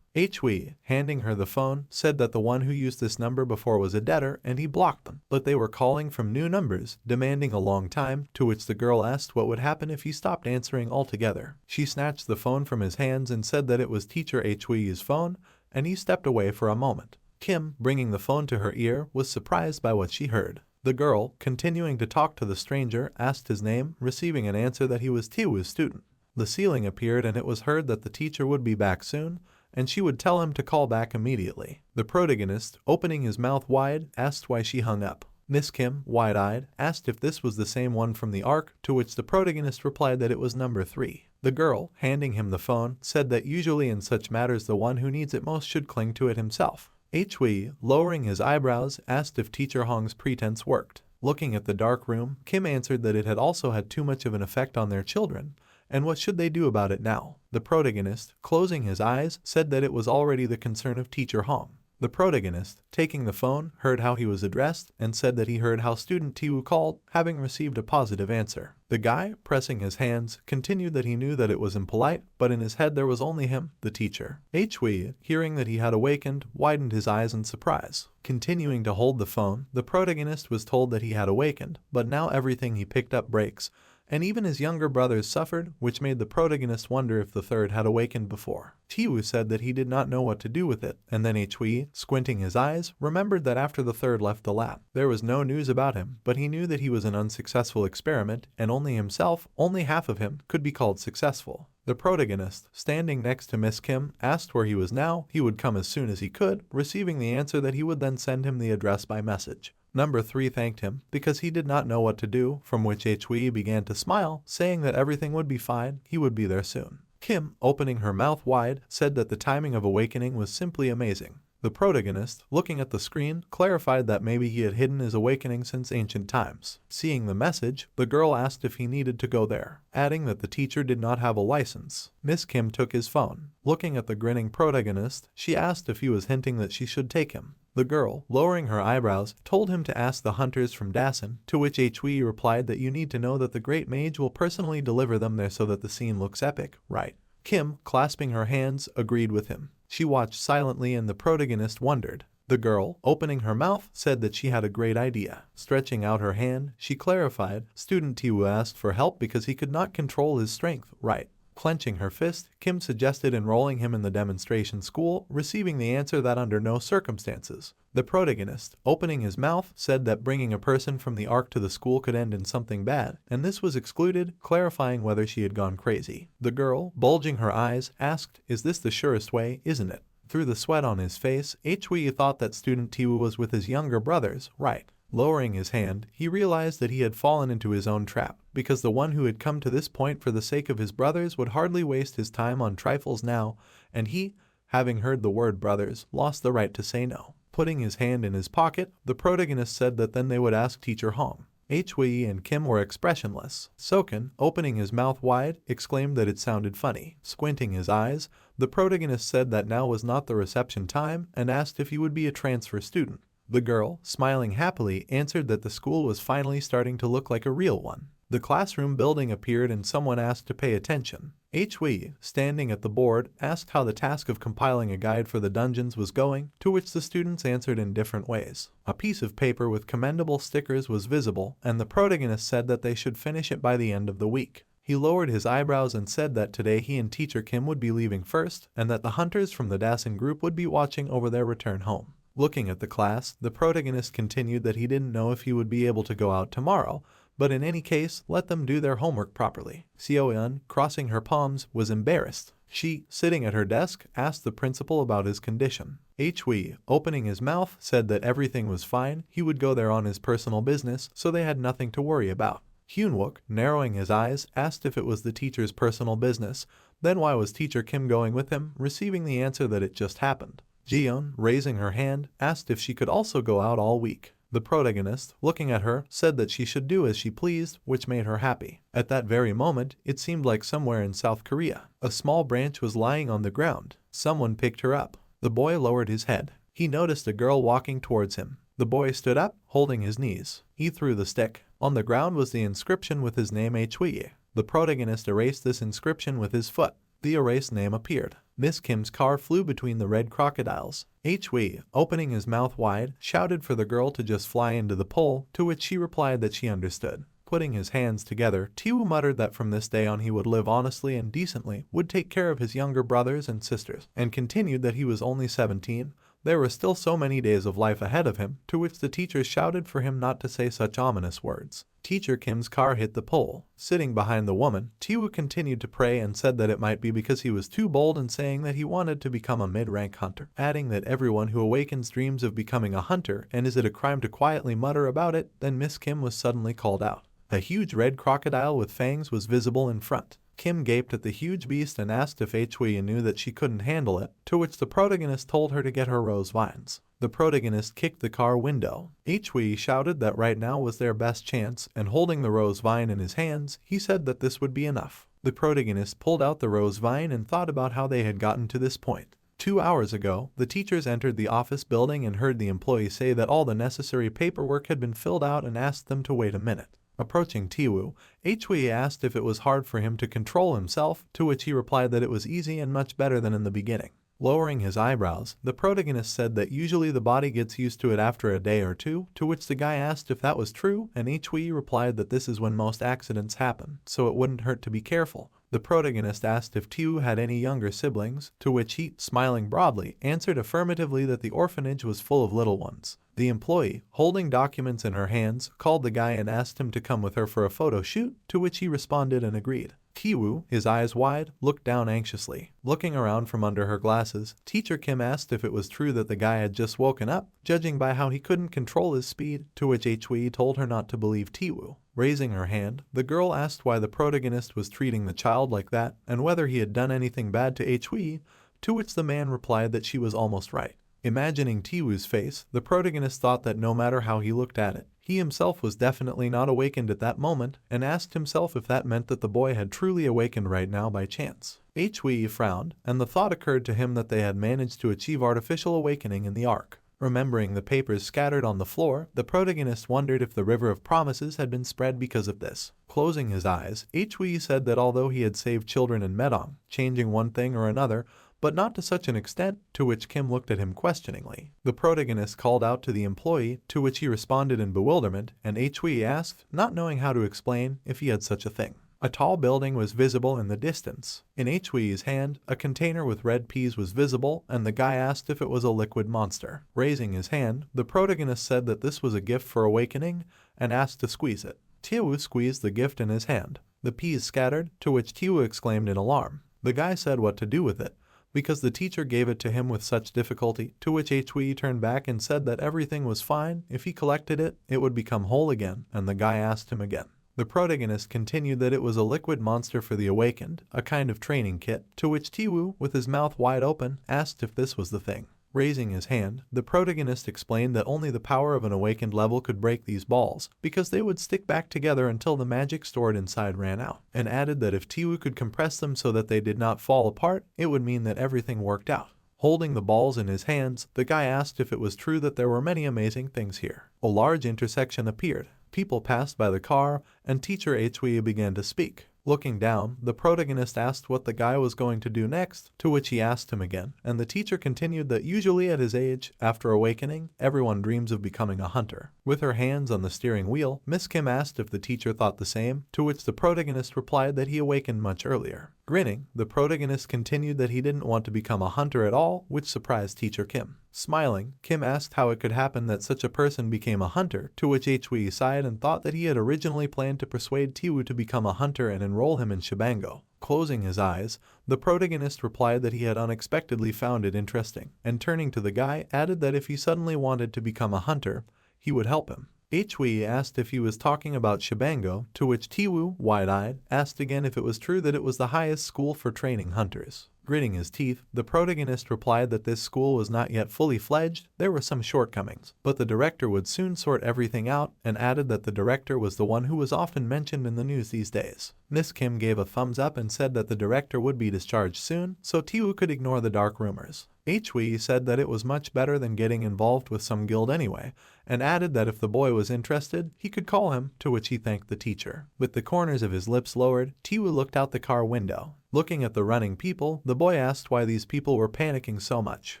Hui, handing her the phone, said that the one who used this number before was a debtor and he blocked them, but they were calling from new numbers, demanding a long time, to which the girl asked what would happen if he stopped answering altogether. She snatched the phone from his hands and said that it was teacher Hui's phone, and he stepped away for a moment. Kim, bringing the phone to her ear, was surprised by what she heard. The girl, continuing to talk to the stranger, asked his name, receiving an answer that he was Tiwu's student. The ceiling appeared and it was heard that the teacher would be back soon, and she would tell him to call back immediately. The protagonist, opening his mouth wide, asked why she hung up. Miss Kim, wide-eyed, asked if this was the same one from the arc, to which the protagonist replied that it was number 3. The girl, handing him the phone, said that usually in such matters the one who needs it most should cling to it himself. Hui, lowering his eyebrows, asked if Teacher Hong's pretense worked. Looking at the dark room, Kim answered that it had also had too much of an effect on their children, and what should they do about it now? The protagonist, closing his eyes, said that it was already the concern of Teacher Hong. The protagonist, taking the phone, heard how he was addressed and said that he heard how student Tiwu called, having received a positive answer. The guy, pressing his hands, continued that he knew that it was impolite, but in his head there was only him, the teacher. Hui, hearing that he had awakened, widened his eyes in surprise. Continuing to hold the phone, the protagonist was told that he had awakened, but now everything he picked up breaks, and even his younger brothers suffered, which made the protagonist wonder if the third had awakened before. Tiwu said that he did not know what to do with it, and then Hui, squinting his eyes, remembered that after the third left the lab, there was no news about him, but he knew that he was an unsuccessful experiment, and only himself, only half of him, could be called successful. The protagonist, standing next to Miss Kim, asked where he was now. He would come as soon as he could, receiving the answer that he would then send him the address by message. Number 3 thanked him because he did not know what to do, from which Hui began to smile, saying that everything would be fine, he would be there soon. Kim, opening her mouth wide, said that the timing of awakening was simply amazing. The protagonist, looking at the screen, clarified that maybe he had hidden his awakening since ancient times. Seeing the message, the girl asked if he needed to go there, adding that the teacher did not have a license. Miss Kim took his phone. Looking at the grinning protagonist, she asked if he was hinting that she should take him. The girl, lowering her eyebrows, told him to ask the hunters from Dasan, to which Hui replied that you need to know that the great mage will personally deliver them there so that the scene looks epic, right? Kim, clasping her hands, agreed with him. She watched silently and the protagonist wondered. The girl, opening her mouth, said that she had a great idea. Stretching out her hand, she clarified, student Tiwu asked for help because he could not control his strength, right? Clenching her fist, Kim suggested enrolling him in the demonstration school, receiving the answer that under no circumstances. The protagonist, opening his mouth, said that bringing a person from the Ark to the school could end in something bad, and this was excluded, clarifying whether she had gone crazy. The girl, bulging her eyes, asked, is this the surest way, isn't it? Through the sweat on his face, Hui thought that student Tiwu was with his younger brothers, right? Lowering his hand, he realized that he had fallen into his own trap, because the one who had come to this point for the sake of his brothers would hardly waste his time on trifles now, and he, having heard the word brothers, lost the right to say no. Putting his hand in his pocket, the protagonist said that then they would ask Teacher Hong. Hui and Kim were expressionless. Soken, opening his mouth wide, exclaimed that it sounded funny. Squinting his eyes, the protagonist said that now was not the reception time and asked if he would be a transfer student. The girl, smiling happily, answered that the school was finally starting to look like a real one. The classroom building appeared and someone asked to pay attention. Hui, standing at the board, asked how the task of compiling a guide for the dungeons was going, to which the students answered in different ways. A piece of paper with commendable stickers was visible, and the protagonist said that they should finish it by the end of the week. He lowered his eyebrows and said that today he and Teacher Kim would be leaving first, and that the hunters from the Dasan group would be watching over their return home. Looking at the class, the protagonist continued that he didn't know if he would be able to go out tomorrow, but in any case, let them do their homework properly. Seo-eun, crossing her palms, was embarrassed. She, sitting at her desk, asked the principal about his condition. Hui, opening his mouth, said that everything was fine, he would go there on his personal business, so they had nothing to worry about. Hyunwook, narrowing his eyes, asked if it was the teacher's personal business, then why was Teacher Kim going with him, receiving the answer that it just happened. Jiyeon, raising her hand, asked if she could also go out all week. The protagonist, looking at her, said that she should do as she pleased, which made her happy. At that very moment, it seemed like somewhere in South Korea. A small branch was lying on the ground. Someone picked her up. The boy lowered his head. He noticed a girl walking towards him. The boy stood up, holding his knees. He threw the stick. On the ground was the inscription with his name Hui. The protagonist erased this inscription with his foot. The erased name appeared. Miss Kim's car flew between the red crocodiles. Hui, opening his mouth wide, shouted for the girl to just fly into the pole, to which she replied that she understood. Putting his hands together, Tiwu muttered that from this day on he would live honestly and decently, would take care of his younger brothers and sisters, and continued that he was only 17. There were still so many days of life ahead of him, to which the teachers shouted for him not to say such ominous words. Teacher Kim's car hit the pole. Sitting behind the woman, Tiwu continued to pray and said that it might be because he was too bold in saying that he wanted to become a mid-rank hunter, adding that everyone who awakens dreams of becoming a hunter, and is it a crime to quietly mutter about it? Then Miss Kim was suddenly called out. A huge red crocodile with fangs was visible in front. Kim gaped at the huge beast and asked if Hui knew that she couldn't handle it, to which the protagonist told her to get her rose vines. The protagonist kicked the car window. Hui shouted that right now was their best chance, and holding the rose vine in his hands, he said that this would be enough. The protagonist pulled out the rose vine and thought about how they had gotten to this point. 2 hours ago, the teachers entered the office building and heard the employee say that all the necessary paperwork had been filled out and asked them to wait a minute. Approaching Hui asked if it was hard for him to control himself, to which he replied that it was easy and much better than in the beginning. Lowering his eyebrows, the protagonist said that usually the body gets used to it after a day or two, to which the guy asked if that was true, and Hui replied that this is when most accidents happen, so it wouldn't hurt to be careful. The protagonist asked if Tiu had any younger siblings, to which he, smiling broadly, answered affirmatively that the orphanage was full of little ones. The employee, holding documents in her hands, called the guy and asked him to come with her for a photo shoot, to which he responded and agreed. Kiwoo, his eyes wide, looked down anxiously. Looking around from under her glasses, Teacher Kim asked if it was true that the guy had just woken up, judging by how he couldn't control his speed, to which Hui told her not to believe Tiwoo. Raising her hand, the girl asked why the protagonist was treating the child like that, and whether he had done anything bad to Hui, to which the man replied that she was almost right. Imagining Tiwoo's face, the protagonist thought that no matter how he looked at it, he himself was definitely not awakened at that moment, and asked himself if that meant that the boy had truly awakened right now by chance. Hui frowned, and the thought occurred to him that they had managed to achieve artificial awakening in the arc. Remembering the papers scattered on the floor, the protagonist wondered if the river of promises had been spread because of this. Closing his eyes, Hui said that although he had saved children in Medong, changing one thing or another, but not to such an extent, to which Kim looked at him questioningly. The protagonist called out to the employee, to which he responded in bewilderment, and Hui asked, not knowing how to explain, if he had such a thing. A tall building was visible in the distance. In Hui's hand, a container with red peas was visible, and the guy asked if it was a liquid monster. Raising his hand, the protagonist said that this was a gift for awakening, and asked to squeeze it. Tiwoo squeezed the gift in his hand. The peas scattered, to which Tiwoo exclaimed in alarm. The guy said what to do with it, because the teacher gave it to him with such difficulty, to which Hui turned back and said that everything was fine, if he collected it, it would become whole again, and the guy asked him again. The protagonist continued that it was a liquid monster for the awakened, a kind of training kit, to which Tiwoo, with his mouth wide open, asked if this was the thing. Raising his hand, the protagonist explained that only the power of an awakened level could break these balls, because they would stick back together until the magic stored inside ran out, and added that if Tiwoo could compress them so that they did not fall apart, it would mean that everything worked out. Holding the balls in his hands, the guy asked if it was true that there were many amazing things here. A large intersection appeared. People passed by the car, and teacher Hui began to speak. Looking down, the protagonist asked what the guy was going to do next, to which he asked him again, and the teacher continued that usually at his age, after awakening, everyone dreams of becoming a hunter. With her hands on the steering wheel, Miss Kim asked if the teacher thought the same, to which the protagonist replied that he awakened much earlier. Grinning, the protagonist continued that he didn't want to become a hunter at all, which surprised teacher Kim. Smiling, Kim asked how it could happen that such a person became a hunter, to which Hui sighed and thought that he had originally planned to persuade Tiwoo to become a hunter and enroll him in Shibango. Closing his eyes, the protagonist replied that he had unexpectedly found it interesting, and turning to the guy, added that if he suddenly wanted to become a hunter, he would help him. Hui asked if he was talking about Shibango, to which Tiwoo, wide-eyed, asked again if it was true that it was the highest school for training hunters. Gritting his teeth, the protagonist replied that this school was not yet fully fledged, there were some shortcomings, but the director would soon sort everything out, and added that the director was the one who was often mentioned in the news these days. Miss Kim gave a thumbs up and said that the director would be discharged soon, so Tiwoo could ignore the dark rumors. Hui said that it was much better than getting involved with some guild anyway, and added that if the boy was interested, he could call him, to which he thanked the teacher. With the corners of his lips lowered, Tiwoo looked out the car window. Looking at the running people, the boy asked why these people were panicking so much.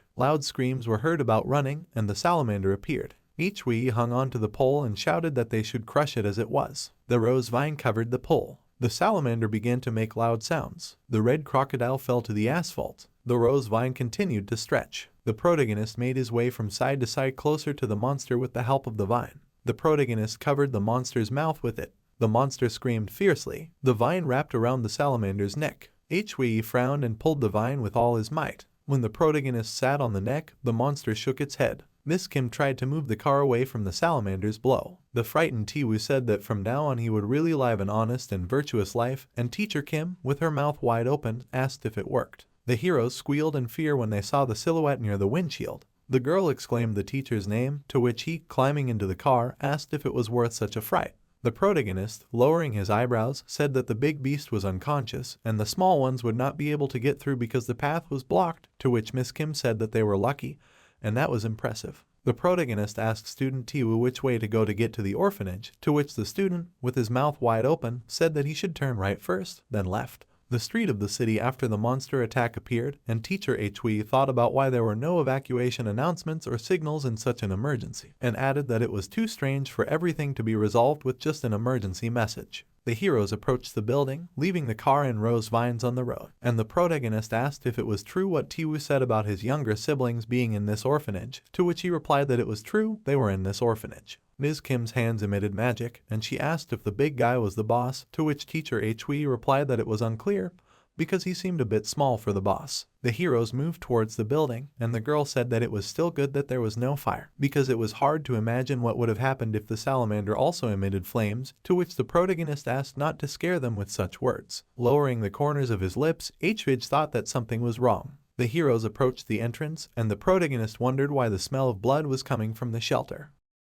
Loud screams were heard about running, and the salamander appeared. Hui hung on to the pole and shouted that they should crush it as it was. The rose vine covered the pole. The salamander began to make loud sounds. The red crocodile fell to the asphalt. The rose vine continued to stretch. The protagonist made his way from side to side closer to the monster with the help of the vine. The protagonist covered the monster's mouth with it. The monster screamed fiercely. The vine wrapped around the salamander's neck. Hui frowned and pulled the vine with all his might. When the protagonist sat on the neck, the monster shook its head. Miss Kim tried to move the car away from the salamander's blow. The frightened Tiwoo said that from now on he would really live an honest and virtuous life, and Teacher Kim, with her mouth wide open, asked if it worked. The heroes squealed in fear when they saw the silhouette near the windshield. The girl exclaimed the teacher's name, to which he, climbing into the car, asked if it was worth such a fright. The protagonist, lowering his eyebrows, said that the big beast was unconscious, and the small ones would not be able to get through because the path was blocked, to which Miss Kim said that they were lucky, and that was impressive. The protagonist asked student Tiwoo which way to go to get to the orphanage, to which the student, with his mouth wide open, said that he should turn right first, then left. The street of the city after the monster attack appeared, and teacher Hui thought about why there were no evacuation announcements or signals in such an emergency, and added that it was too strange for everything to be resolved with just an emergency message. The heroes approached the building, leaving the car and rose vines on the road, and the protagonist asked if it was true what Tiwoo said about his younger siblings being in this orphanage, to which he replied that it was true, they were in this orphanage. Ms. Kim's hands emitted magic, and she asked if the big guy was the boss, to which teacher Hui replied that it was unclear, because he seemed a bit small for the boss. The heroes moved towards the building, and the girl said that it was still good that there was no fire, because it was hard to imagine what would have happened if the salamander also emitted flames, to which the protagonist asked not to scare them with such words. Lowering the corners of his lips, Hui thought that something was wrong. The heroes approached the entrance, and the protagonist wondered why the smell of blood was coming from the shelter.